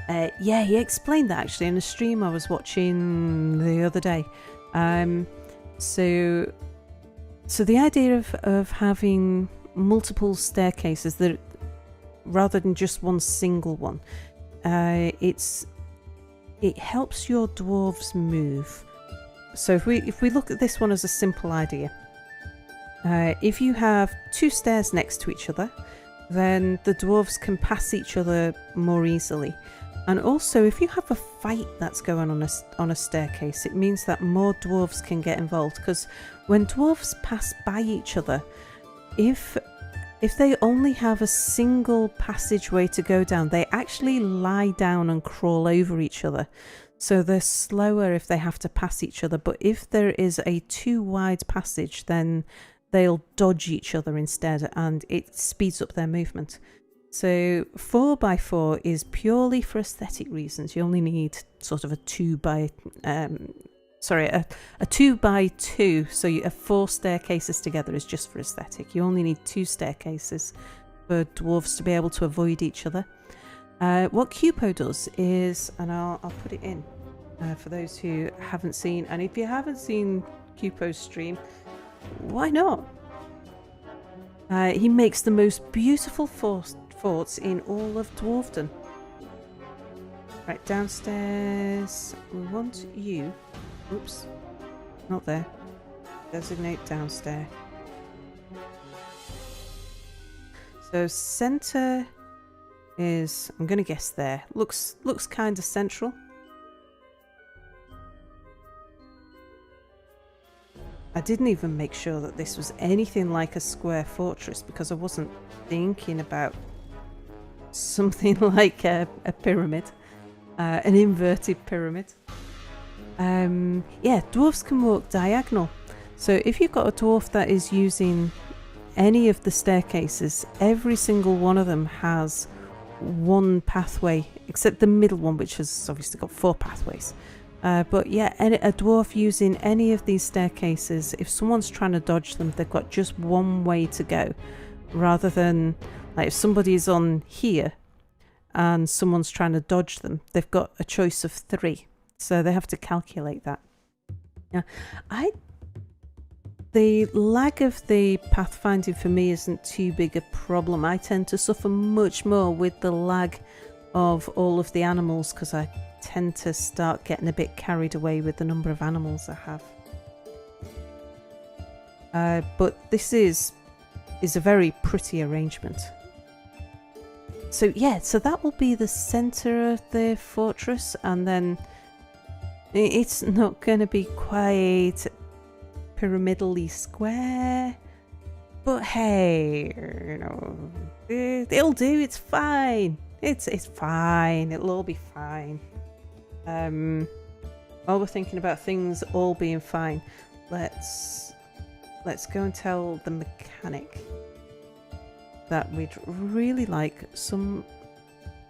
Yeah, he explained that actually in a stream I was watching the other day. So the idea of having multiple staircases that rather than just one single one, it helps your dwarves move. So if we look at this one as a simple idea, if you have two stairs next to each other, then the dwarves can pass each other more easily. And also, if you have a fight that's going on a staircase, it means that more dwarves can get involved. Because when dwarves pass by each other, if they only have a single passageway to go down, they actually lie down and crawl over each other. So they're slower if they have to pass each other. But if there is a too wide passage, then they'll dodge each other instead, and it speeds up their movement. So 4x4 is purely for aesthetic reasons. You only need sort of a 2x2. So you have 4 staircases together is just for aesthetic. You only need 2 staircases for dwarves to be able to avoid each other. What Cupo does is, and I'll put it in for those who haven't seen, and if you haven't seen Cupo's stream, why not? He makes the most beautiful forts in all of Dwarfdom. Right, downstairs, we want you. Oops, not there. Designate downstairs. So center is, I'm going to guess there. Looks kind of central. I didn't even make sure that this was anything like a square fortress because I wasn't thinking about something like a pyramid, an inverted pyramid. Yeah, dwarves can walk diagonal. So if you've got a dwarf that is using any of the staircases, every single one of them has one pathway, except the middle one, which has obviously got 4 pathways. But yeah, a dwarf using any of these staircases, if someone's trying to dodge them, they've got just one way to go, rather than like if somebody's on here and someone's trying to dodge them, they've got a choice of 3. So they have to calculate that. Yeah, the lag of the pathfinding for me isn't too big a problem. I tend to suffer much more with the lag of all of the animals because I tend to start getting a bit carried away with the number of animals I have. But this is a very pretty arrangement. So yeah, so that will be the center of the fortress, and then it's not going to be quite pyramidally square, but hey, you know, it'll do. It's fine. It's fine. It'll all be fine. While we're thinking about things all being fine, let's go and tell the mechanic that we'd really like some.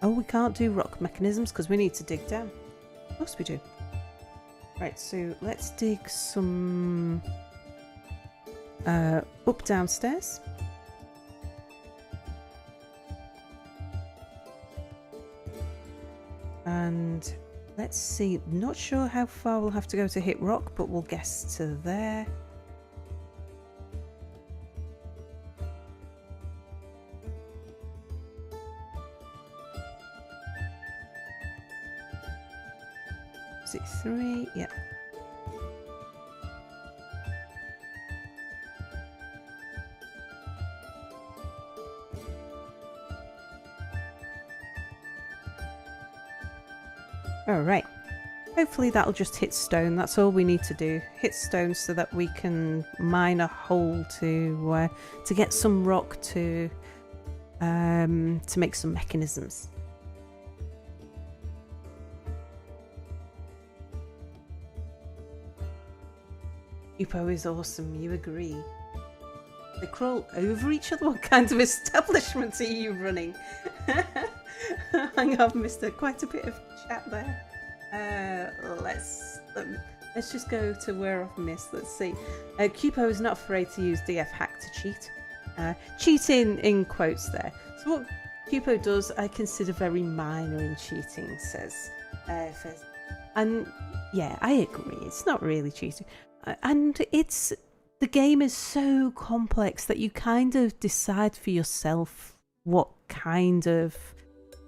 Oh, we can't do rock mechanisms because we need to dig down. Of course we do. Right, so let's dig some up downstairs. And let's see, not sure how far we'll have to go to hit rock, but we'll guess to there. Is it 3? Yeah. Alright. Hopefully that'll just hit stone. That's all we need to do. Hit stone so that we can mine a hole to get some rock to make some mechanisms. Upo is awesome, you agree. They crawl over each other? What kind of establishment are you running? Hang on, mister. Quite a bit of chat there. Let's just go to where I've missed. Let's see. Cupo is not afraid to use DF hack to cheat. Cheating in quotes there. So what Cupo does, I consider very minor in cheating, says Fez. And yeah, I agree. It's not really cheating. And the game is so complex that you kind of decide for yourself what kind of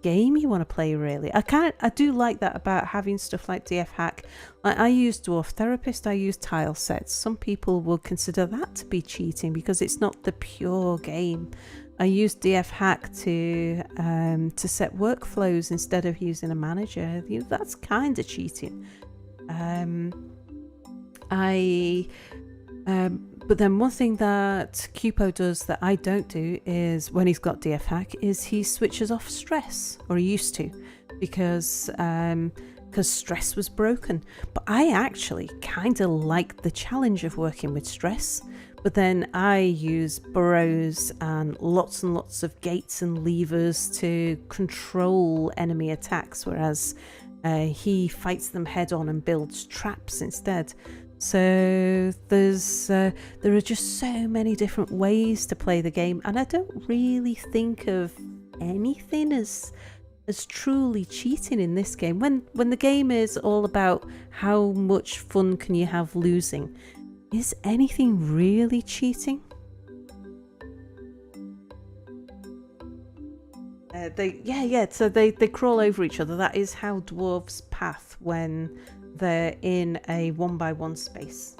game you want to play, really. I do like that about having stuff like DF hack. I use Dwarf Therapist, I use tile sets. Some people will consider that to be cheating because it's not the pure game. I use DF hack to set workflows instead of using a manager. That's kind of cheating. But then one thing that Cupo does that I don't do is when he's got DF hack is he switches off stress, or he used to, because stress was broken. But I actually kind of like the challenge of working with stress. But then I use burrows and lots of gates and levers to control enemy attacks, whereas he fights them head on and builds traps instead. So there are just so many different ways to play the game, and I don't really think of anything as truly cheating in this game. When the game is all about how much fun can you have losing, is anything really cheating? So they crawl over each other. That is how dwarves path when they're in a 1x1 space.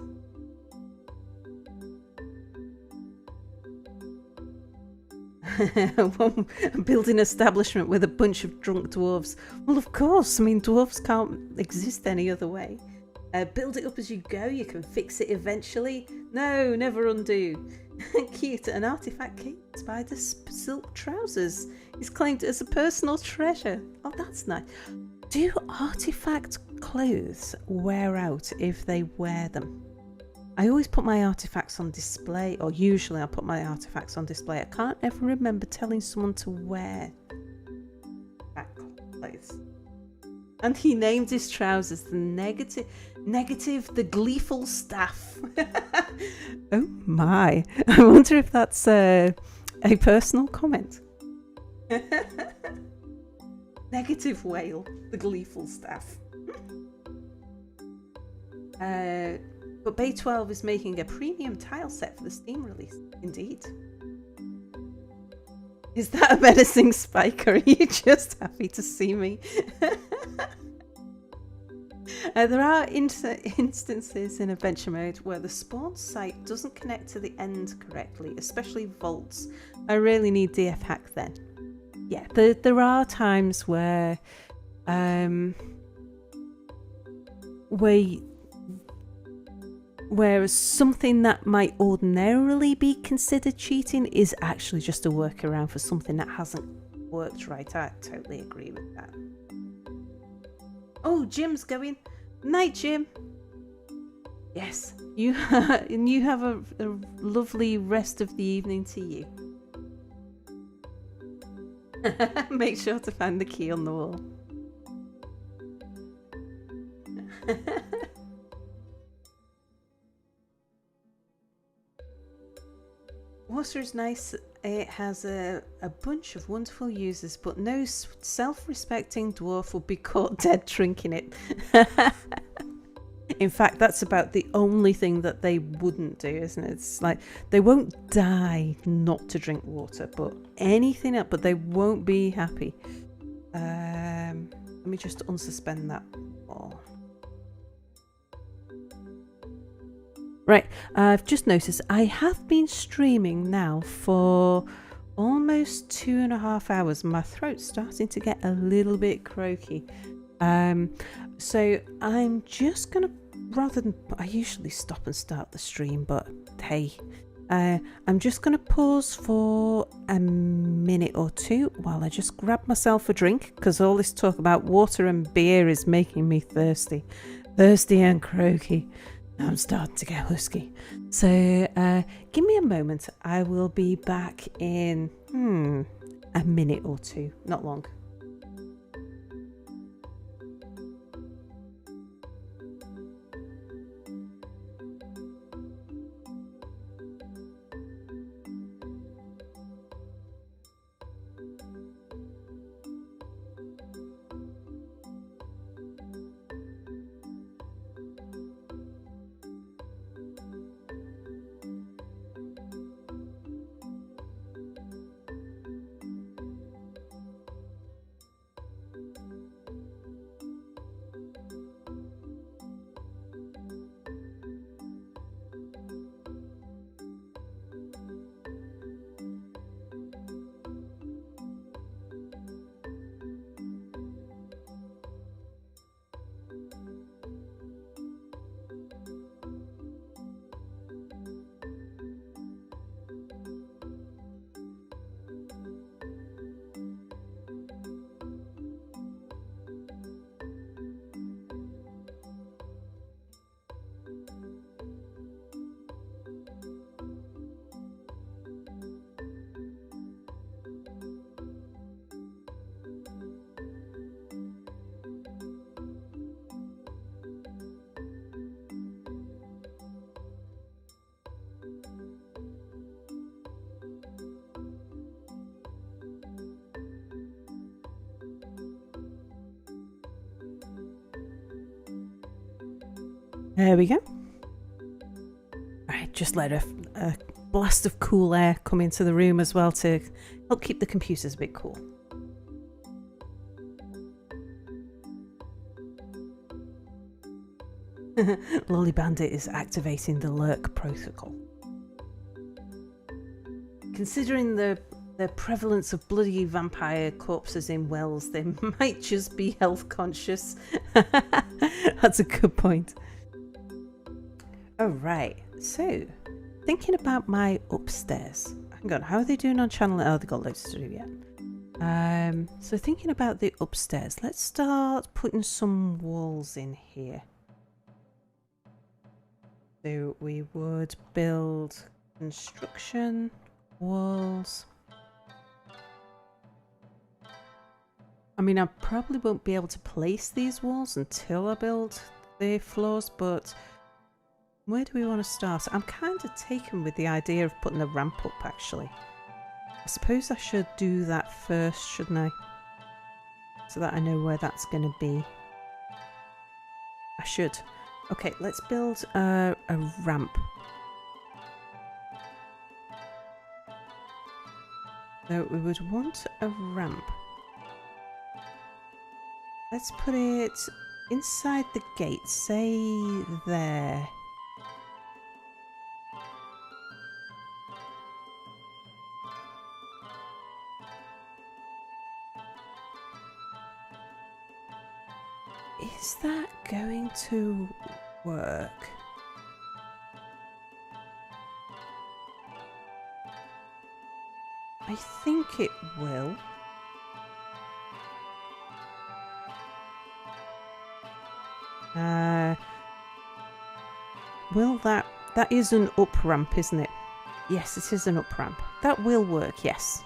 Building establishment with a bunch of drunk dwarves. Well, of course. I mean, dwarves can't exist any other way. Build it up as you go. You can fix it eventually. No, never undo. Cute. An artifact key. Spider's silk trousers. It's claimed as a personal treasure. Oh, that's nice. Do artifact clothes wear out if they wear them? I always put my artifacts on display, or usually I put my artifacts on display. I can't ever remember telling someone to wear back clothes. And he named his trousers the negative, the gleeful staff. Oh my! I wonder if that's a personal comment. Negative whale, the gleeful staff. But Bay 12 is making a premium tile set for the Steam release. Indeed. Is that a menacing spike, or are you just happy to see me? There are instances in adventure mode where the spawn site doesn't connect to the end correctly, especially vaults. I really need DF hack then. Yeah, there are times where whereas something that might ordinarily be considered cheating is actually just a workaround for something that hasn't worked right. I totally agree with that. Oh, Jim's going. Night, Jim. Yes, you and you have a lovely rest of the evening to you. Make sure to find the key on the wall. Water is nice. It has a bunch of wonderful users, but no self-respecting dwarf will be caught dead drinking it. In fact, that's about the only thing that they wouldn't do, isn't it? It's like they won't die not to drink water, but anything else, but they won't be happy. Let me just unsuspend that wall. Right, I've just noticed I have been streaming now for almost 2.5 hours. My throat's starting to get a little bit croaky. So I'm just gonna, rather than, I usually stop and start the stream, but hey, I'm just gonna pause for a minute or two while I just grab myself a drink, because all this talk about water and beer is making me thirsty and croaky. I'm starting to get husky. So give me a moment. I will be back in a minute or two. Not long. There we go. Alright, just let a blast of cool air come into the room as well to help keep the computers a bit cool. Lolly Bandit is activating the lurk protocol. Considering the prevalence of bloody vampire corpses in wells, they might just be health conscious. That's a good point. Alright, so thinking about my upstairs. Hang on, how are they doing on channel? Oh, they've got loads to do yet. So thinking about the upstairs, let's start putting some walls in here. So we would build construction walls. I mean, I probably won't be able to place these walls until I build the floors, but where do we want to start? I'm kind of taken with the idea of putting a ramp up, actually. I suppose I should do that first, shouldn't I? So that I know where that's going to be. I should. Okay, let's build a ramp. So we would want a ramp. Let's put it inside the gate, say there. Is that going to work? I think it will. Will that is an up ramp, isn't it? Yes, it is an up ramp. That will work, yes.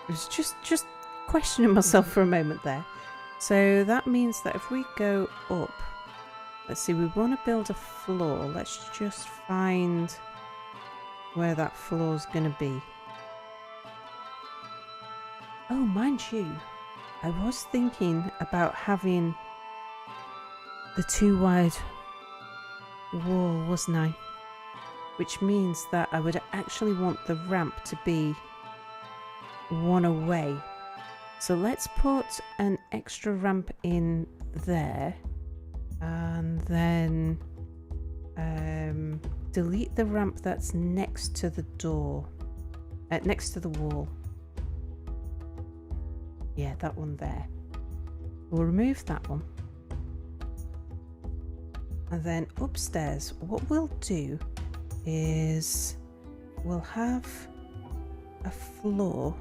I was just questioning myself for a moment there. So that means that if we go up, let's see, we want to build a floor. Let's just find where that floor's going to be. Oh, mind you, I was thinking about having the 2 wide wall, wasn't I? Which means that I would actually want the ramp to be 1 away. So let's put an extra ramp in there and then delete the ramp that's next to the door, next to the wall. Yeah, that one there. We'll remove that one. And then upstairs, what we'll do is we'll have a floor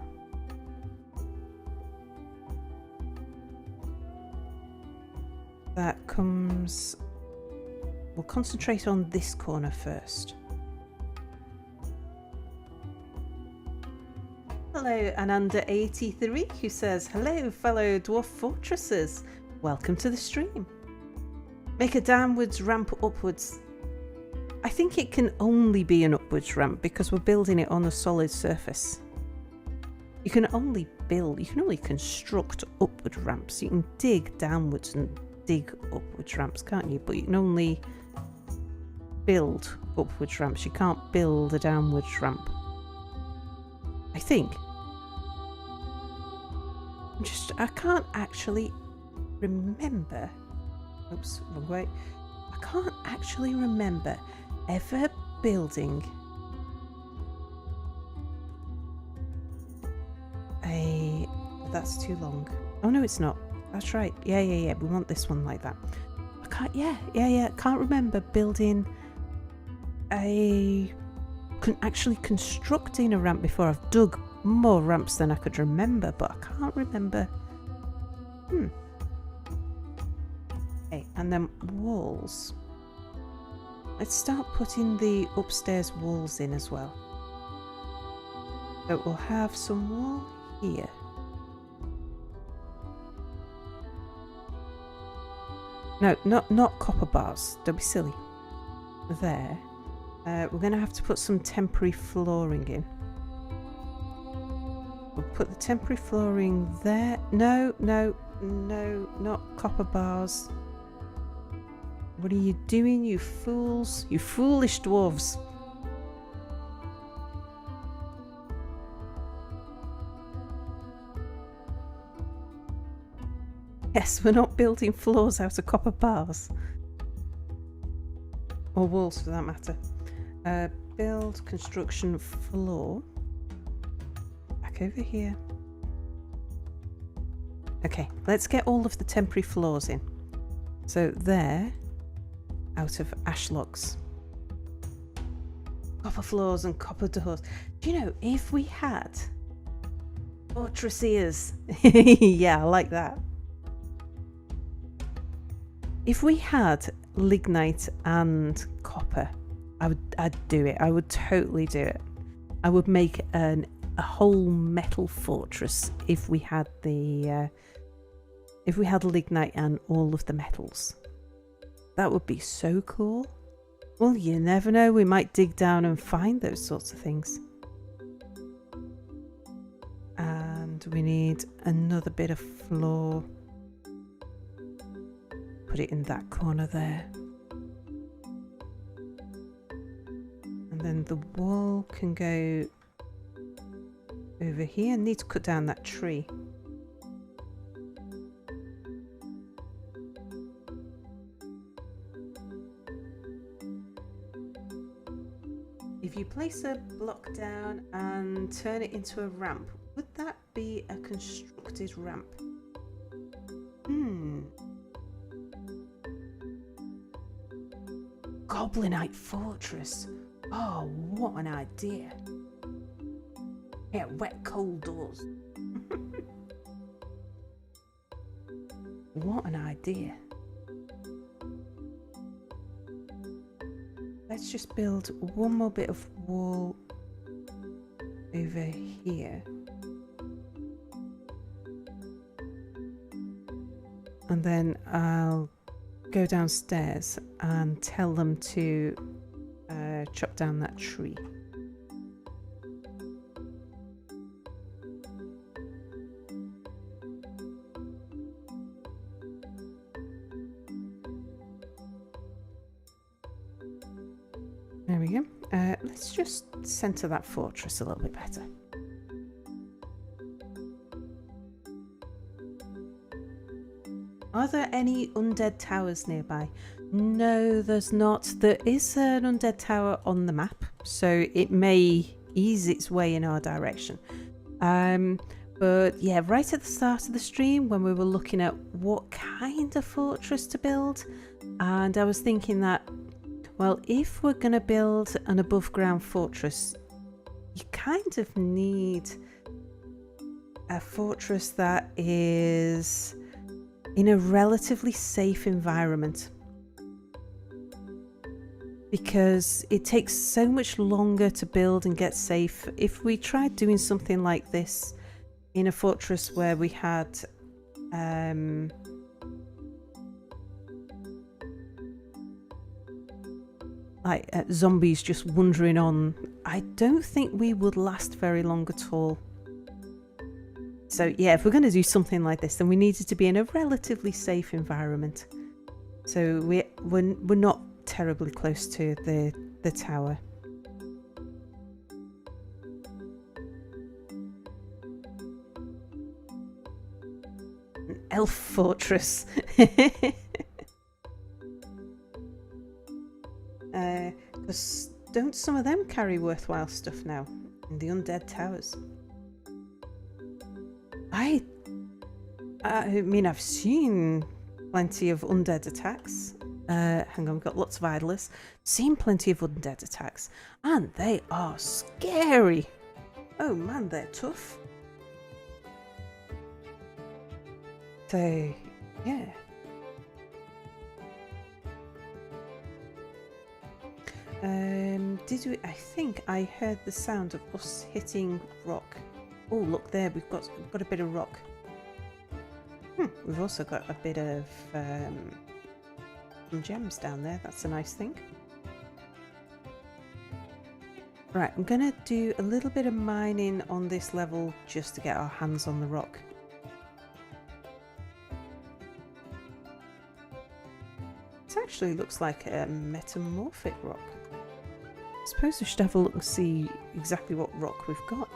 that comes... We'll concentrate on this corner first. Hello, Ananda83, who says, hello, fellow dwarf fortresses. Welcome to the stream. Make a downwards ramp upwards. I think it can only be an upwards ramp because we're building it on a solid surface. You can only construct upward ramps. You can dig downwards and dig upwards ramps, can't you? But you can only build upwards ramps. You can't build a downwards ramp. I think. I can't actually remember. Oops, wrong way. I can't actually remember ever building a... That's too long. Oh no, it's not. That's right. Yeah. We want this one like that. I can't... Yeah. I can't remember building actually constructing a ramp before. I've dug more ramps than I could remember, but I can't remember. Okay, and then walls. Let's start putting the upstairs walls in as well. So we'll have some wall here. No, not copper bars. Don't be silly. There. We're going to have to put some temporary flooring in. We'll put the temporary flooring there. No, not copper bars. What are you doing, you fools? You foolish dwarves. Yes, we're not building floors out of copper bars. Or walls for that matter. Build construction floor. Back over here. Okay, let's get all of the temporary floors in. So there, out of ash logs. Copper floors and copper doors. Do you know, if we had fortress ears, yeah, I like that. If we had lignite and copper, I'd do it. I would totally do it. I would make a whole metal fortress if we had the if we had lignite and all of the metals. That would be so cool. Well, you never know. We might dig down and find those sorts of things. And we need another bit of floor. put it in that corner there. And then the wall can go over here. I need to cut down that tree. If you place a block down and turn it into a ramp, would that be a constructed ramp? Goblinite fortress. Oh, what an idea. Yeah, wet cold doors. What an idea. Let's just build one more bit of wall over here. And then I'll go downstairs and tell them to chop down that tree. There we go. Let's just center that fortress a little bit better. Are there any undead towers nearby? No, there's not. There is an undead tower on the map, so it may ease its way in our direction. But yeah, right at the start of the stream when we were looking at what kind of fortress to build, and I was thinking that, well, if we're going to build an above ground fortress, you kind of need a fortress that is in a relatively safe environment, because it takes so much longer to build and get safe. If we tried doing something like this in a fortress where we had zombies just wandering on, I don't think we would last very long at all. So yeah, if we're going to do something like this, then we needed to be in a relatively safe environment. So we're not terribly close to the tower. An elf fortress. Because don't some of them carry worthwhile stuff now in the undead towers? I mean, I've seen plenty of undead attacks. Hang on, we've got lots of idlers. Seen plenty of undead attacks, and they are scary. Oh man, they're tough. So, yeah. I think I heard the sound of us hitting rock. Oh, look there, we've got a bit of rock. We've also got a bit of some gems down there. That's a nice thing. Right, I'm gonna do a little bit of mining on this level just to get our hands on the rock. It actually looks like a metamorphic rock. I suppose we should have a look and see exactly what rock we've got.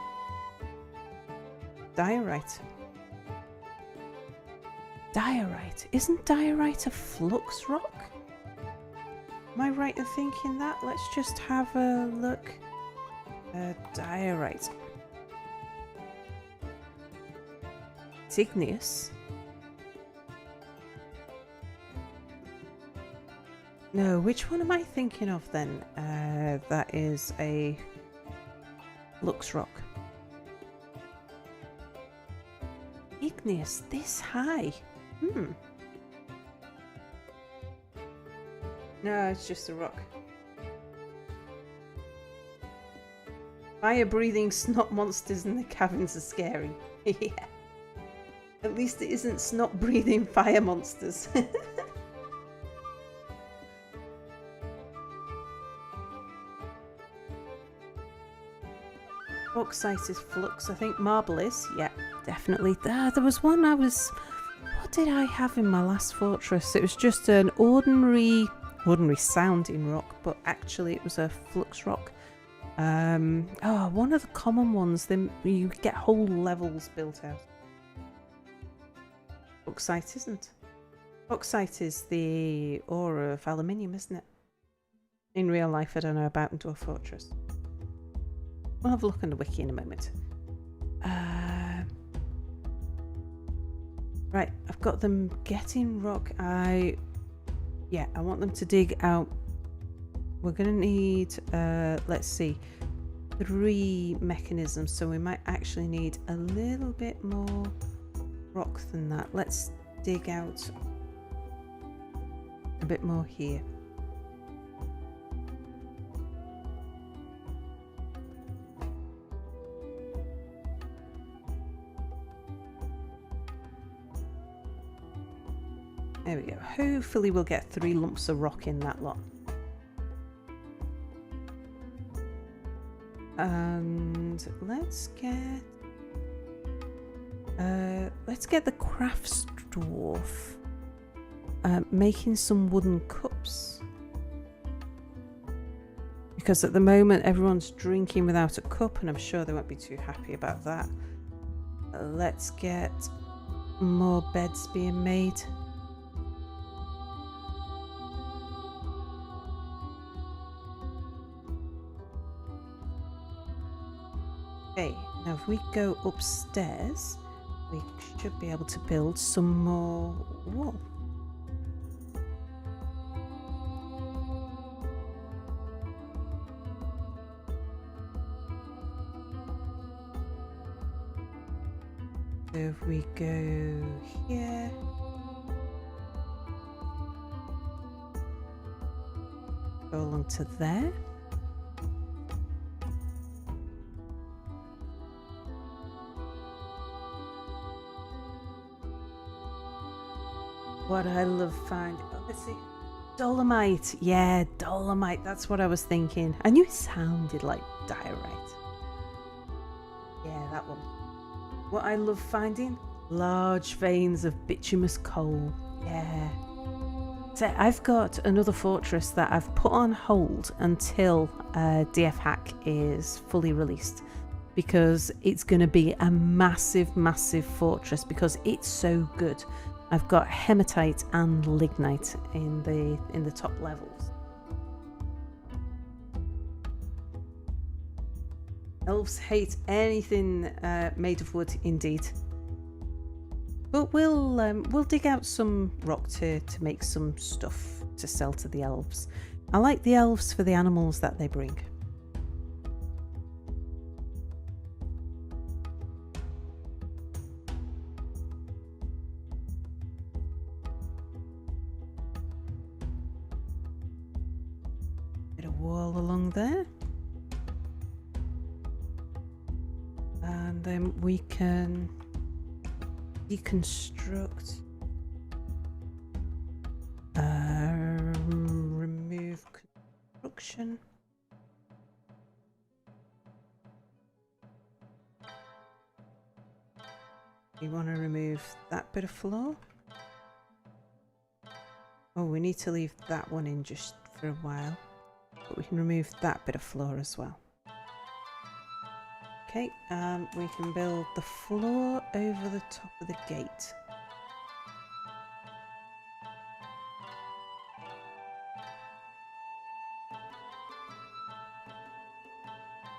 Diorite. Diorite. Isn't diorite a flux rock? Am I right in thinking that? Let's just have a look. Diorite. It's igneous. No, which one am I thinking of then? That is a flux rock. Igneous this high. No, it's just a rock. Fire-breathing snot monsters in the caverns are scary. Yeah. At least it isn't snot-breathing fire monsters. Bauxite is flux. I think marble is. Yeah, definitely. There was one I was what did I have in my last fortress? It was just an ordinary sounding rock, but actually it was a flux rock. One of the common ones. Then you get whole levels built out. Bauxite isn't. Bauxite is the ore of aluminium, isn't it? In real life, I don't know about in Dwarf Fortress. We'll have a look on the wiki in a moment. Right, I've got them getting rock. I want them to dig out. We're going to need, let's see, 3 mechanisms. So we might actually need a little bit more rock than that. Let's dig out a bit more here. There we go. Hopefully we'll get 3 lumps of rock in that lot. And let's get the crafts dwarf making some wooden cups, because at the moment everyone's drinking without a cup, and I'm sure they won't be too happy about that. Let's get more beds being made. Okay, now if we go upstairs, we should be able to build some more wool. So if we go here, go along to there. What I love finding, let's see, dolomite. Yeah, dolomite. That's what I was thinking. I knew it sounded like diorite. Yeah, that one. What I love finding, large veins of bituminous coal. Yeah. So I've got another fortress that I've put on hold until DF Hack is fully released, because it's going to be a massive, massive fortress because it's so good. I've got hematite and lignite in the top levels. Elves hate anything made of wood, indeed. But we'll dig out some rock to make some stuff to sell to the elves. I like the elves for the animals that they bring. Bit of wall along there. And then we can deconstruct, remove construction. We want to remove that bit of floor. Oh, we need to leave that one in just for a while, but we can remove that bit of floor as well. Okay, we can build the floor over the top of the gate.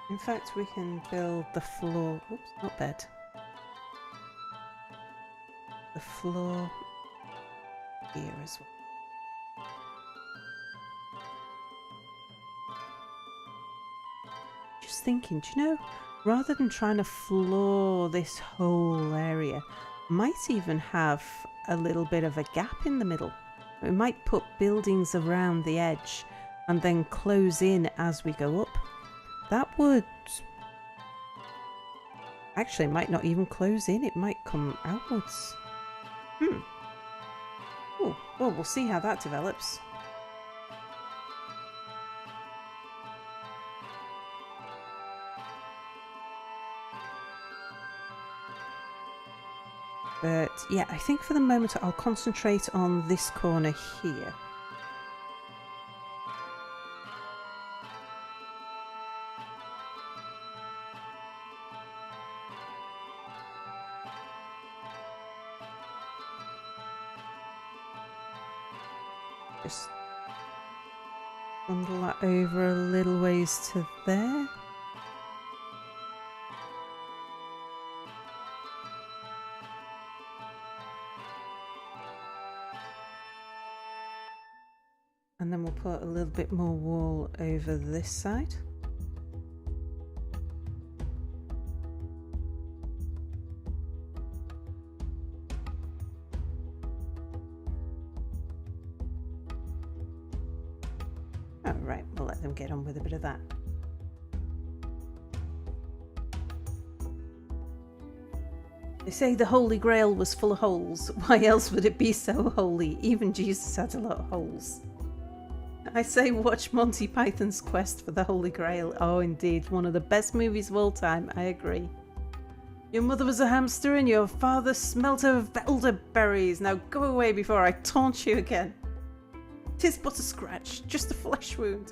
In fact, we can build the floor, oops, not bed. The floor here as well. Just thinking, do you know, rather than trying to floor this whole area, might even have a little bit of a gap in the middle. We might put buildings around the edge and then close in as we go up. That would... Actually, it might not even close in, it might come outwards. Oh, well, we'll see how that develops. But yeah, I think for the moment I'll concentrate on this corner here. Just bundle that over a little ways to there. And then we'll put a little bit more wall over this side. Oh, right, we'll let them get on with a bit of that. They say the Holy Grail was full of holes. Why else would it be so holy? Even Jesus had a lot of holes. I say watch Monty Python's Quest for the Holy Grail. Oh, indeed, one of the best movies of all time. I agree. Your mother was a hamster and your father smelt of elderberries. Now go away before I taunt you again. 'Tis but a scratch, just a flesh wound.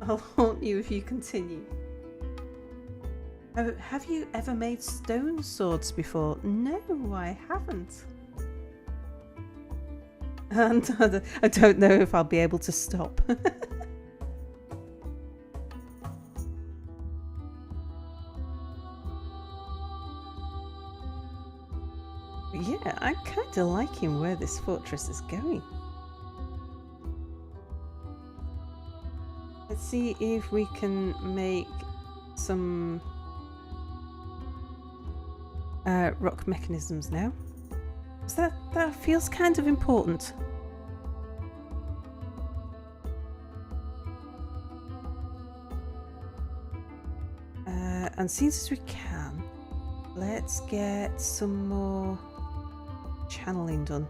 I'll haunt you if you continue. Have you ever made stone swords before? No, I haven't. And I don't know if I'll be able to stop. Yeah, I'm kind of liking where this fortress is going. Let's see if we can make some rock mechanisms now. That feels kind of important. And since we can, let's get some more channeling done.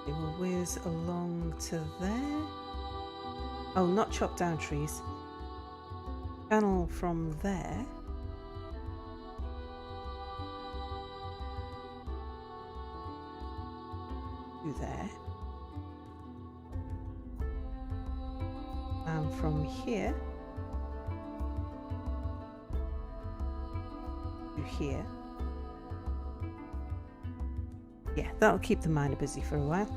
It will whiz along to there. Oh, not chop down trees. Channel from there. To there. And from here to here. Yeah, that'll keep the miner busy for a while.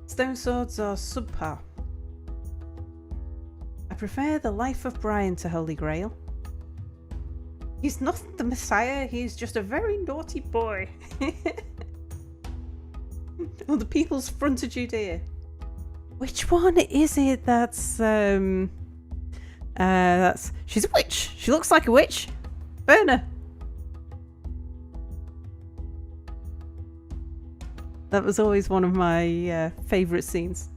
Stone swords are subpar. I prefer the life of Brian to Holy Grail. He's not the Messiah, he's just a very naughty boy. Oh, the People's Front of Judea. Which one is it that's she's a witch. She looks like a witch. Burn her. That was always one of my favourite scenes.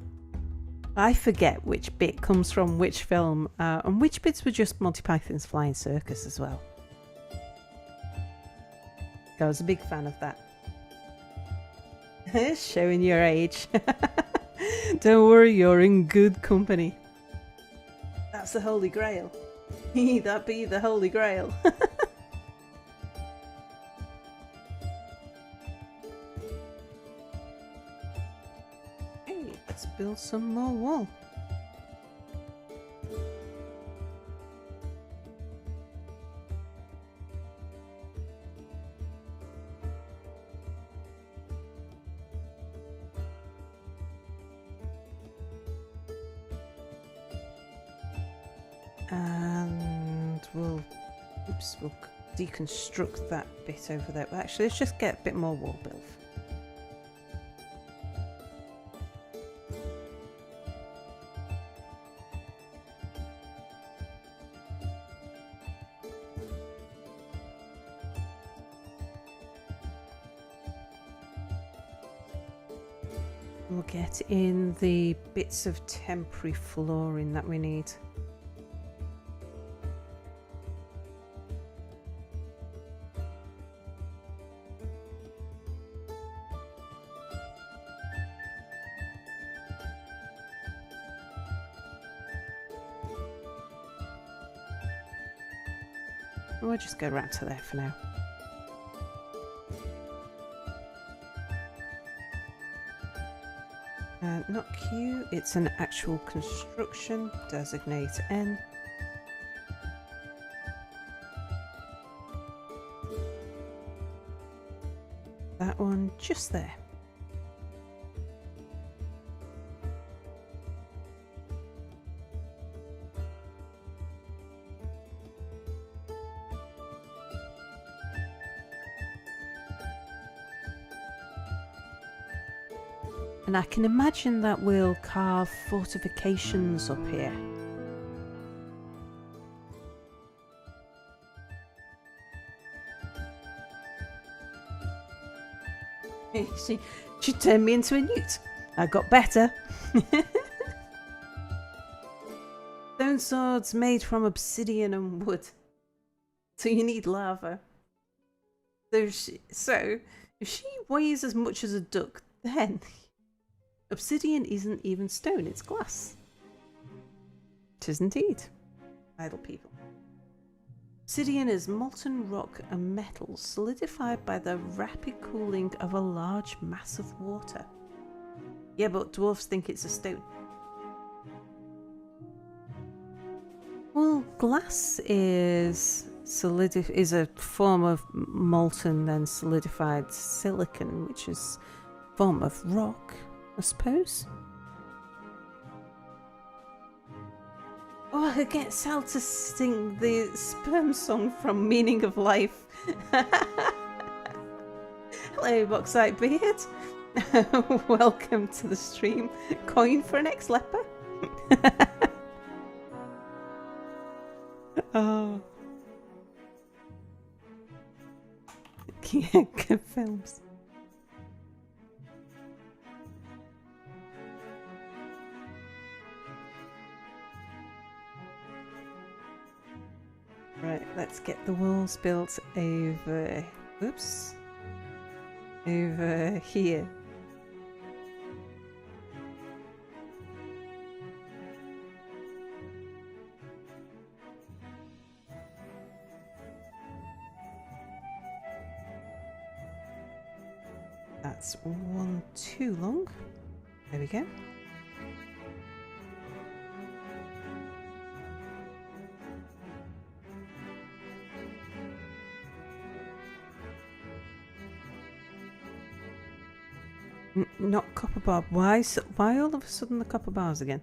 I forget which bit comes from which film, and which bits were just Monty Python's Flying Circus as well. I was a big fan of that. Showing your age. Don't worry, you're in good company. That's the Holy Grail. That be the Holy Grail. Hey, let's build some more wall. And we'll deconstruct that bit over there. Well, actually, let's just get a bit more wall built. We'll get in the bits of temporary flooring that we need. We'll just go right to there for now. Not Q, it's an actual construction. Designate N. That one just there. And I can imagine that we'll carve fortifications up here. She turned me into a newt. I got better. Stone swords made from obsidian and wood. So you need lava. So if she weighs as much as a duck, then obsidian isn't even stone, it's glass. It is indeed. Idle people. Obsidian is molten rock and metal solidified by the rapid cooling of a large mass of water. Yeah, but dwarves think it's a stone. Well, glass is a form of molten and solidified silicon, which is a form of rock, I suppose. Oh, I get Sal to sing the sperm song from Meaning of Life. Hello, Bauxite Beard. Welcome to the stream. Coin for an ex-leper. Oh. Yeah, good films. Right, let's get the walls built over... Oops. Over here. That's one too long. There we go. Not copper bar. Why all of a sudden the copper bars again?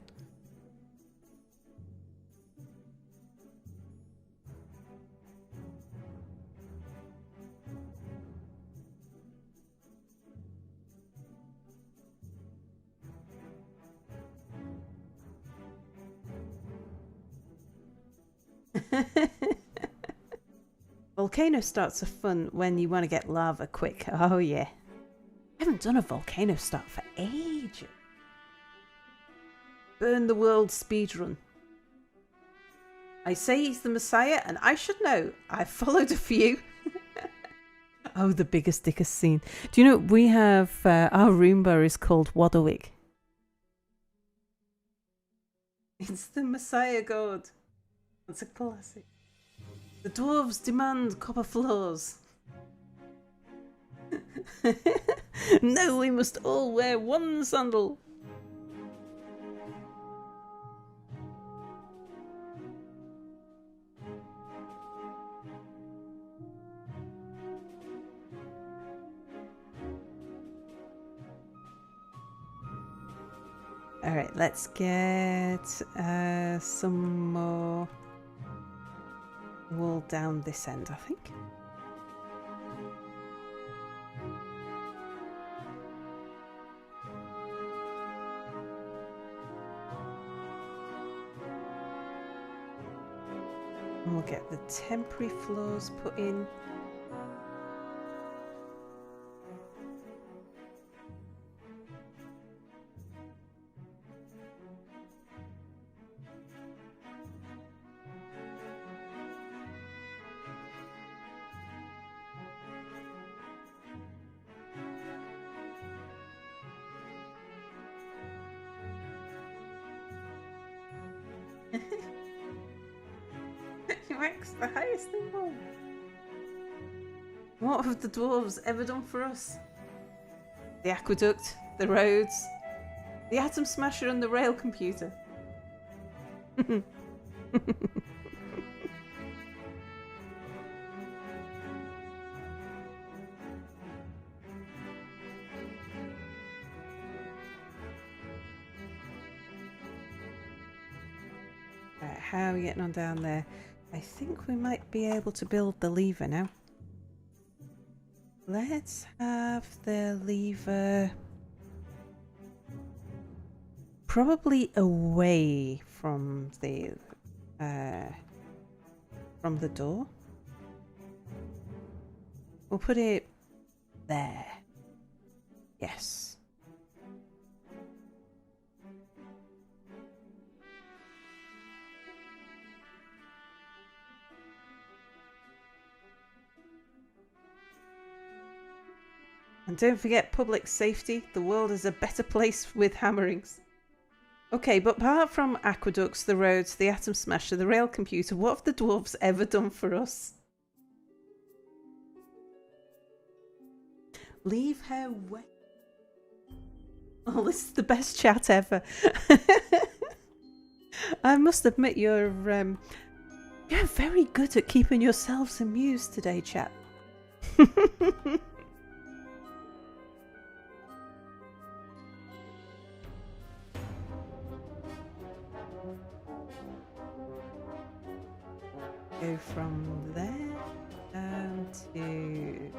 Volcano starts are fun when you want to get lava quick. Oh yeah. I haven't done a volcano start for ages. Burn the world speedrun. I say he's the Messiah and I should know. I've followed a few. Oh, the biggest, dickest scene. Do you know we have our Roomba is called Wadowig. It's the Messiah God. That's a classic. The dwarves demand copper floors. No, we must all wear one sandal. All right, let's get some more wool down this end, I think. And we'll get the temporary floors put in. He ranks the highest in all. What have the dwarves ever done for us? The aqueduct, the roads, the atom smasher and the rail computer. Right, how are we getting on down there? I think we might be able to build the lever now. Let's have the lever probably away from the door. We'll put it there. Yes. And don't forget public safety. The world is a better place with hammerings. Okay, but apart from aqueducts, the roads, the atom smasher, the rail computer, what have the dwarves ever done for us? Leave her wet. Oh, this is the best chat ever. I must admit, you're very good at keeping yourselves amused today, chat. Go from there down to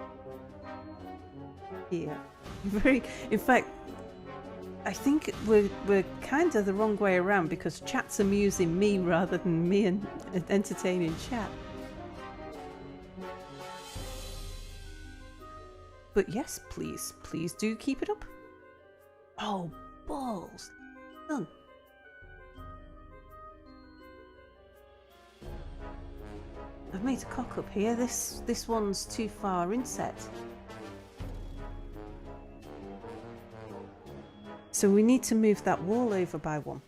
here. In fact, I think we're kind of the wrong way around because chat's amusing me rather than me and entertaining chat. But yes, please do keep it up. Oh, balls. Done. I've made a cock up here. This one's too far inset. So we need to move that wall over by one.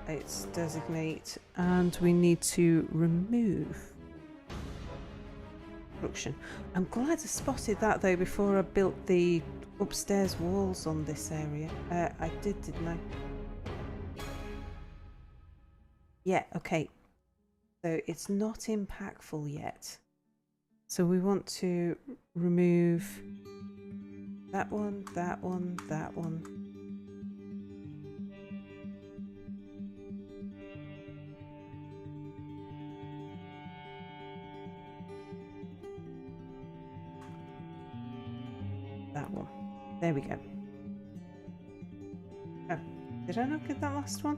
It's designate, and we need to remove construction. I'm glad I spotted that though before I built the upstairs walls on this area. I did, didn't I? Yeah, okay. So it's not impactful yet. So we want to remove that one, that one, that one. That one. There we go. Oh, did I not get that last one?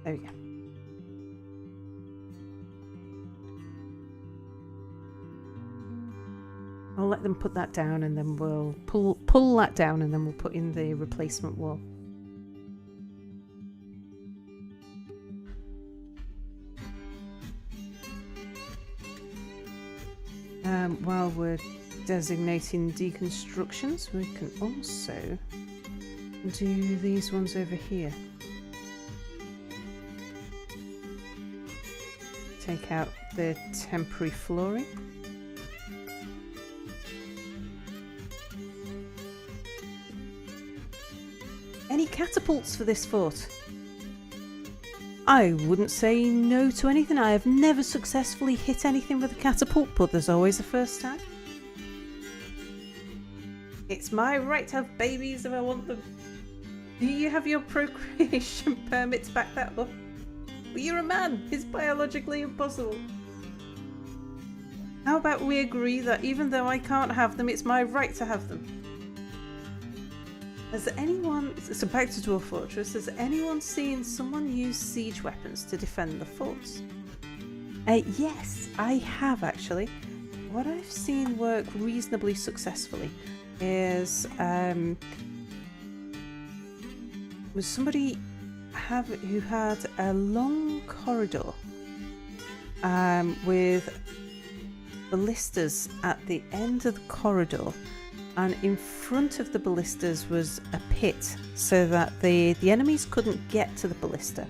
There we go. I'll let them put that down and then we'll pull that down and then we'll put in the replacement wall. While we're designating deconstructions, we can also do these ones over here. Take out the temporary flooring. Any catapults for this fort? I wouldn't say no to anything. I have never successfully hit anything with a catapult, but there's always a first time. It's my right to have babies if I want them. Do you have your procreation permit to back that up? Well, you're a man. It's biologically impossible. How about we agree that even though I can't have them, it's my right to have them? Has anyone, so back to Dwarf Fortress, has anyone seen someone use siege weapons to defend the forts? Yes, I have actually. What I've seen work reasonably successfully is was somebody who had a long corridor with ballistas at the end of the corridor, and in front of the ballistas was a pit so that the enemies couldn't get to the ballista.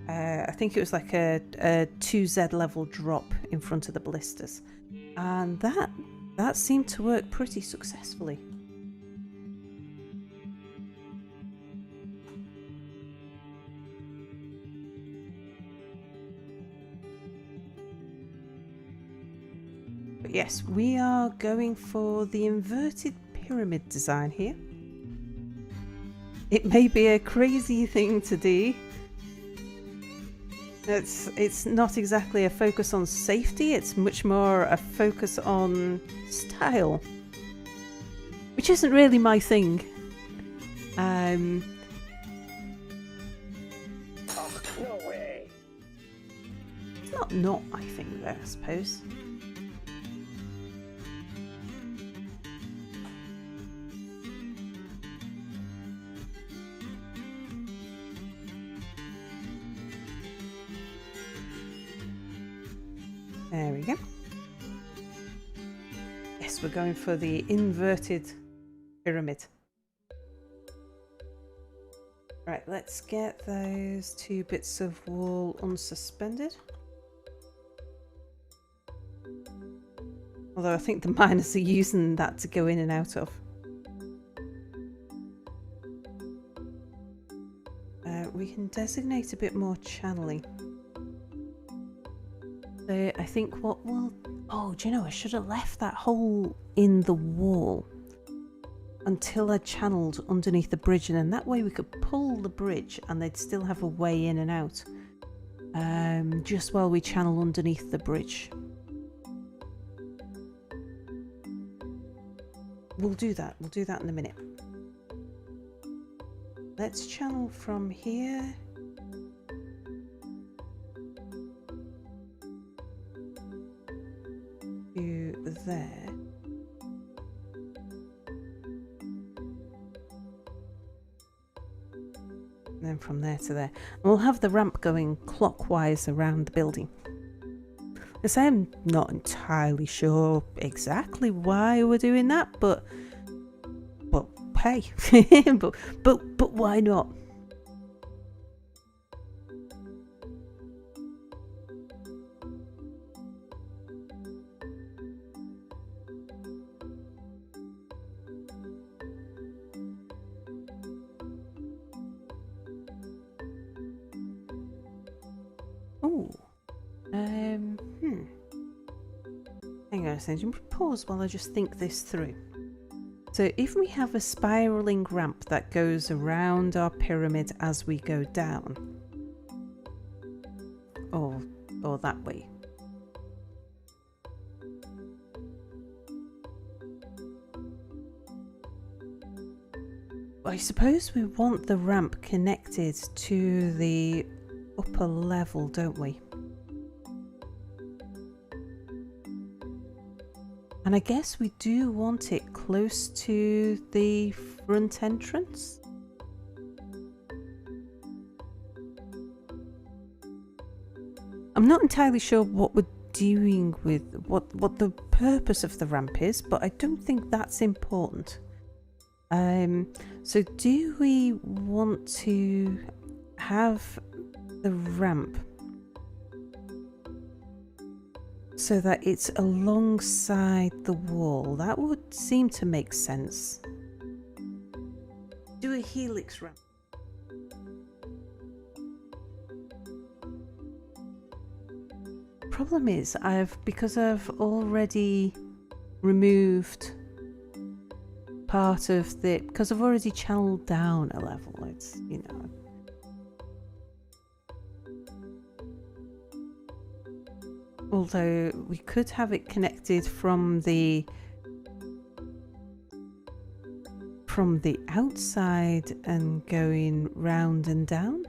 I think it was like a 2Z level drop in front of the ballistas, and that seemed to work pretty successfully. But yes, we are going for the inverted pyramid design here. It may be a crazy thing to do. It's not exactly a focus on safety, it's much more a focus on style, which isn't really my thing. Oh, no way. It's not my thing though, I suppose. There we go. Yes, we're going for the inverted pyramid. Right, let's get those 2 bits of wall unsuspended. Although I think the miners are using that to go in and out of. We can designate a bit more channeling. So I think what will... Oh, do you know, I should have left that hole in the wall until I channeled underneath the bridge, and then that way we could pull the bridge and they'd still have a way in and out. Just while we channel underneath the bridge. We'll do that in a minute. Let's channel from here. To there. And then from there to there. And we'll have the ramp going clockwise around the building. Because I'm not entirely sure exactly why we're doing that, but hey, but why not? Oh, hang on a second, pause while I just think this through. So if we have a spiraling ramp that goes around our pyramid as we go down, or that way. I suppose we want the ramp connected to the upper level, don't we? And I guess we do want it close to the front entrance. I'm not entirely sure what we're doing with what the purpose of the ramp is, but I don't think that's important. So do we want to have the ramp so that it's alongside the wall? That would seem to make sense. Do a helix ramp. Problem is, because I've already removed part of because I've already channeled down a level, it's, you know. Although we could have it connected from the outside and going round and down.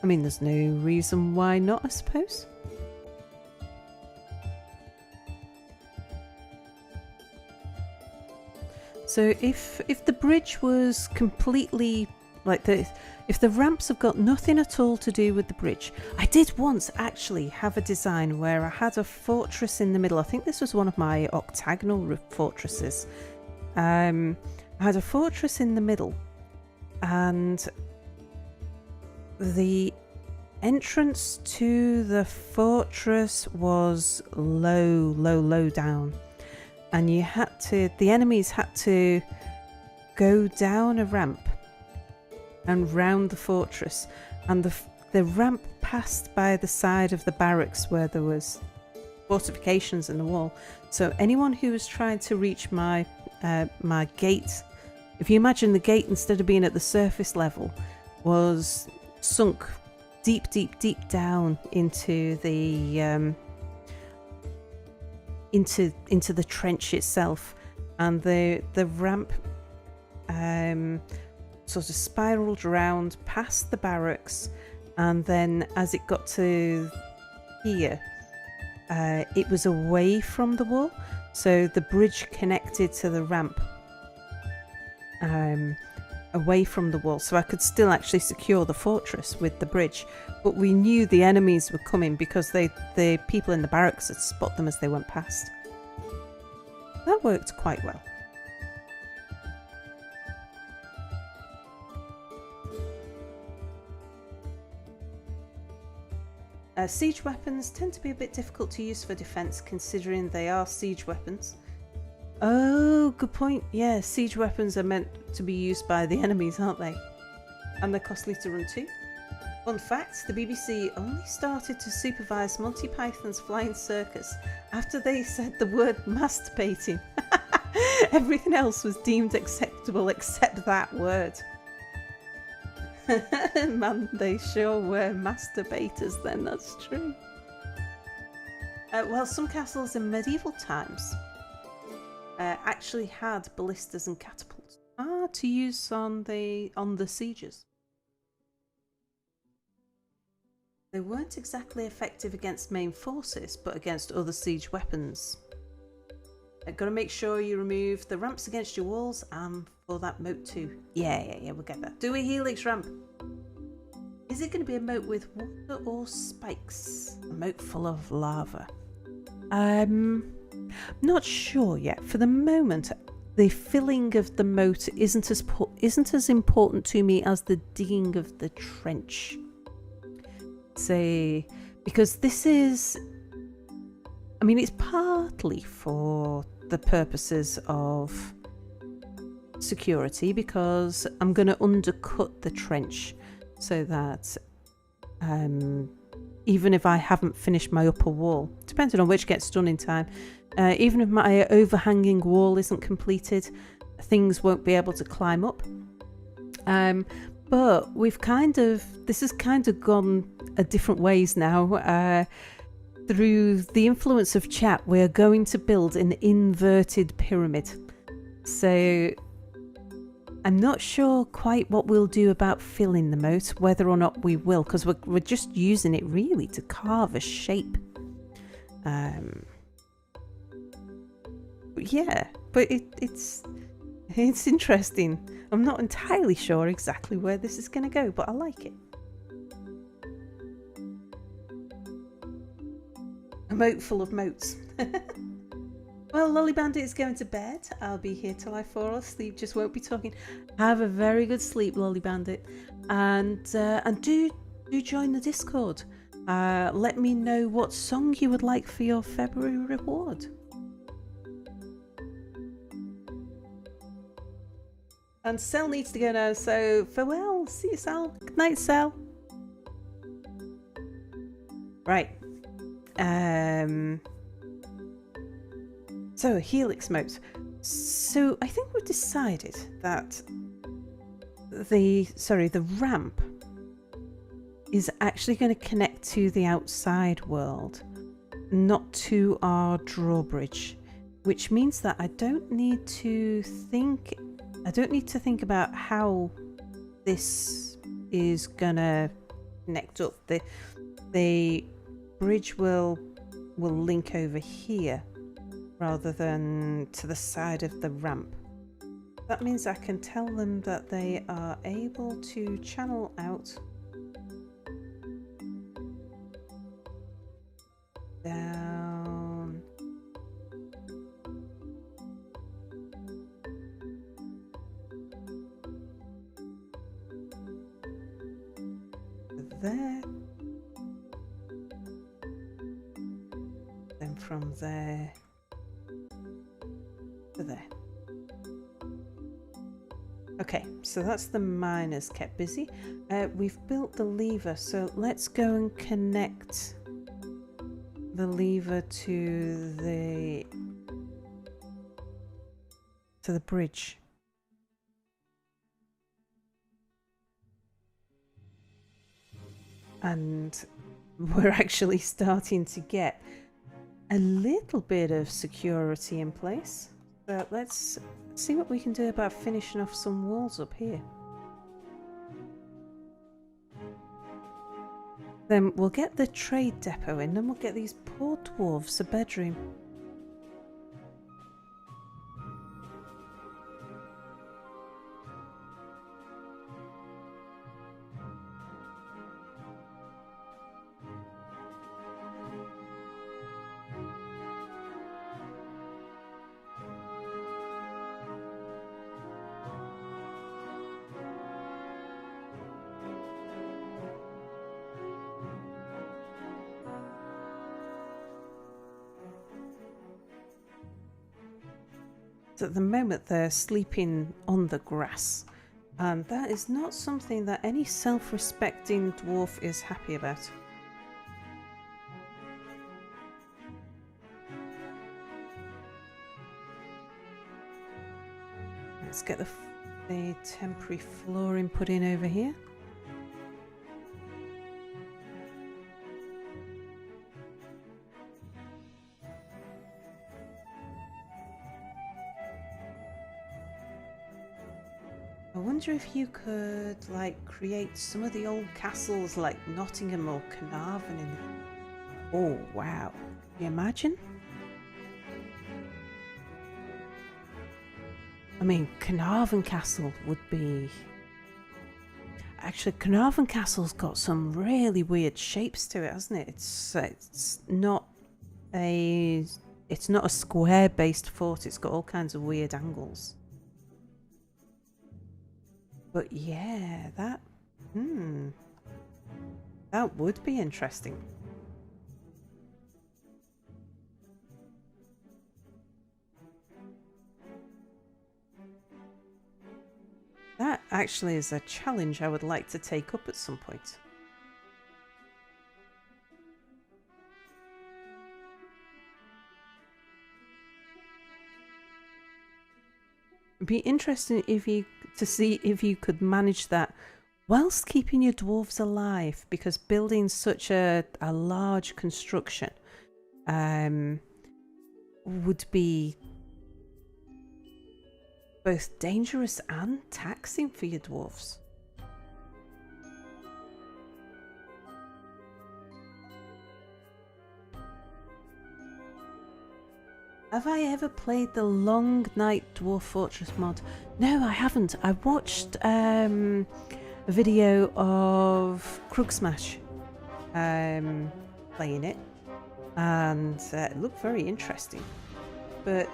I mean, there's no reason why not, I suppose. So if the bridge was completely like if the ramps have got nothing at all to do with the bridge. I did once actually have a design where I had a fortress in the middle. I think this was one of my octagonal fortresses. I had a fortress in the middle, and the entrance to the fortress was low down, and the enemies had to go down a ramp and round the fortress, and the ramp passed by the side of the barracks where there was fortifications in the wall. So anyone who was trying to reach my gate, if you imagine the gate, instead of being at the surface level, was sunk deep down into the into the trench itself, and the ramp sort of spiraled around past the barracks, and then as it got to here, it was away from the wall, so the bridge connected to the ramp away from the wall, so I could still actually secure the fortress with the bridge. But we knew the enemies were coming because the people in the barracks had spotted them as they went past. That worked quite well. Siege weapons tend to be a bit difficult to use for defense, considering they are siege weapons. Oh, good point. Yeah, siege weapons are meant to be used by the enemies, aren't they? And they're costly to run too. Fun fact, the BBC only started to supervise Monty Python's Flying Circus after they said the word masturbating. Everything else was deemed acceptable except that word. Man, they sure were masturbators then, that's true. Well, some castles in medieval times actually had ballistas and catapults to use on the sieges. They weren't exactly effective against main forces, but against other siege weapons. Got to make sure you remove the ramps against your walls and for that moat too. Yeah, we'll get that. Do a helix ramp. Is it going to be a moat with water or spikes? A moat full of lava. Not sure yet. For the moment, the filling of the moat isn't as important to me as the digging of the trench. Say, because this is, I mean, it's partly for the purposes of security, because I'm going to undercut the trench so that even if I haven't finished my upper wall, depending on which gets done in time, even if my overhanging wall isn't completed, things won't be able to climb up. But this has kind of gone a different ways now. Through the influence of chat, we're going to build an inverted pyramid. So I'm not sure quite what we'll do about filling the moat, whether or not we will, because we're just using it really to carve a shape. Yeah, but it's interesting. I'm not entirely sure exactly where this is going to go, but I like it. A moat full of moats. Well, Lolly Bandit is going to bed. I'll be here till I fall asleep. Just won't be talking. Have a very good sleep, Lolly Bandit, and do join the Discord. Let me know what song you would like for your February reward. And Cell needs to go now, so farewell. See you, Cell. Good night, Cell. Right. So, helix moat. So, I think we've decided that the ramp is actually going to connect to the outside world, not to our drawbridge, which means that I don't need to think about how this is gonna connect up. The bridge will link over here rather than to the side of the ramp. That means I can tell them that they are able to channel out down to there, then from there to there. Okay, so that's the miners kept busy. We've built the lever, so let's go and connect the lever to the bridge. And we're actually starting to get a little bit of security in place. So let's see what we can do about finishing off some walls up here. Then we'll get the trade depot in, and we'll get these poor dwarves a bedroom. At the moment they're sleeping on the grass, and that is not something that any self-respecting dwarf is happy about. Let's get the temporary flooring put in over here. I wonder if you could, like, create some of the old castles like Nottingham or Carnarvon in... Oh, wow. Can you imagine? I mean, Carnarvon Castle would be... Actually, Carnarvon Castle's got some really weird shapes to it, hasn't it? It's not a square-based fort. It's got all kinds of weird angles. But yeah, that would be interesting. That actually is a challenge I would like to take up at some point. It'd be interesting to see if you could manage that whilst keeping your dwarves alive, because building such a large construction would be both dangerous and taxing for your dwarves. Have I ever played the Long Night Dwarf Fortress mod? No, I haven't. I watched a video of Krugsmash playing it, and it looked very interesting. But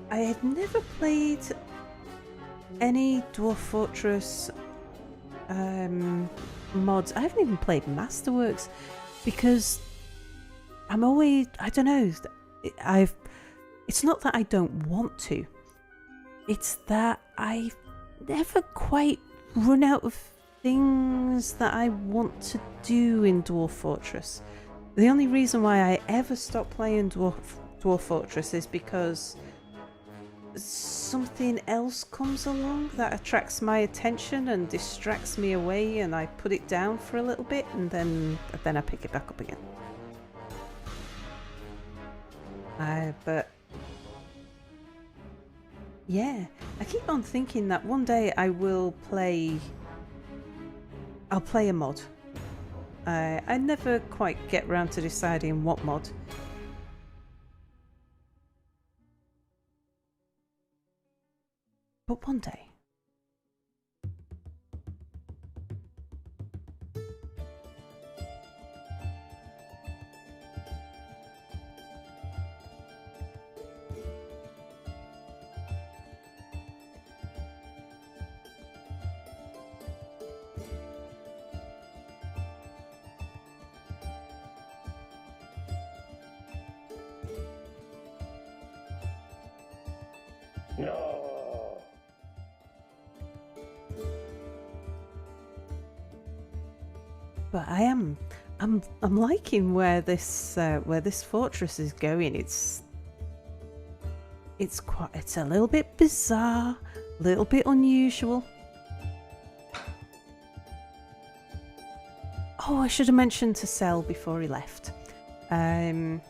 I had never played any Dwarf Fortress mods. I haven't even played Masterworks because I'm always, I don't know, it's not that I don't want to, it's that I never quite run out of things that I want to do in Dwarf Fortress. The only reason why I ever stopped playing Dwarf Fortress is because something else comes along that attracts my attention and distracts me away, and I put it down for a little bit, and then I pick it back up again. But yeah, I keep on thinking that one day I'll play a mod. I never quite get around to deciding what mod. But one day. No. But I'm liking where this fortress is going. It's a little bit bizarre, a little bit unusual. Oh, I should have mentioned to Sel before he left. I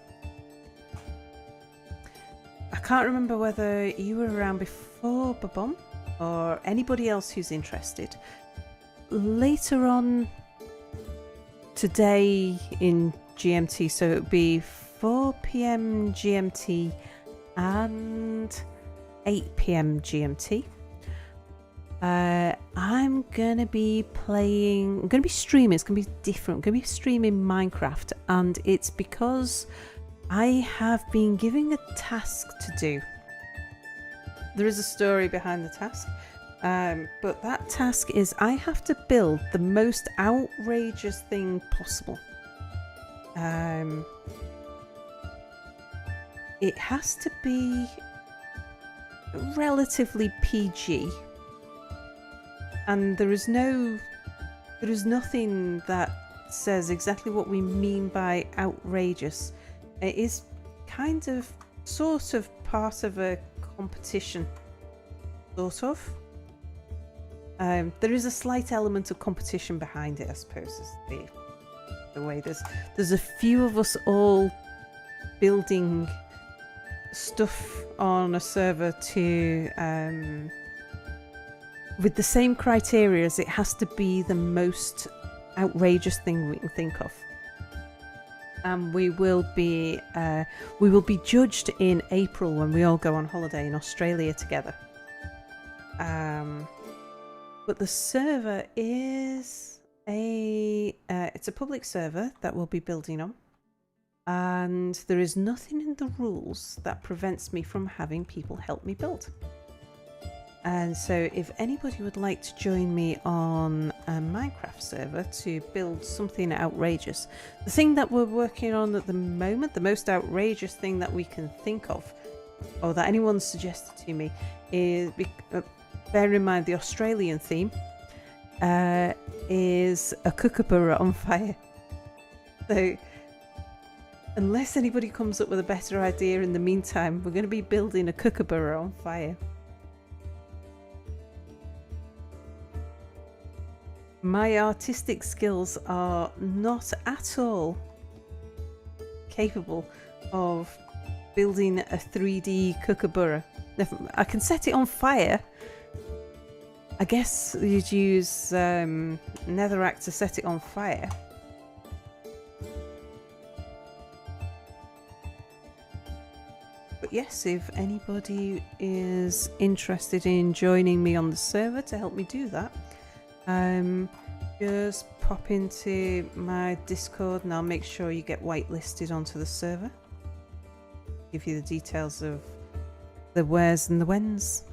can't remember whether you were around before, Babom, or anybody else who's interested. Later on today in GMT, so it would be 4 p.m. GMT and 8 p.m. GMT. I'm gonna be streaming. It's gonna be different. I'm gonna be streaming Minecraft, and it's because I have been given a task to do. There is a story behind the task, but that task is I have to build the most outrageous thing possible. It has to be relatively PG, and there is nothing that says exactly what we mean by outrageous. It is sort of part of a competition, sort of. There is a slight element of competition behind it, I suppose, is the way there's a few of us all building stuff on a server to with the same criteria as it has to be the most outrageous thing we can think of. And we will be judged in April when we all go on holiday in Australia together. But the server is it's a public server that we'll be building on, and there is nothing in the rules that prevents me from having people help me build. And so if anybody would like to join me on a Minecraft server to build something outrageous, the thing that we're working on at the moment, the most outrageous thing that we can think of, or that anyone suggested to me, is, bear in mind the Australian theme, is a kookaburra on fire. So unless anybody comes up with a better idea in the meantime, we're going to be building a kookaburra on fire. My artistic skills are not at all capable of building a 3D kookaburra. I can set it on fire. I guess you'd use netherrack to set it on fire. But yes, if anybody is interested in joining me on the server to help me do that, just pop into my Discord and I'll make sure you get whitelisted onto the server. Give you the details of the wheres and the whens.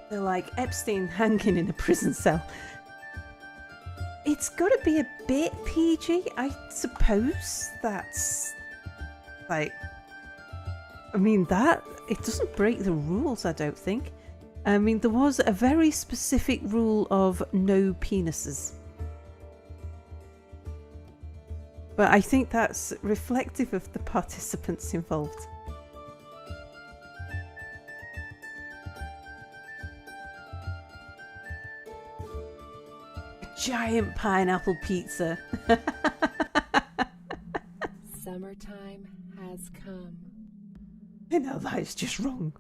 They're like Epstein hanging in a prison cell. It's got to be a bit PG, I suppose. That's like, I mean, that it doesn't break the rules, I don't think. I mean, there was a very specific rule of no penises. But I think that's reflective of the participants involved. Giant pineapple pizza. Summertime has come. I know that is just wrong.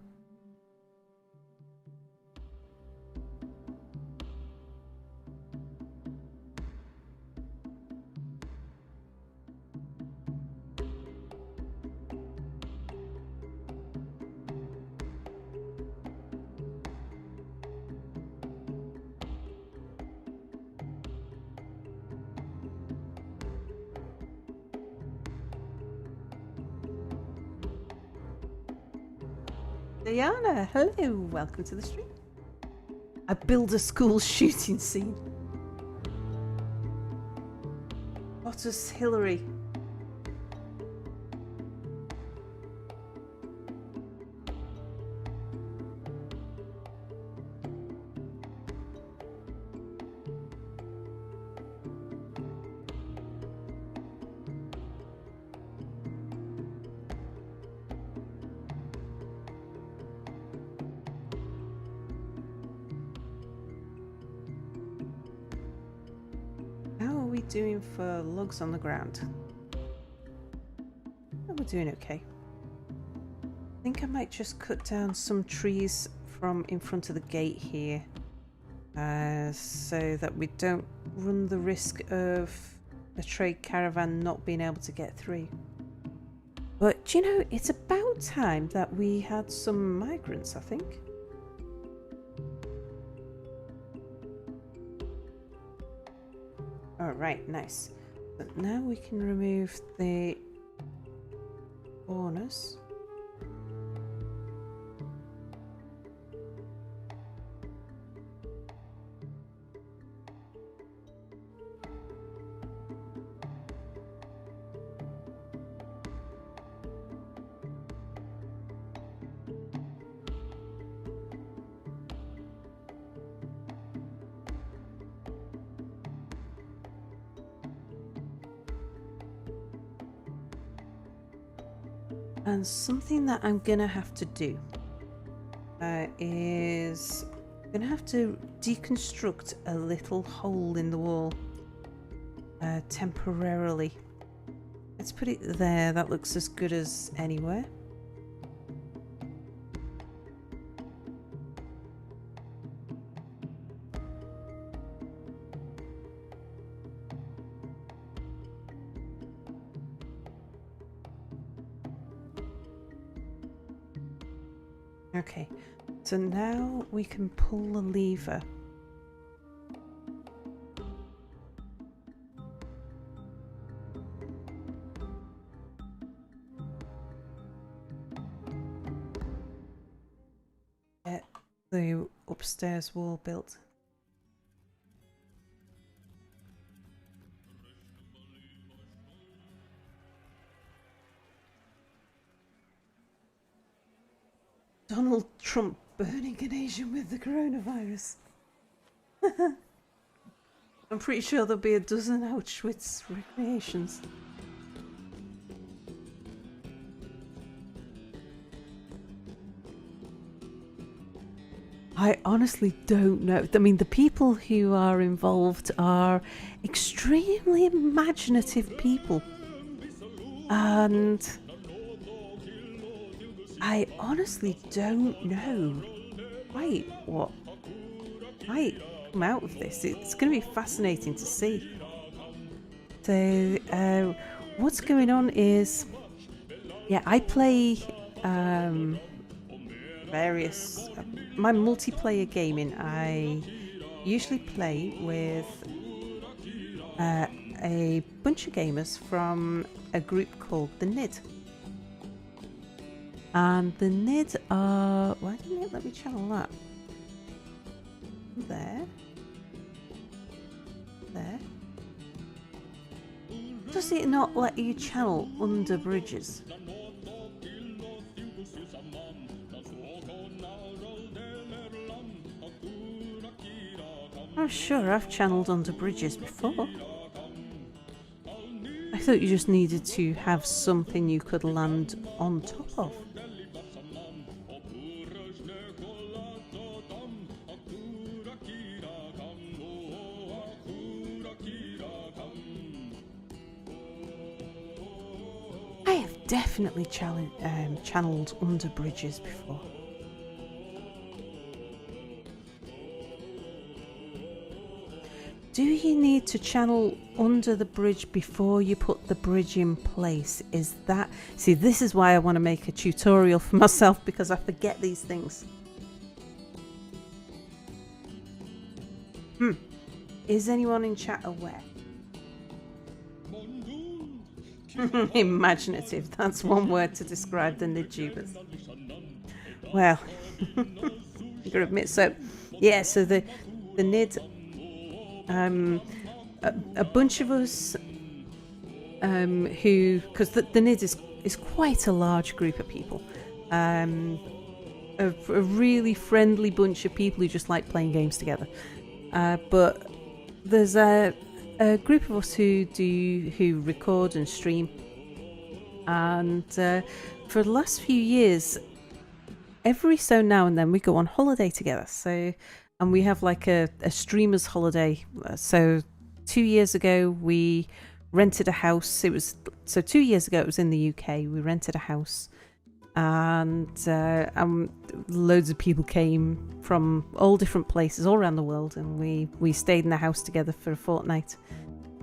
Diana, hello, welcome to the stream. I build a school shooting scene. What is Hillary? Doing for logs on the ground? Oh, we're doing okay. I think I might just cut down some trees from in front of the gate here so that we don't run the risk of a trade caravan not being able to get through. But do you know, it's about time that we had some migrants, I think. Alright, nice. But now we can remove the corners. And something that I'm gonna have to do is I'm gonna have to deconstruct a little hole in the wall temporarily. Let's put it there. That looks as good as anywhere. Okay, so now we can pull the lever. Get the upstairs wall built. Donald Trump burning an Asian with the coronavirus. I'm pretty sure there'll be a dozen Auschwitz recreations. I honestly don't know. I mean, the people who are involved are extremely imaginative people. And I honestly don't know quite what might come out of this. It's going to be fascinating to see. So, what's going on is, yeah, I play various my multiplayer gaming. I usually play with a bunch of gamers from a group called the NID. And the NID are... Why didn't it let me channel that? There. There. Does it not let you channel under bridges? I'm sure I've channeled under bridges before. I thought you just needed to have something you could land on top of. I have definitely channeled under bridges before. Do you need to channel under the bridge before you put the bridge in place? Is that... See, this is why I want to make a tutorial for myself, because I forget these things. Is anyone in chat aware? Imaginative. That's one word to describe the Nidjubas. Well, you gotta admit. So, yeah. So the Nid, a bunch of us, who, because the Nid is quite a large group of people, a really friendly bunch of people who just like playing games together. But there's a group of us who record and stream, and for the last few years, every so now and then we go on holiday together. So, and we have like a streamers holiday. So 2 years ago we rented a house. 2 years ago it was in the UK. We rented a house, and loads of people came from all different places all around the world, and we stayed in the house together for a fortnight,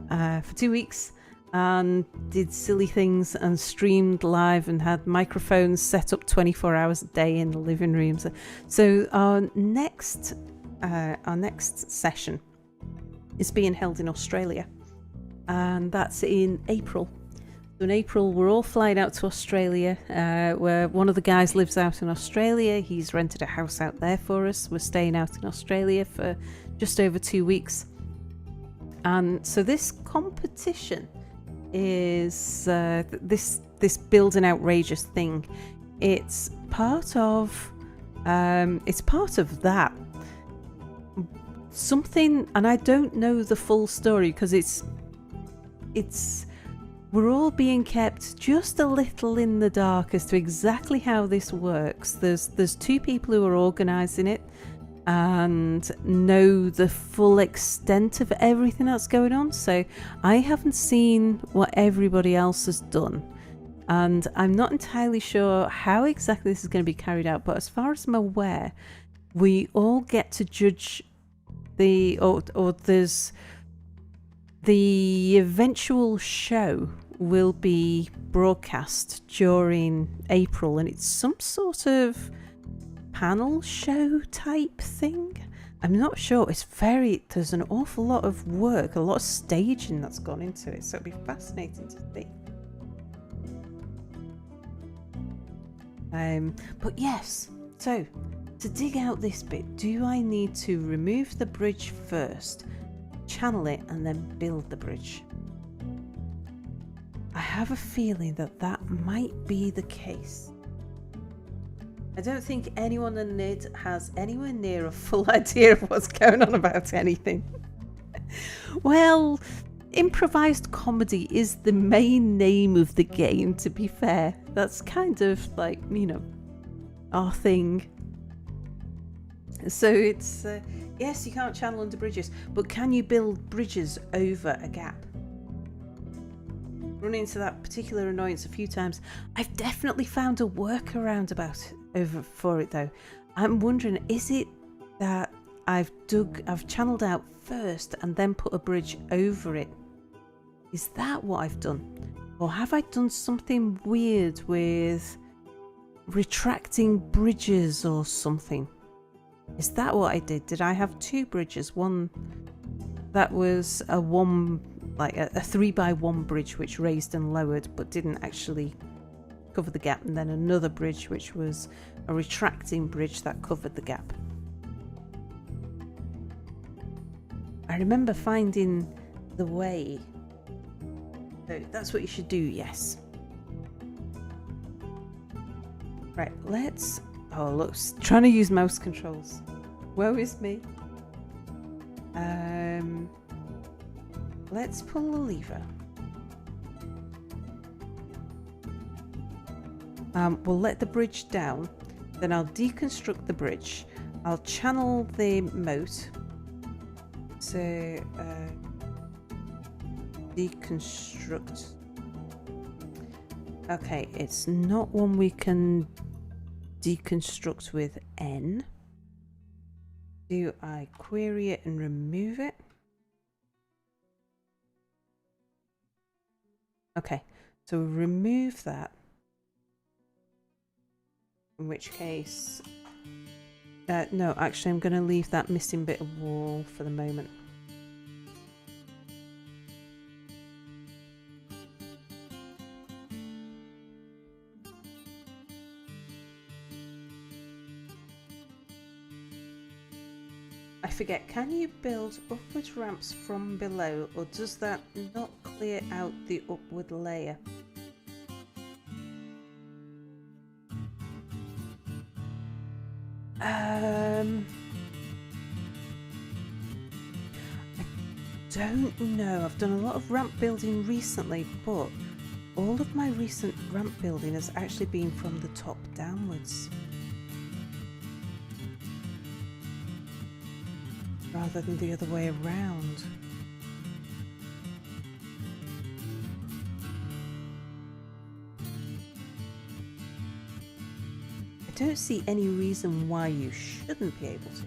for 2 weeks, and did silly things and streamed live and had microphones set up 24 hours a day in the living rooms. So our next session is being held in Australia, and that's in April. So in April, we're all flying out to Australia, where one of the guys lives out in Australia. He's rented a house out there for us. We're staying out in Australia for just over 2 weeks. And so this competition is this build an outrageous thing. It's part of that something, and I don't know the full story because it's we're all being kept just a little in the dark as to exactly how this works. There's 2 people who are organising it and know the full extent of everything that's going on. So I haven't seen what everybody else has done, and I'm not entirely sure how exactly this is going to be carried out. But as far as I'm aware, we all get to judge there's the eventual show will be broadcast during April, and it's some sort of panel show type thing. I'm not sure. There's an awful lot of work, a lot of staging that's gone into it, so it'll be fascinating to see. But yes, so to dig out this bit, do I need to remove the bridge first, channel it, and then build the bridge? I have a feeling that might be the case. I don't think anyone in NID has anywhere near a full idea of what's going on about anything. Well, improvised comedy is the main name of the game, to be fair. That's kind of like, our thing. So it's, yes, you can't channel under bridges, but can you build bridges over a gap? Run into that particular annoyance a few times. I've definitely found a workaround for it though. I'm wondering, is it that I've channeled out first and then put a bridge over it? Is that what I've done? Or have I done something weird with retracting bridges or something? Is that what I did? Did I have 2 bridges? One that was a 3x1 bridge which raised and lowered but didn't actually cover the gap, and then another bridge which was a retracting bridge that covered the gap. I remember finding the way. So that's what you should do, yes. Right, oh look, trying to use mouse controls. Woe is me. Let's pull the lever. We'll let the bridge down, then I'll deconstruct the bridge. I'll channel the moat. So, deconstruct. Okay, it's not one we can deconstruct with N. Do I query it and remove it? Okay, so remove that. In which case... no, actually I'm going to leave that missing bit of wall for the moment. I forget, can you build upwards ramps from below, or does that not clear out the upward layer? I don't know. I've done a lot of ramp building recently, but all of my recent ramp building has actually been from the top downwards, rather than the other way around. I don't see any reason why you shouldn't be able to.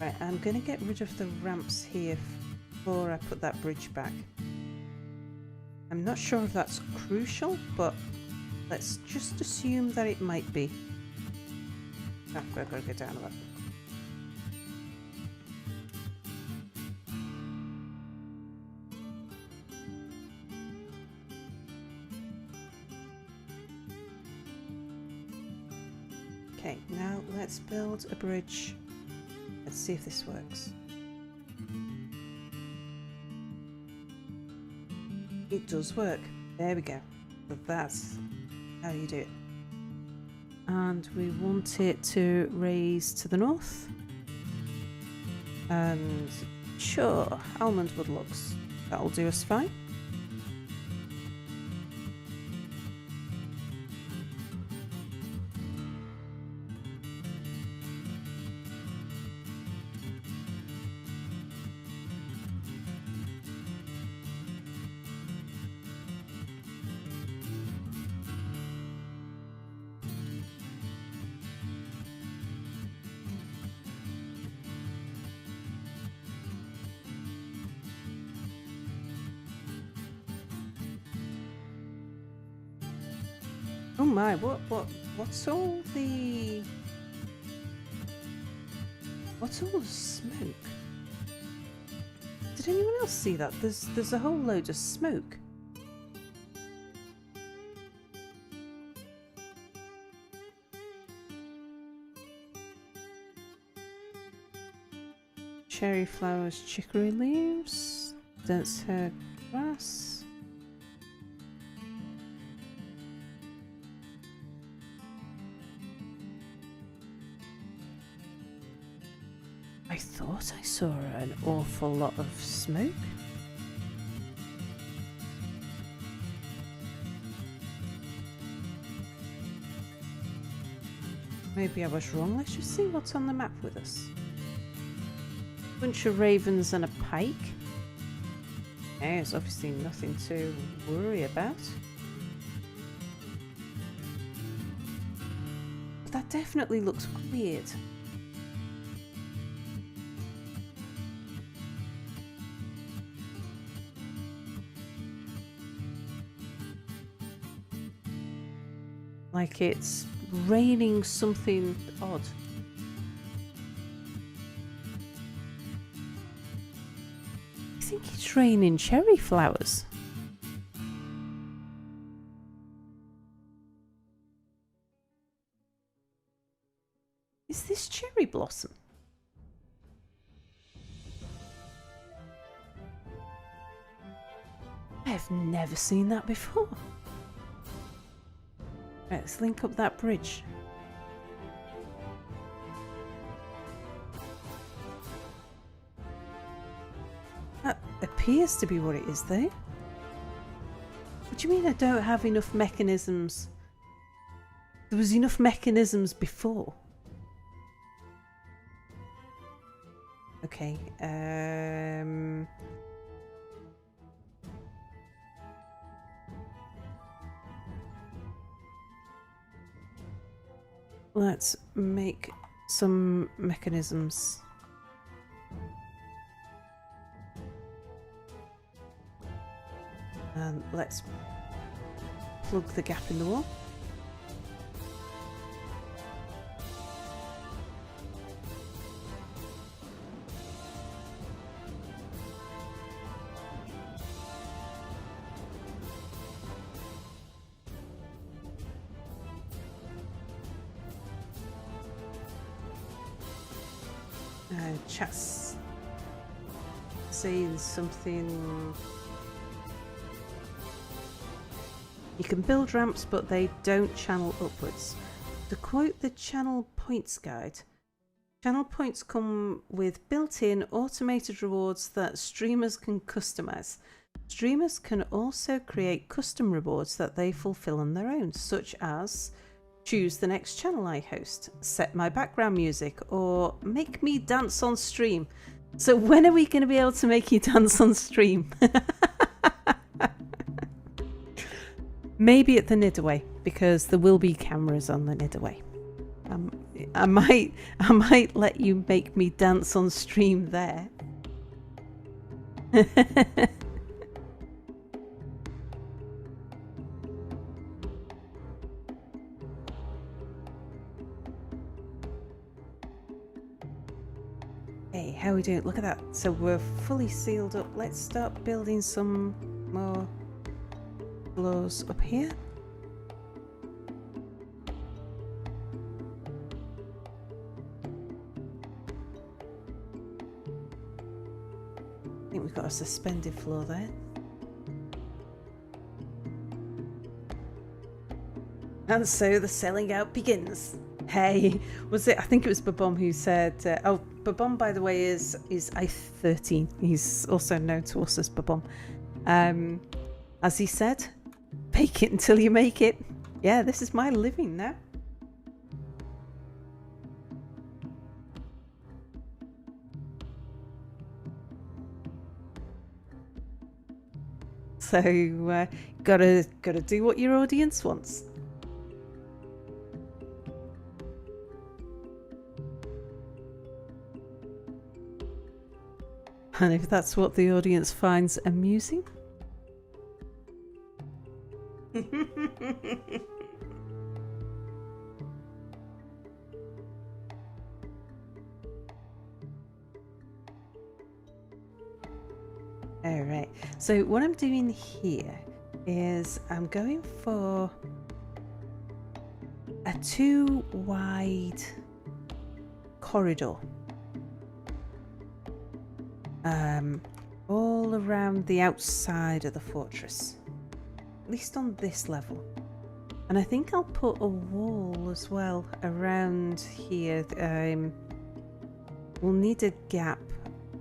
Right, I'm going to get rid of the ramps here before I put that bridge back. I'm not sure if that's crucial, but let's just assume that it might be. I've got to go down a bit. Okay, now let's build a bridge. Let's see if this works. It does work. There we go. So that's how you do it. And we want it to raise to the north. And sure, almond wood logs. That'll do us fine. Oh my, what's all the smoke? Did anyone else see that? There's a whole load of smoke. Cherry flowers, chicory leaves, dense hair grass. I thought I saw an awful lot of smoke. Maybe I was wrong. Let's just see what's on the map with us. Bunch of ravens and a pike. Okay, there's obviously nothing to worry about. But that definitely looks weird. Like it's raining something odd. I think it's raining cherry flowers. Is this cherry blossom? I've never seen that before. Right, let's link up that bridge. That appears to be what it is, though. What do you mean I don't have enough mechanisms? There was enough mechanisms before. Okay, Let's make some mechanisms. And let's plug the gap in the wall. Chat's saying something. You can build ramps, but they don't channel upwards. To quote the Channel Points Guide, channel points come with built-in automated rewards that streamers can customize. Streamers can also create custom rewards that they fulfill on their own, such as choose the next channel I host, set my background music, or make me dance on stream. So when are we going to be able to make you dance on stream? Maybe at the Nidaway, because there will be cameras on the Nidaway. I might let you make me dance on stream there. Hey, how are we doing? Look at that. So we're fully sealed up. Let's start building some more floors up here. I think we've got a suspended floor there. And so the selling out begins. Hey, was it? I think it was Babom who said. Oh, Babom, by the way, is I-13. He's also known to us as Babom. As he said, fake it until you make it. Yeah, this is my living now. So gotta do what your audience wants. And if that's what the audience finds amusing. Alright, so what I'm doing here is I'm going for a 2 wide corridor. All around the outside of the fortress, at least on this level. And I think I'll put a wall as well around here. We'll need a gap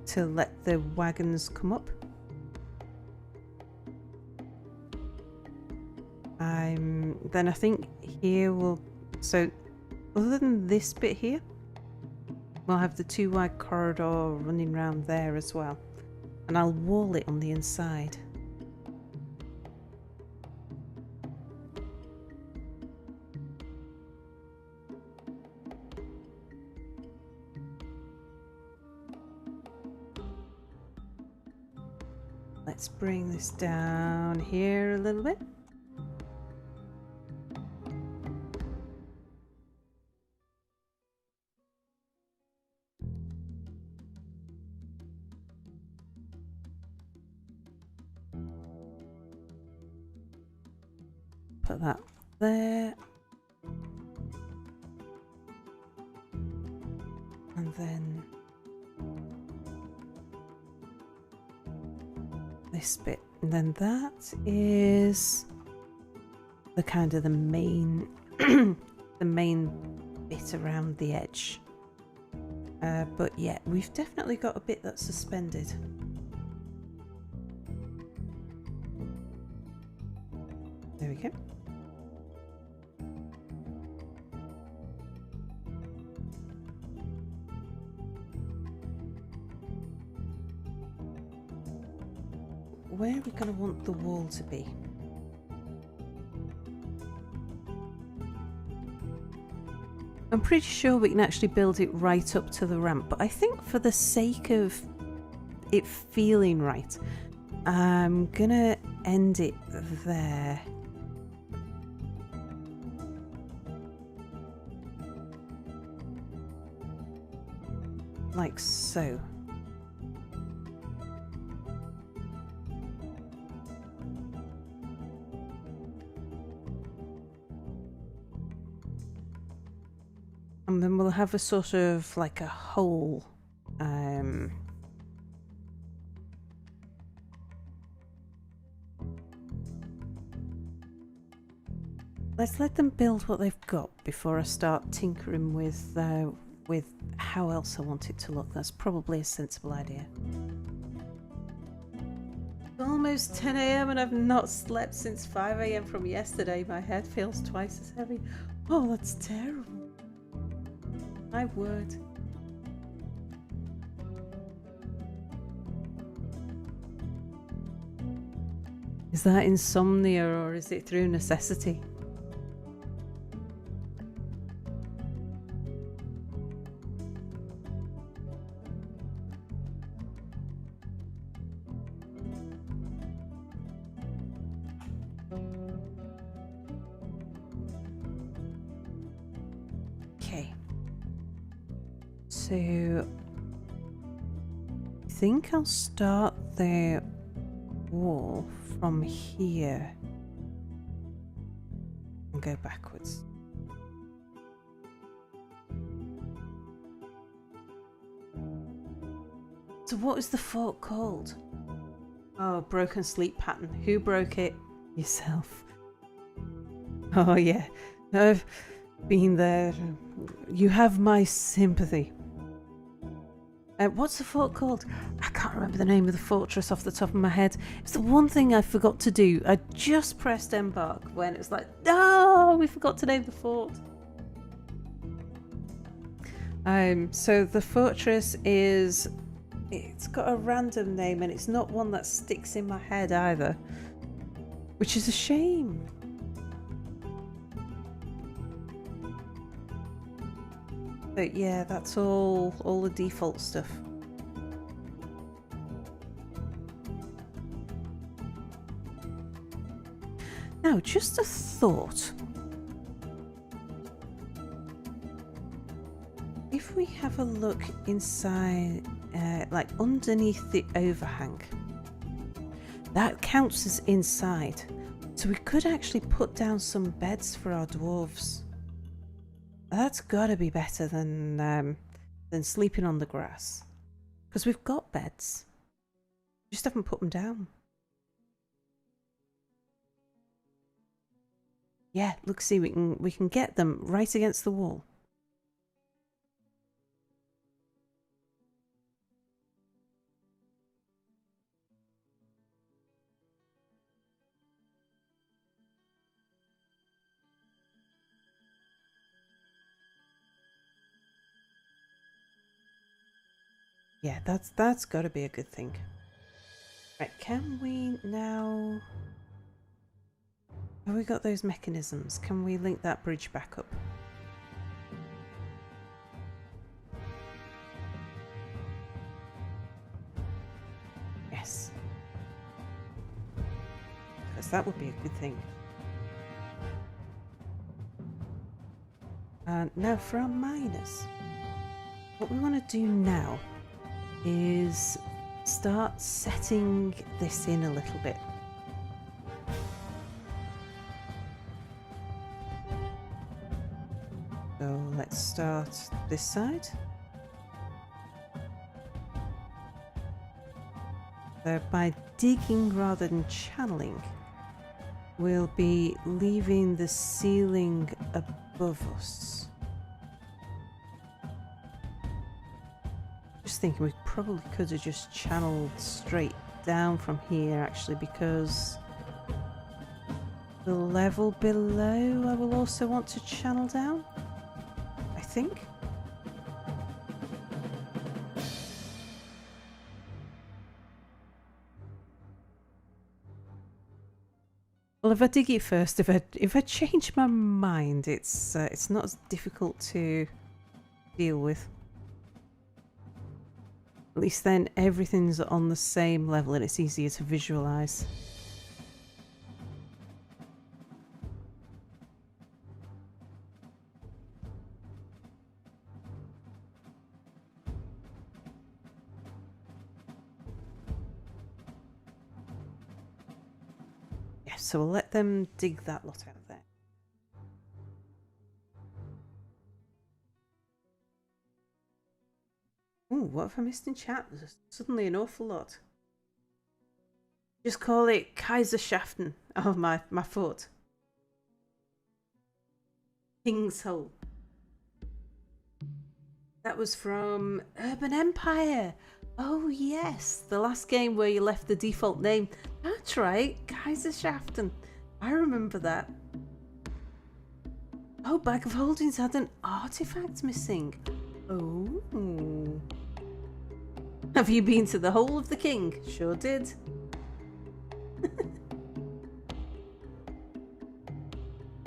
to let the wagons come up. Then I think here so other than this bit here, we'll have the 2 wide corridor running around there as well. And I'll wall it on the inside. Let's bring this down here a little bit. Put that there. And then this bit. And then that is the kind of the main the main bit around the edge. But yeah, we've definitely got a bit that's suspended. There we go. Where are we going to want the wall to be? I'm pretty sure we can actually build it right up to the ramp, but I think for the sake of it feeling right, I'm gonna end it there. Like so. And then we'll have a sort of like a hole. Let's let them build what they've got before I start tinkering with how else I want it to look. That's probably a sensible idea. It's almost 10 a.m. and I've not slept since 5 a.m. from yesterday. My head feels twice as heavy. Oh, that's terrible. My word. Is that insomnia or is it through necessity? Okay. So I think I'll start the wall from here and go backwards. So what is the fort called? Oh, broken sleep pattern. Who broke it? Yourself. Oh yeah, I've been there. You have my sympathy. What's the fort called? I can't remember the name of the fortress off the top of my head. It's the one thing I forgot to do. I just pressed Embark when it was like, no, we forgot to name the fort. So the fortress is... It's got a random name and it's not one that sticks in my head either. Which is a shame. But yeah, that's all the default stuff. Now, just a thought. If we have a look inside, like underneath the overhang, that counts as inside. So we could actually put down some beds for our dwarves. That's gotta be better than sleeping on the grass. Because we've got beds. We just haven't put them down. Yeah, look, see, we can get them right against the wall. Yeah, that's got to be a good thing. Right, can we now... Have we got those mechanisms? Can we link that bridge back up? Yes. Because that would be a good thing. Now for our miners. What we want to do now is start setting this in a little bit. So let's start this side. So by digging rather than channeling, we'll be leaving the ceiling above us. Just thinking we probably could have just channeled straight down from here actually, because the level below I will also want to channel down, I think. Well, if I dig it first, if I change my mind, it's not as difficult to deal with. At least then everything's on the same level and it's easier to visualize. Yeah, so we'll let them dig that lot out there. Ooh, what have I missed in chat? There's suddenly an awful lot. Just call it Kaiserschaften. Oh, my foot. King's Hole. That was from Urban Empire. Oh, yes. The last game where you left the default name. That's right. Kaiserschaften. I remember that. Oh, Bag of Holdings had an artifact missing. Oh. Have you been to the Hole of the King? Sure did.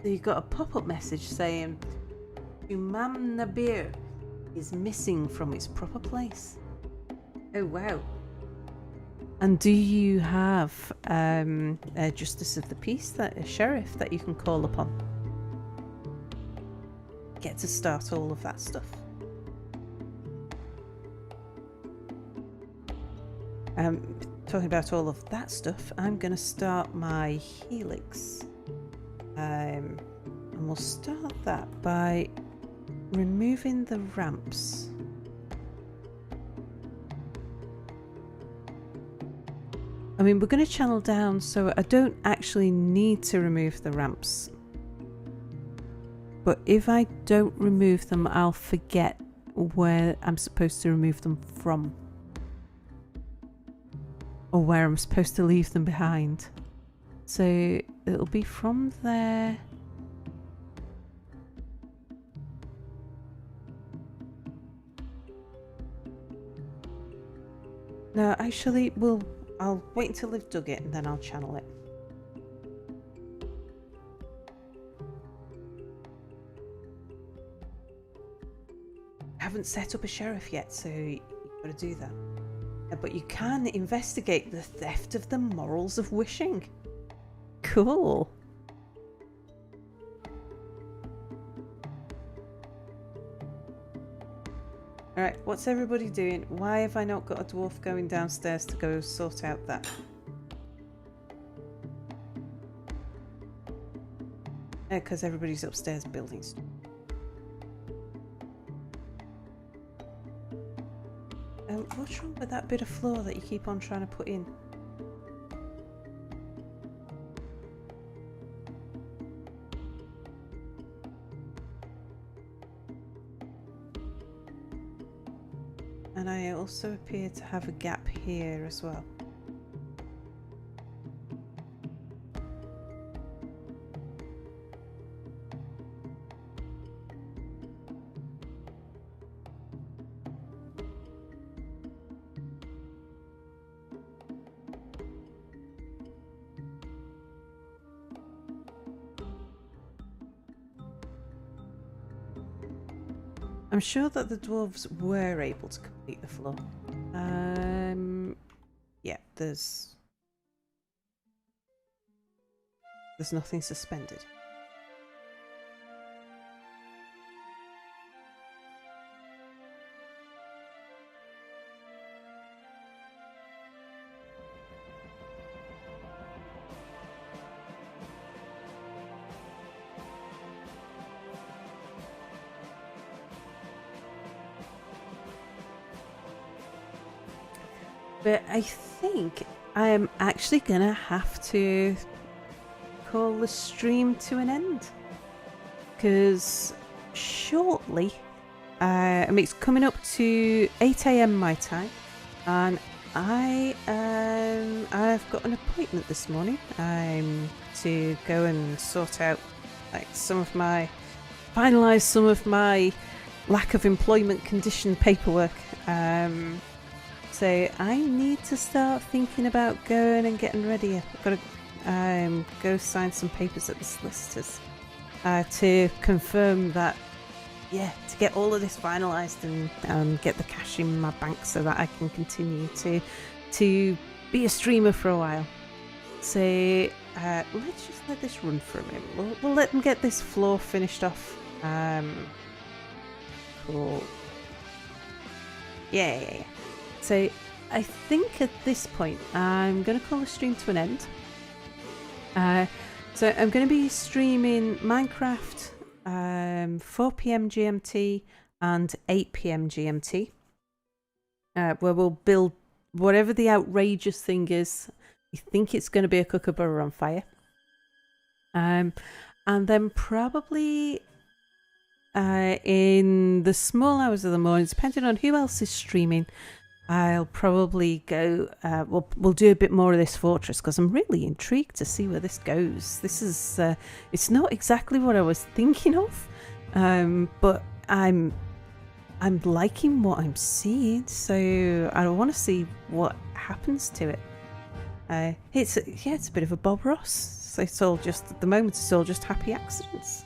So you got a pop-up message saying Umam Nabir is missing from its proper place. Oh wow. And do you have a justice of the peace, a sheriff that you can call upon? Get to start all of that stuff. Talking about all of that stuff, I'm going to start my helix. And we'll start that by removing the ramps. I mean, we're going to channel down, so I don't actually need to remove the ramps. But if I don't remove them, I'll forget where I'm supposed to remove them from. Or where I'm supposed to leave them behind. So it'll be from there. No, actually, I'll wait until they've dug it and then I'll channel it. I haven't set up a sheriff yet, so you've got to do that. But you can investigate the theft of the morals of wishing. Cool. Alright, what's everybody doing? Why have I not got a dwarf going downstairs to go sort out that? Because everybody's upstairs building stuff. What's wrong with that bit of floor that you keep on trying to put in? And I also appear to have a gap here as well. I'm sure that the dwarves were able to complete the floor. Yeah, there's nothing suspended. But I think I am actually gonna have to call the stream to an end, because shortly, I mean, it's coming up to 8 AM my time, and I've got an appointment this morning. To go and sort out finalise some of my lack of employment condition paperwork. So I need to start thinking about going and getting ready. go sign some papers at the solicitors to confirm that, yeah, to get all of this finalised and get the cash in my bank so that I can continue to be a streamer for a while. So let's just let this run for a minute. We'll let them get this floor finished off. Cool. Yeah. So I think at this point I'm going to call the stream to an end. So I'm going to be streaming Minecraft 4 p.m. GMT and 8 p.m. GMT, where we'll build whatever the outrageous thing is. I think it's going to be a kookaburra on fire. And then probably in the small hours of the morning, depending on who else is streaming, I'll probably go. We'll do a bit more of this fortress because I'm really intrigued to see where this goes. This is it's not exactly what I was thinking of, but I'm liking what I'm seeing. So I want to see what happens to it. It's a bit of a Bob Ross. So it's all just at the moment. It's all just happy accidents.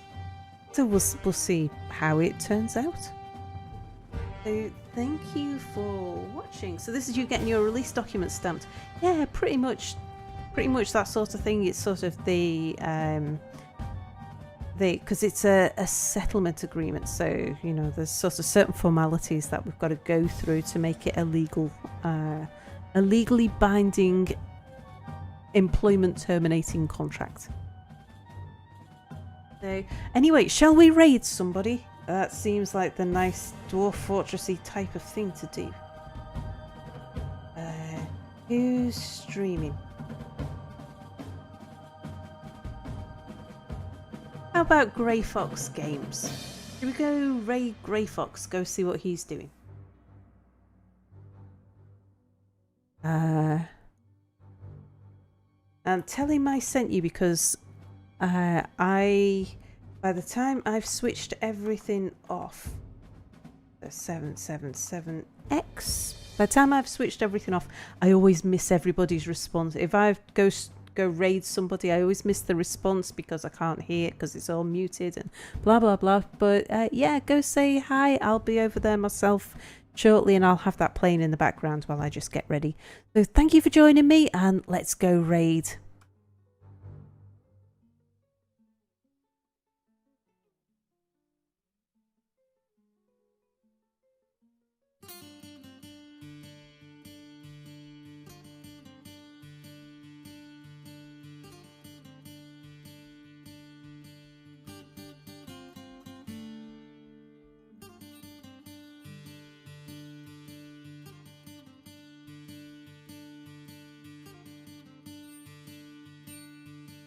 So we'll see how it turns out. So thank you for watching. So this is you getting your release document stamped. Yeah, pretty much that sort of thing. It's sort of because it's a settlement agreement. So there's sort of certain formalities that we've got to go through to make it a legally binding employment terminating contract. So anyway, shall we raid somebody? That seems like the nice dwarf fortressy type of thing to do. Who's streaming? How about Grey Fox Games? Here we go, raid Grey Fox. Go see what he's doing. And tell him I sent you because by the time I've switched everything off, the 777X, by the time I've switched everything off, I always miss everybody's response. If I go raid somebody, I always miss the response because I can't hear it because it's all muted and blah, blah, blah. But yeah, go say hi. I'll be over there myself shortly and I'll have that playing in the background while I just get ready. So thank you for joining me and let's go raid